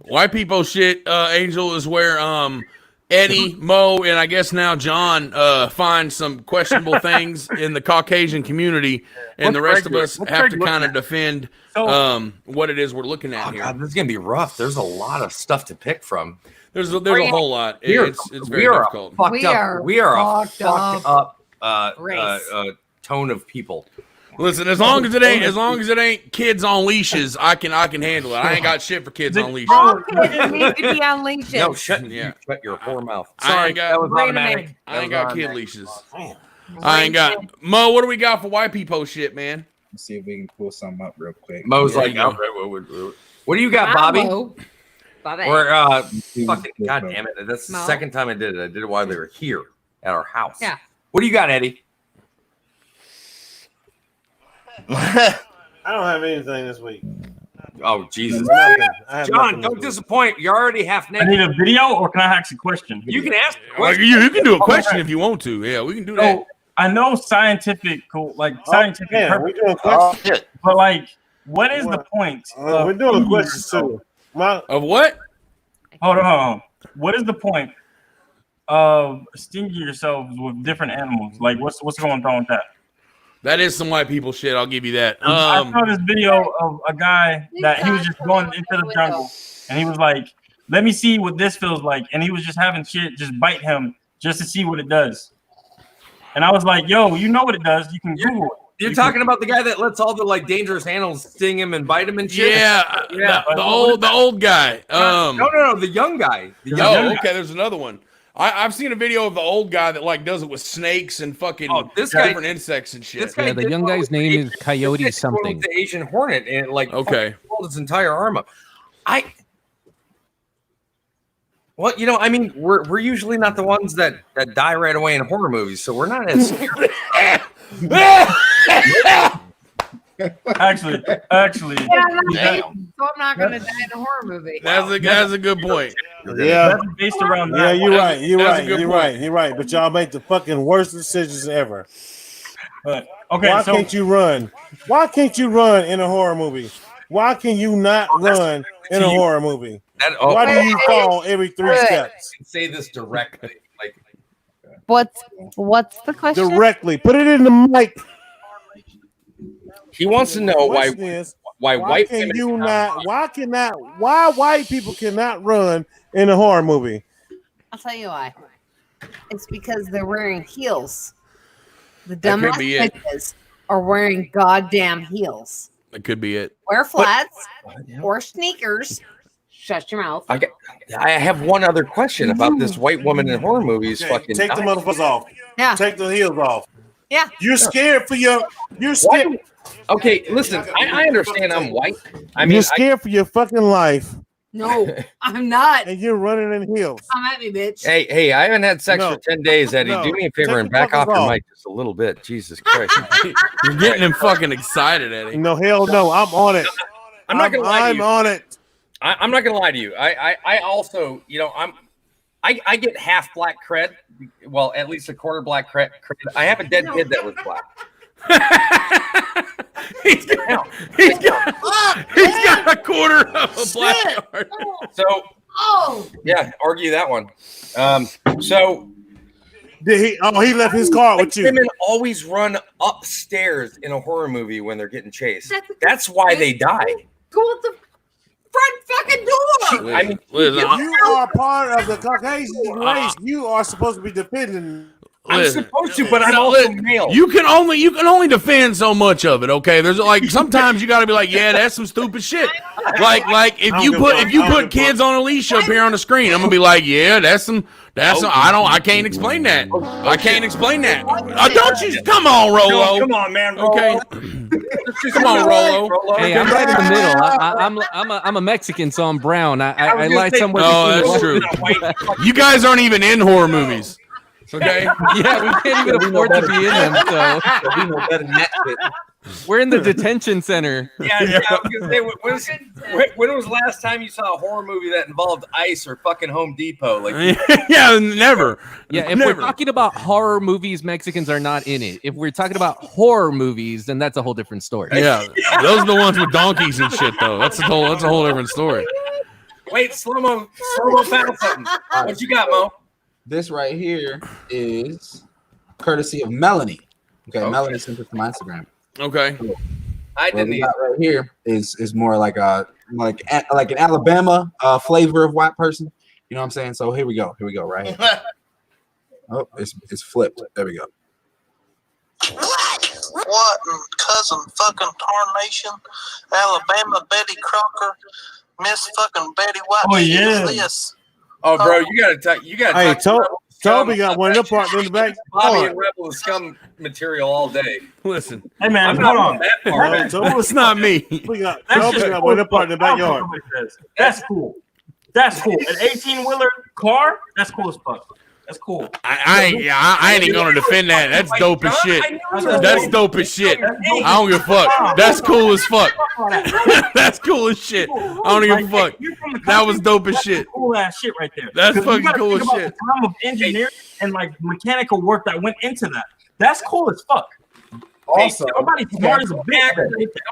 White people shit, Angel, is where Eddie, Mo, and I guess now John find some questionable things in the Caucasian community, and the rest of us have to kind of defend what it is we're looking at here. God, this is gonna be rough. There's a lot of stuff to pick from. There's a whole lot. It's very difficult. We are a fucked up tone of people. Listen, as long as it ain't kids on leashes, I can handle it. I ain't got shit for kids on leashes. All kids need to be on leashes. No, shut your whore mouth. I Sorry, ain't got, that was automatic. I ain't got kid leashes. I ain't got Mo. What do we got for white people shit, man? Let's see if we can pull something up real quick. Mo's like, what do you got, Bobby? Bobby. Or fucking goddamn it! That's the second time I did it. I did it while they were here at our house. Yeah. What do you got, Eddie? I don't have anything this week. Oh Jesus, John, don't disappoint. You're already half I naked. need a video, or can I ask a question? You can ask. You can do a question if you want to. Yeah, we can do that. So I know scientific purpose, we're doing questions. but like, what is the point? We're doing questions too. Of what? Hold on. What is the point of stinging yourselves with different animals? Like, what's going on with that? That is some white people shit. I'll give you that. I saw this video of a guy that he was just going into the jungle, and he was like, "Let me see what this feels like," and he was just having shit just bite him just to see what it does. And I was like, "Yo, you know what it does? You can Google it." You're talking about the guy that lets all the like dangerous animals sting him and bite him and shit. Yeah, the old guy. No, the young guy. Okay. There's another one. I've seen a video of the old guy that like does it with snakes and fucking different insects and shit. Yeah, the young guy's name is Coyote something. The Asian hornet, and it like okay, pulled its entire arm up. Well, you know, I mean, we're usually not the ones that die right away in horror movies, so we're not as scared. Actually, so I'm not going to die in a horror movie. That's a good point. Yeah, that's based around yeah, that. you're right. But y'all make the fucking worst decisions ever. But okay, why can't you run? Why can't you run in a horror movie? Why can you not run in a horror movie? Why do you fall every 3 steps? Say this directly, like what's the question? Directly, put it in the mic. He wants to know why white can women you not? Why white people cannot run in a horror movie? I'll tell you why. It's because they're wearing heels. The That could dumbass be it. bitches are wearing goddamn heels. That could be it. Wear flats or sneakers. Shut your mouth. I have one other question about this white woman in horror movies. Okay, Fucking take the motherfuckers off. Yeah. Take the heels off. Yeah. You're scared for your. You're scared. Okay, listen. I understand I'm white. I mean, you're scared for your fucking life, No, I'm not. and you're running in heels. Come at me, bitch. Hey, I haven't had sex No. for 10 days, Eddie. No. Do me a favor Take and the back off fuckers your off. mic just a little bit. Jesus Christ. You're getting him fucking excited, Eddie. No, hell no. I'm on it. I'm not gonna lie to I'm you. on it. I'm not gonna lie to you. I also, you know, I get half black cred. Well, at least a quarter black cred. I have a dead kid that was black. He's got a quarter of a black card. So yeah, argue that one. So Did he? Oh, he left his car with you. women always run upstairs in a horror movie when they're getting chased. That's why they die. Go out the front fucking door. I mean, You are part of the Caucasian race. You are supposed to be defending. I'm supposed to, but I'm also male. You can only defend so much of it, okay? There's like sometimes you got to be like, yeah, that's some stupid shit. Like if you put kids on a leash up here on the screen, I'm gonna be like, yeah, that's some. I can't explain that. I can't explain that. Don't you come on, Rolo? Come on, man. Okay. Come on, Rolo. Hey, I'm right in the middle. I'm a Mexican, so I'm brown. I like somewhere. Oh, that's true. You guys aren't even in horror movies. Okay. Yeah, we can't even afford to be in them. So we're in the detention center. Yeah. I was gonna say, when was the last time you saw a horror movie that involved ICE or fucking Home Depot? Like, yeah, never. Yeah, if we're talking about horror movies, Mexicans are not in it. If we're talking about horror movies, then that's a whole different story. Yeah, those are the ones with donkeys and shit, though. That's a whole different story. wait, slow mo found something. What you got, Mo? This right here is courtesy of Melanie. Okay, Melanie sent it to my Instagram. Okay. So I didn't got right here is more like an Alabama flavor of white person. You know what I'm saying? So here we go right here. Oh, it's flipped. There we go. What in cousin fucking tarnation, Alabama Betty Crocker, Miss fucking Betty White. Oh, yeah. Is this? Oh, bro, you gotta. Hey, Toby got one of them partner in the back. Bobby and Rebel is scum material all day. Listen, Hey man, I'm hold not on. that part. No, Toby- it's not me. We got That's Toby just got cool one of as them partner in the fuck. I don't backyard. care what it says. That's cool. That's cool. An 18-wheeler car, that's cool as fuck. That's cool. I ain't even gonna defend that. That's dope as shit. That's dope as shit. I don't give a fuck. That's cool as fuck. That's cool as shit. I don't give a fuck. That was dope as shit. Cool ass shit right there. That's 'Cause you fucking gotta cool think as about shit. The time of engineering and like mechanical work that went into that. That's cool as fuck. Also, Nobody's smart as a bitch.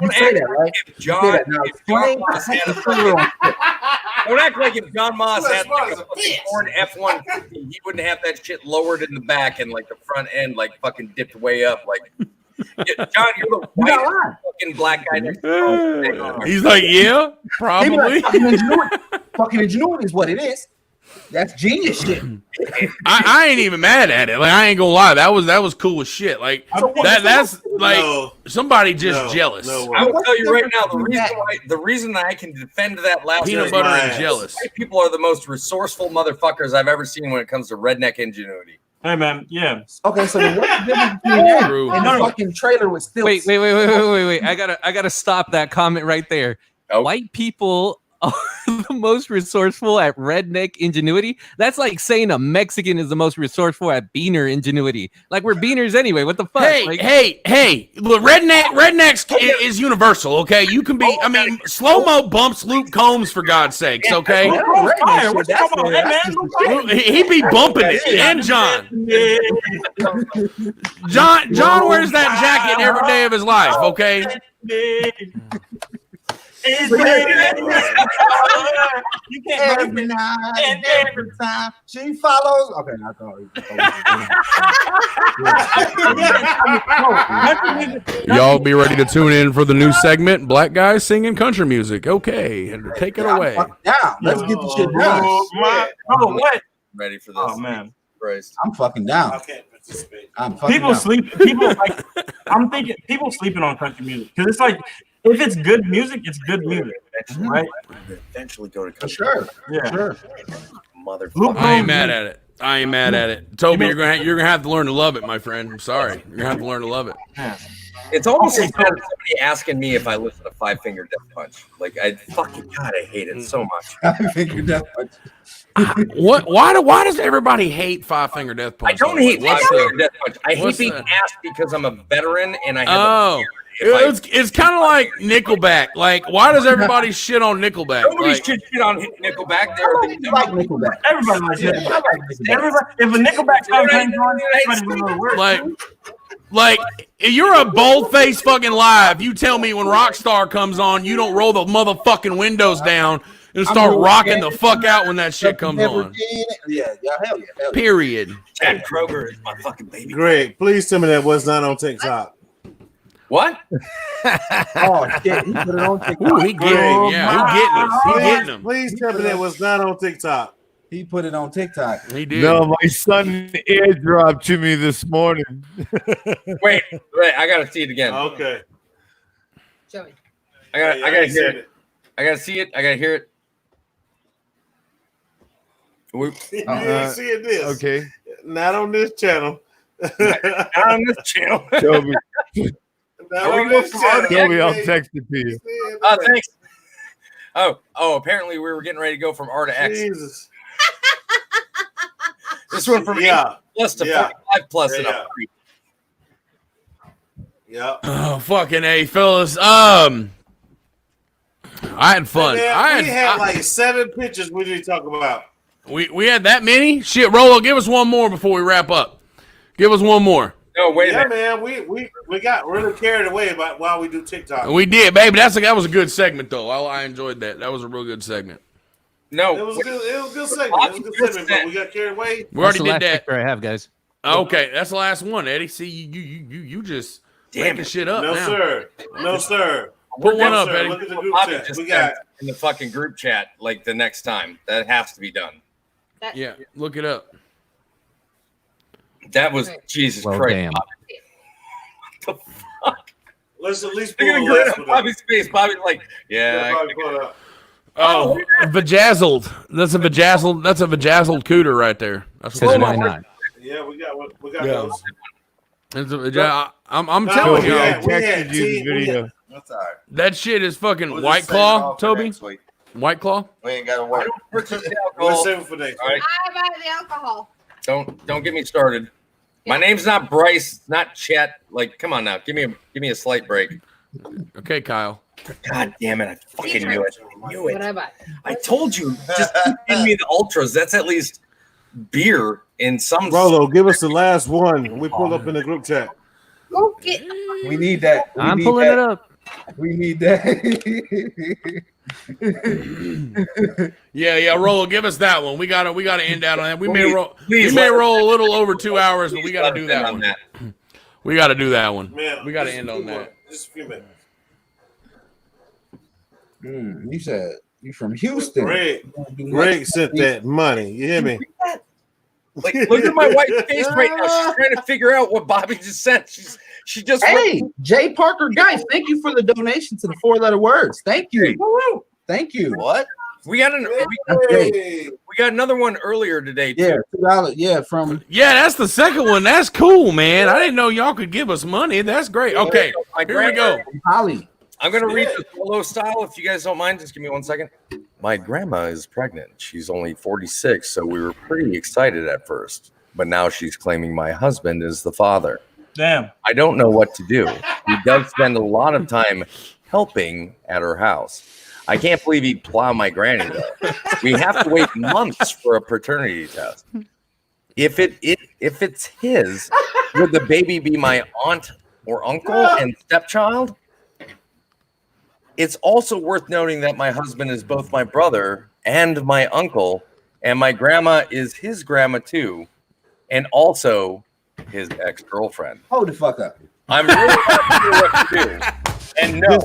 you say that, right? If John Moss had John, don't act like if John Moss had like a fucking Ford F-150, he wouldn't have that shit lowered in the back and like the front end like fucking dipped way up. Like, John, you're the white fucking black guy next to He's like, yeah, probably. Fucking ingenuity is what it is. That's genius shit. I ain't even mad at it. Like, I ain't gonna lie, that was cool as shit. Like that's like somebody just jealous. I will tell you right now, the reason that I can defend that last Peanut butter and jealous. White people are the most resourceful motherfuckers I've ever seen when it comes to redneck ingenuity. Hey man, yeah. Okay, so then what's the difference between that True. and the fucking trailer with still? Wait. I gotta stop that comment right there. Oh. White people are the most resourceful at redneck ingenuity. That's like saying a Mexican is the most resourceful at beaner ingenuity. Like, we're beaners anyway. What the fuck? Hey, Like, hey! Look, rednecks is universal. Okay, you can be. I mean, slow mo bumps Luke Combs for God's sakes. Okay, Fire. What you talking about? Hey man, he be bumping it. And John wears that jacket every day of his life. Okay. You can't every night and every time she follows. Okay, I thought. Y'all be ready to tune in for the new segment, Black Guys Singing Country Music. Okay, and take it away. Down. Let's get the shit done. what? Ready for this? Oh man, Christ. I'm fucking down. I can't participate. I'm fucking people down. sleep. People like. I'm thinking people sleeping on country music because it's like if it's good music, it's good music, right? Eventually go to For country. sure. Yeah. Sure. Motherfucker. I ain't mad at it. I ain't mad at it. Toby, you're gonna have to learn to love it, my friend. I'm sorry. You're gonna have to learn to love it. It's almost like somebody asking me if I listen to Five Finger Death Punch. Like, I fucking God, I hate it so much. I figured that much. What? Why does everybody hate Five Finger Death Punch? I don't hate Five What's Finger the- Death Punch. I hate what's being the- asked because I'm a veteran and I have Oh, it's kind of like Nickelback. Like, why does everybody shit on Nickelback? Nobody Like, should shit on Nickelback. They're the Like Nickelback. Everybody likes Nickelback. Everybody, if a Nickelback song comes on, everybody will know the words. like, if you're a bold-faced fucking lie. If you tell me when Rockstar comes on, you don't roll the motherfucking windows down and start rocking the fuck out when that shit comes on. Yeah, hell yeah. Period. Chad Kroger is my fucking baby. Greg, please tell me that was not on TikTok. What? Oh shit, he put it on TikTok. Ooh, he getting He getting them. Please tell me that was not on TikTok. He put it on TikTok. He did. No, my son airdropped to me this morning. Wait, I gotta see it again. Okay. Joey. I gotta hear it. I gotta see it. I gotta hear it. Whoops. You ain't seeing this. Okay. Not on this channel. Not on this channel. Toby, Not on this channel. Toby, I'll text it to you. Thanks. Oh, apparently we were getting ready to go from R to X. Jesus. This one from 8 plus to 45 plus and up. Yeah. Oh, fucking A, fellas. I had fun. Man, we had like 7 pictures we need to talk about. We had that many? Shit, Rolo, give us one more before we wrap up. Give us one more. No, wait a minute. Man, we got really carried away about while we do TikTok. We did, baby. That was a good segment, though. I enjoyed that. That was a real good segment. No, It was good. It was a good segment. It was a good segment, but we got carried away. We already That's the did last that. picture I have, guys. Okay, that's the last one, Eddie. See, you just making shit up No, now. sir. No, sir. Put one No, up, sir. Eddie. Look at the group Bobby chat. just We got. sent in the fucking group chat like the next time. That has to be done. Yeah, look it up. That was Jesus Well, Christ. damn. Bobby. What the fuck? Let's at least Look pull at the the grin last on one up. Bobby's face. Bobby's like, Yeah, yeah. Bobby, pull it up. Oh, vajazzled. That's a vajazzled cooter right there. That's Says what why it is. not? Yeah, we got Yeah. those. I'm No, telling we you, had- we texted had you the team- we had- video. That's all right. that shit is fucking We'll White just save it all Claw, for Toby. next week. White Claw. We ain't got to I work. don't purchase the We'll alcohol. save it for next All right, I buy the alcohol. don't get me started. My name's not Bryce, it's not Chet. Like, come on now, give me a slight break. Okay, Kyle. God damn it! I fucking knew it. Knew What it. I buy? I told you. Just give me the ultras. That's at least beer in some. Rolo, give us the last one. We pulled up in the group chat. Go get. We need that. We I'm need pulling that. it up. We need that. Yeah, Rolo, give us that one. We gotta end out on that. We may Please roll let- a little over 2 hours, but we gotta do that on one. that. We gotta do that one. Man, We gotta just end a on few that. more. Just a few minutes. You said you from Houston. Greg sent that money. You hear me? Like, look at my wife's face right now. She's trying to figure out what Bobby just sent. She just Hey, Jay Parker, guys, thank you for the donation to the 4-letter words. Thank you. Thank you. What? we got Hey. we got another one earlier today too. Yeah, $2. Yeah, from Yeah, that's the second one. That's cool, man. I didn't know y'all could give us money. That's great. Okay, My here we go. Holly. I'm gonna read the solo style if you guys don't mind. Just give me 1 second. My grandma is pregnant. She's only 46, so we were pretty excited at first. But now she's claiming my husband is the father. Damn. I don't know what to do. He does spend a lot of time helping at her house. I can't believe he'd plow my granny though. We have to wait months for a paternity test. If it's his, would the baby be my aunt or uncle and stepchild? It's also worth noting that my husband is both my brother and my uncle, and my grandma is his grandma too, and also his ex-girlfriend. Hold the fuck up. I'm really not sure what to do. And no,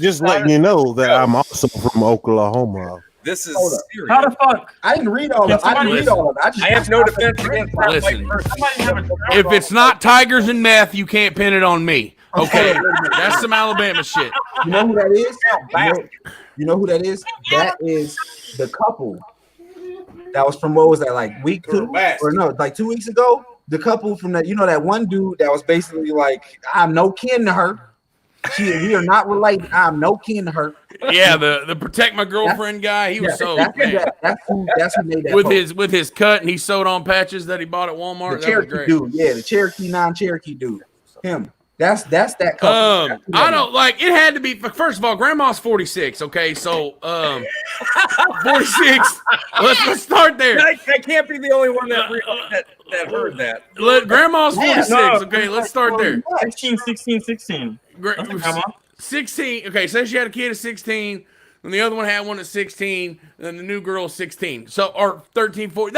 Just letting you know that I'm also from Oklahoma. this is Hold up. serious. How the fuck? I didn't read all of it. I didn't read all of it. I have no defense against that Listen. white person. Somebody have a If it's not tigers and meth, you can't pin it on me. Okay, that's some Alabama shit. You know who that is? You know who that is? That is the couple that was from, what was that, like week 2? Or no, like 2 weeks ago? The couple from that, you know, that one dude that was basically like, I'm no kin to her. We are not related. I'm no kin to her. Yeah, the protect my girlfriend guy. He was so that's who made that post. with his cut, and he sewed on patches that he bought at Walmart. The That was Cherokee great. dude, yeah, the Cherokee non-Cherokee dude. Him. That's that couple. That's who I that don't like it. Had to be first of all. Grandma's 46. Okay, so 46. Let's start there. I can't be the only one that heard that. Grandma's 46. No. Okay, let's start there. 16. That's grandma. 16. Okay, say she had a kid at 16, and the other one had one at 16, and then the new girl is 16. So, or 13, 14.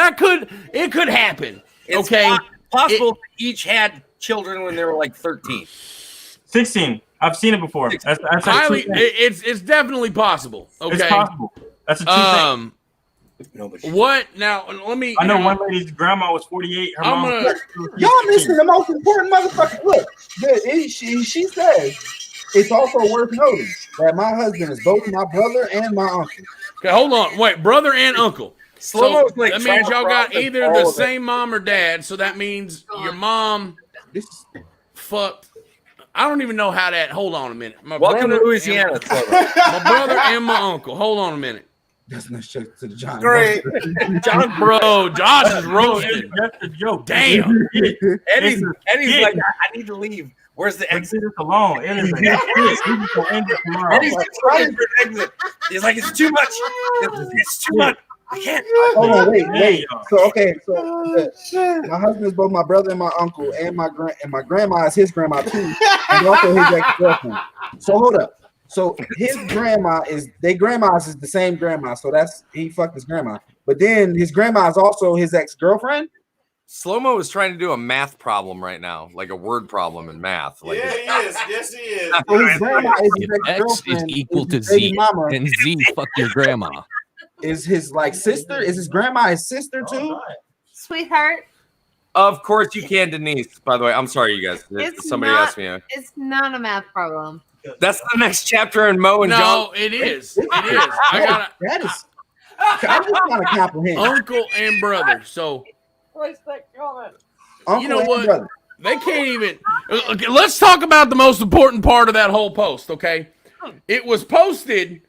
It could happen. It's Okay, possible each had children when they were like 13. 16. I've seen it before. That's highly. a It's definitely possible. Okay, It's possible. That's a two thing. What now? Let me. I know one lady's grandma was 48. Her I'm mom gonna. Y'all missing the most important motherfucker. Look, she says it's also worth noting that my husband is both my brother and my uncle. Okay, hold on. Wait, brother and uncle. So Slow-mo's like that means y'all got trying to either process the all of it. same mom or dad. So that means your mom fucked. I don't even know how that. Hold on a minute. My Welcome to brother Louisiana. and- my brother and my uncle. Hold on a minute. That's not shit to the John. Great. John, bro, Josh is roasted. That's a joke. Damn. Eddie's Yeah. like, I need to leave. Where's the exit? Leave this alone. It is a we just gonna end it tomorrow. Eddie's just looking for an exit. He's like, it's too much. It's too much. I can't. Hold on, wait. So okay, my husband is both my brother and my uncle, and my grandma is his grandma too, and also his ex-girlfriend. So hold up. So his grandma is their grandma's is the same grandma. So that's he fucked his grandma. But then his grandma is also his ex-girlfriend. Slow-mo is trying to do a math problem right now, like a word problem in math. Like, Yeah, he is. Yes, he is. So his grandma is his If X is ex-girlfriend. equal to his baby Z, mama and Z fuck your grandma. is his like sister. Is his grandma his sister too? Sweetheart, of course you can, Denise. By the way, I'm sorry, you guys. it's Somebody not, asked me. It's not a math problem. That's the next chapter in Mo and John. No, it is. It is. I got That is. I just want to comprehend. uncle and brother. So Uncle you know and what? brother. They can't even. Okay, let's talk about the most important part of that whole post. Okay, it was posted.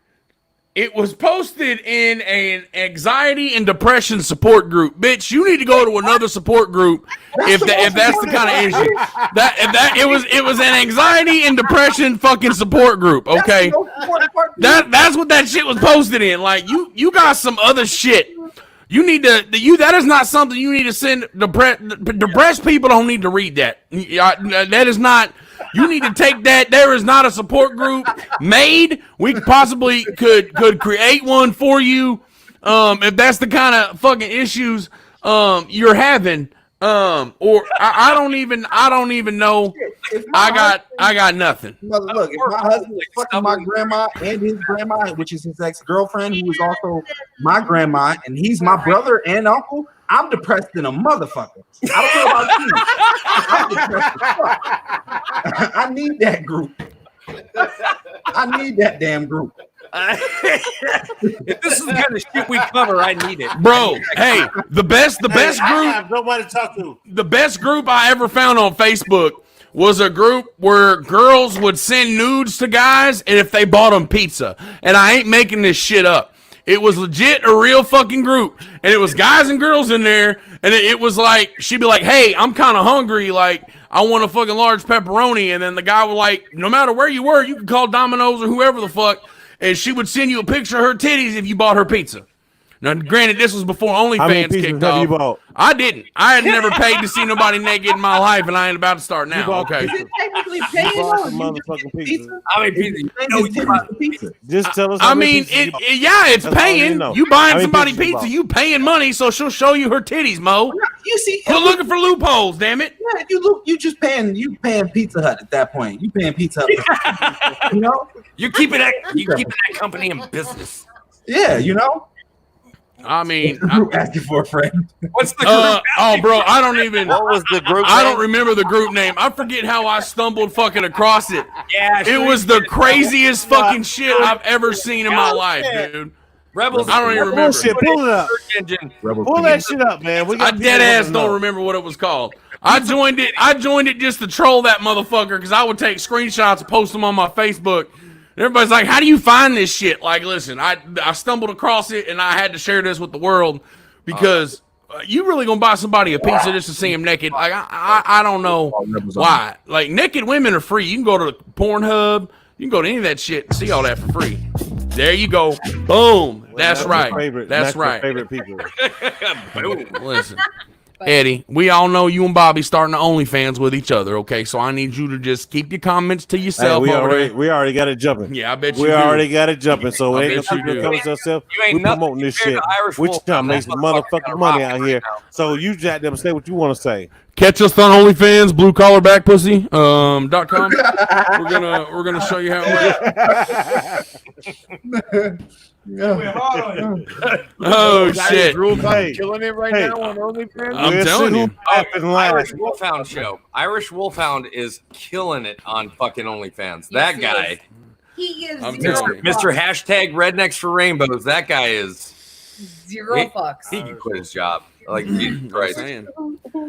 It was posted in an anxiety and depression support group. Bitch, you need to go to another support group if that's the kind of issue. It was an anxiety and depression fucking support group. Okay, that's what that shit was posted in. Like you got some other shit. You need to that is not something you need to send. Depressed people don't need to read that. That is not. You need to take that. There is not a support group made. We possibly could create one for you, if that's the kind of fucking issues you're having. Or I don't even know. I got nothing. Look, if my husband is fucking my grandma and his grandma, which is his ex-girlfriend, who is also my grandma, and he's my brother and uncle, I'm depressed in a motherfucker. I don't know about you. I'm depressed as fuck. I need that group. I need that damn group. If this is the kind of shit we cover, I need it, bro. Hey, the best group. I have nobody to talk to. The best group I ever found on Facebook was a group where girls would send nudes to guys, and if they bought them pizza, and I ain't making this shit up. It was legit a real fucking group, and it was guys and girls in there, and it was like she'd be like, "Hey, I'm kind of hungry, like I want a fucking large pepperoni," and then the guy would like, no matter where you were, you could call Domino's or whoever the fuck. And she would send you a picture of her titties if you bought her pizza. Now, granted, this was before OnlyFans kicked off. You bought? I didn't. I had never paid to see nobody naked in my life, and I ain't about to start now. Okay. Is it technically You paying bought though? some motherfucking pizza. How many pizza? Pizza. Just tell us. I how many mean, pizzas you bought. yeah, it's That's all you paying. know. You buying How many somebody pizzas you pizza, bought? you paying money, so she'll show you her titties, Mo. You see, Quit looking for loopholes, damn it. yeah, you just paying Pizza Hut at that point. You paying Pizza Hut. You know? You keeping that company in business. Yeah, you know. I mean, The group asking for a friend. What's the group? oh, bro, I don't even. What was the group? I don't name? remember the group name. I forget how I stumbled fucking across it. Yeah, It was the craziest fucking shit I've ever seen in my life, dude. Rebels. I don't even remember. Bullshit. Pull it up. Search engine. Pull that shit up, man. We I got dead people ass to don't know. remember what it was called. I joined it just to troll that motherfucker because I would take screenshots and post them on my Facebook. And everybody's like, "How do you find this shit?" Like, listen, I stumbled across it and I had to share this with the world because you really gonna buy somebody a pizza just to see him naked? Like, I don't know why. Like, naked women are free. You can go to Pornhub. You can go to any of that shit and see all that for free. There you go. Boom. That's right. That's your right. favorite people. Listen, Eddie, we all know you and Bobby starting the OnlyFans with each other, okay? So I need you to just keep your comments to Hey, yourself we over already there. got it jumping. Yeah, I bet you We do. already got it jumping. So I ain't no bet you people do. coming to ourselves. You ain't We nothing promoting this compared shit. to Irish We Wolf. trying to make some motherfucking money out here. Now. So you jack them, say what you want to say. Catch us on OnlyFans, bluecollarbackpussy .com. We're gonna show you how it works. Oh shit! Hey, Killing it right Hey. now on OnlyFans. I'm We'll telling see you. who laughing last. Irish Wolfhound show. Irish Wolfhound is killing it on fucking OnlyFans. That he guy, is. He gives I'm zero telling you. Mr. Hashtag Rednecks for Rainbows. That guy is. zero fucks. He can quit his job. Like, Jesus I'm Christ. saying.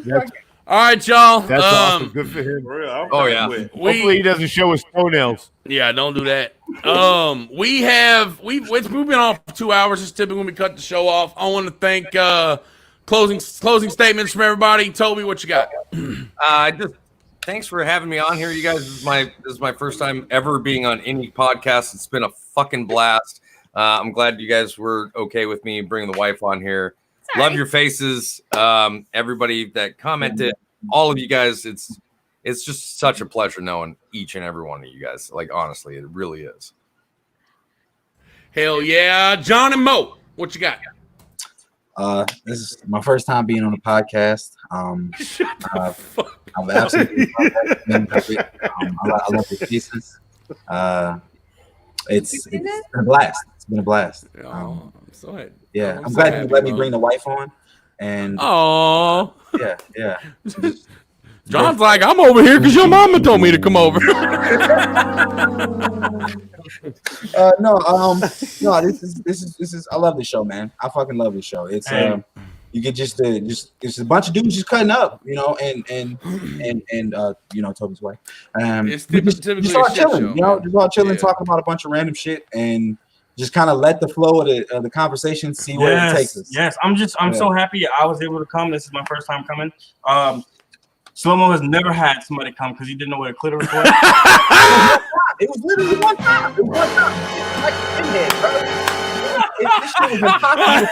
That's, All right, y'all. that's awesome. Good for him. For real, I'm Oh, yeah. with. Hopefully he doesn't show his toenails. Yeah, don't do that. We've been off for 2 hours. It's typically when we cut the show off. I want to thank closing statements from everybody. Toby, what you got? Just thanks for having me on here, you guys. This is my first time ever being on any podcast. It's been a fucking blast. I'm glad you guys were okay with me bringing the wife on here. Love your faces. Everybody that commented, all of you guys. It's just such a pleasure knowing each and every one of you guys. Like, honestly, it really is. Hell yeah. John and Mo, what you got? This is my first time being on a podcast. I've absolutely loved it. I love the pieces. It's been a blast. It's been a blast. I'm so happy. Yeah, I'm I'm so glad happy, you let me Mo. bring the wife on. And Oh, yeah. John's like, I'm over here because your mama told me to come over. No. This is. I love this show, man. I fucking love this show. It's you get just it's a bunch of dudes just cutting up, you know, and Toby's wife. It's typically just a all shit chilling, show, you know, man. just all chilling, Yeah. talking about a bunch of random shit, and just kind of let the flow of the conversation see where it takes us. Yes, I'm so happy I was able to come. This is my first time coming. Slow-mo has never had somebody come because he didn't know what a clitoris was. It was literally one time. It was one time. Like a pinhead, bro. This shit was impossible.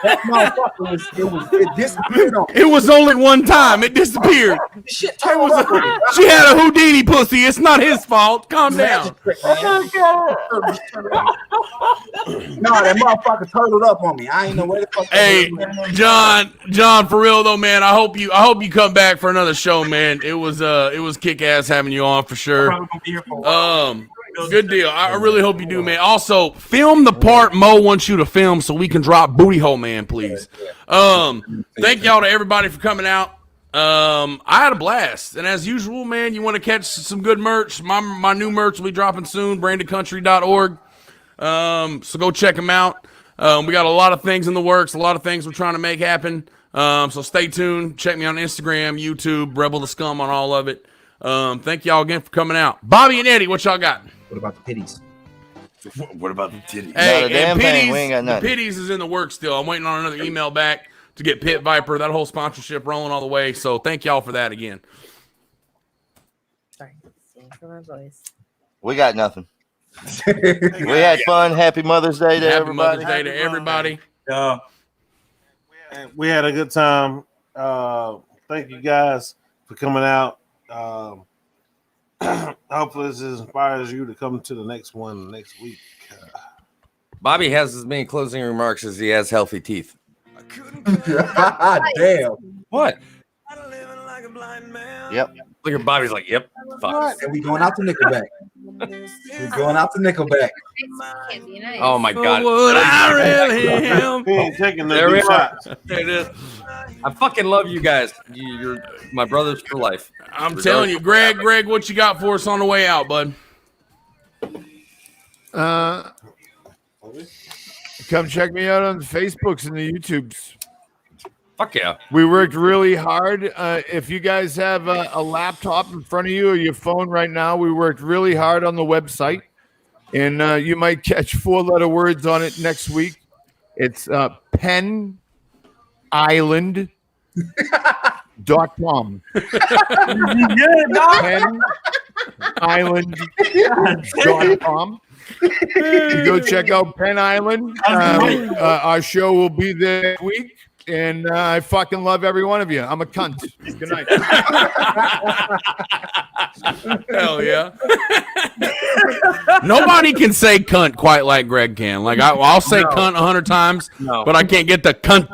That motherfucker it disappeared on me. It was only one time. It disappeared. This shit turned up on me. She had a Houdini pussy. It's not his fault. Calm down. No, that motherfucker turtled up on me. I ain't know where the fuck. Hey, John, for real though, man. I hope you come back for another show, man. It was kick ass having you on for sure. Good deal. I really hope you do, man. Also, film the part Mo wants you to film so we can drop Booty Hole Man, please. Thank y'all to everybody for coming out. I had a blast, and as usual, man, you want to catch some good merch. My new merch will be dropping soon. brandedcountry.org. So go check them out. We got a lot of things in the works, a lot of things we're trying to make happen. So stay tuned. Check me on Instagram, YouTube, Rebel the Scum on all of it. Thank y'all again for coming out. Bobby and Eddie, what y'all got? What about the pitties? What about the titties? Not a damn and thing. We ain't got nothing. The Pitties is in the works still. I'm waiting on another email back to get Pit Viper, that whole sponsorship rolling all the way. So thank y'all for that again. Sorry, for my voice. We got nothing. We had fun. Happy Mother's Day to Happy everybody. Mother's Day to everybody. We had a good time. Thank you guys for coming out. Hopefully this inspires you to come to the next one next week. Bobby has as many closing remarks as he has healthy teeth. Damn. What? Yep. Look at Bobby's like, yep. Fuck. And we going out to Nickelback. We're going out to Nickelback. Can't be nice. Oh my God. Would I really am? He ain't taking no There we good are. shots. There it is. I fucking love you guys. You're my brothers for life. I'm telling you, Greg, what you got for us on the way out, bud? Come check me out on the Facebooks and the YouTubes. Fuck yeah. We worked really hard. If you guys have a laptop in front of you or your phone right now, we worked really hard on the website. And you might catch 4-letter words on it next week. It's PennIsland.com. PennIsland.com. You go check out Penn Island. Our show will be there next week. And I fucking love every one of you. I'm a cunt. Good night. Hell yeah. Nobody can say cunt quite like Greg can. Like I'll say cunt 100 times, but I can't get the cunt.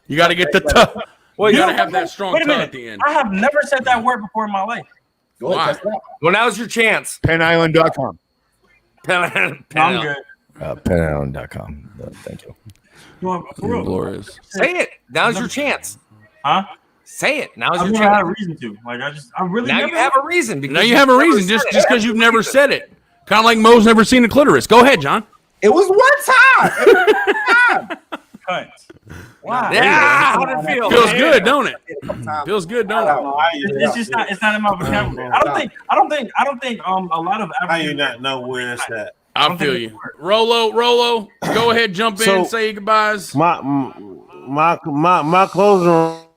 You got to get the t. Well, you got to have that strong Wait a t minute. at the end. I have never said that word before in my life. Go ahead, test it out. Well, now's your chance. PennIsland.com. I'm good. PennIsland.com. Thank you. No, for real. Glorious. Say it. Now's your chance. Huh? Say it. Now's I've your never had a chance. reason to. Like I really Now never you have a reason. Because Now you have a never reason said just it. because you've never said it. Kind of like Mo's never seen a clitoris. Go ahead, John. It was one time. cut. Wow. Yeah, how'd it feel? Feels good, don't it? Sometimes. Feels good, don't it? It's just not. It's not in my vocabulary. I don't think. A lot of How you not know where it's at? I feel you. Rolo, go ahead, jump in, So- say your goodbyes. My closing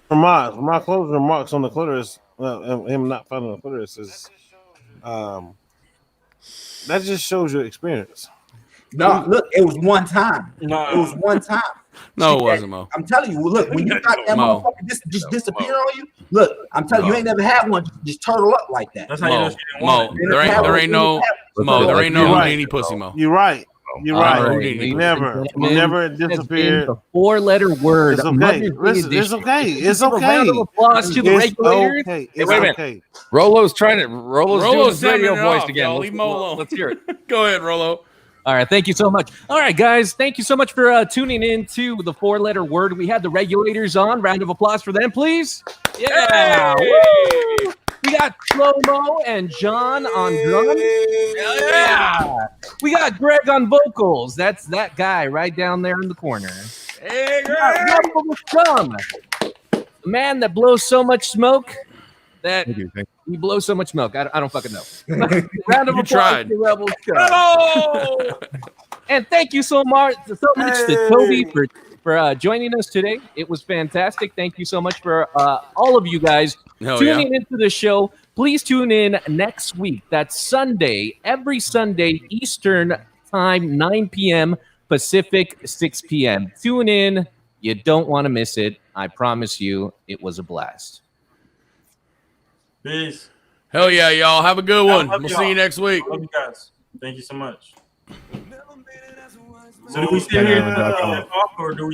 remarks. My closing remarks on the clitoris. Him not finding the clitoris is. That just shows your experience. No, look, it was one time. No. It was one time. No, it wasn't, Mo. I'm telling you, look, when you got that Mo. motherfucker just disappear on you, look, I'm telling you, you ain't never had one just turtle up like that. That's how you know Mo, she didn't Mo, want it. there ain't no You're Houdini right. pussy, Mo. You're right. You're All right. ladies Never, and gentlemen, never this has been disappeared. the four-letter word. It's okay. Mother's Day Listen, it's edition. okay. Can you It's give a round of okay. applause to the It's regulators. okay. Hey, It's wait a minute. okay. Rolo's doing his sounding radio it voice off, again. y'all. Leave him alone. Let's hear it. Go ahead, Rolo. All right, thank you so much. All right, guys, thank you so much for tuning in to the four-letter word. We had the regulators on. Round of applause for them, please. Yeah. Woo! We got Slow-Mo and John on drums. Yeah. We got Greg on vocals. That's that guy right down there in the corner. Hey, We got Rebel on drum. The man that blows so much smoke that he blows so much smoke. I don't fucking know. Round of You applause tried. to Rebel Scum. And thank you so much to Toby for joining us today. It was fantastic. Thank you so much for all of you guys tuning into the show. Please tune in next week. That's Sunday, every Sunday, Eastern time, 9 p.m. Pacific, 6 p.m. Tune in. You don't want to miss it. I promise you, it was a blast. Peace. Hell yeah, y'all. Have a good one. Love We'll y'all. see you next week. Love you guys. Thank you so much. So do we sit here and talk, or do we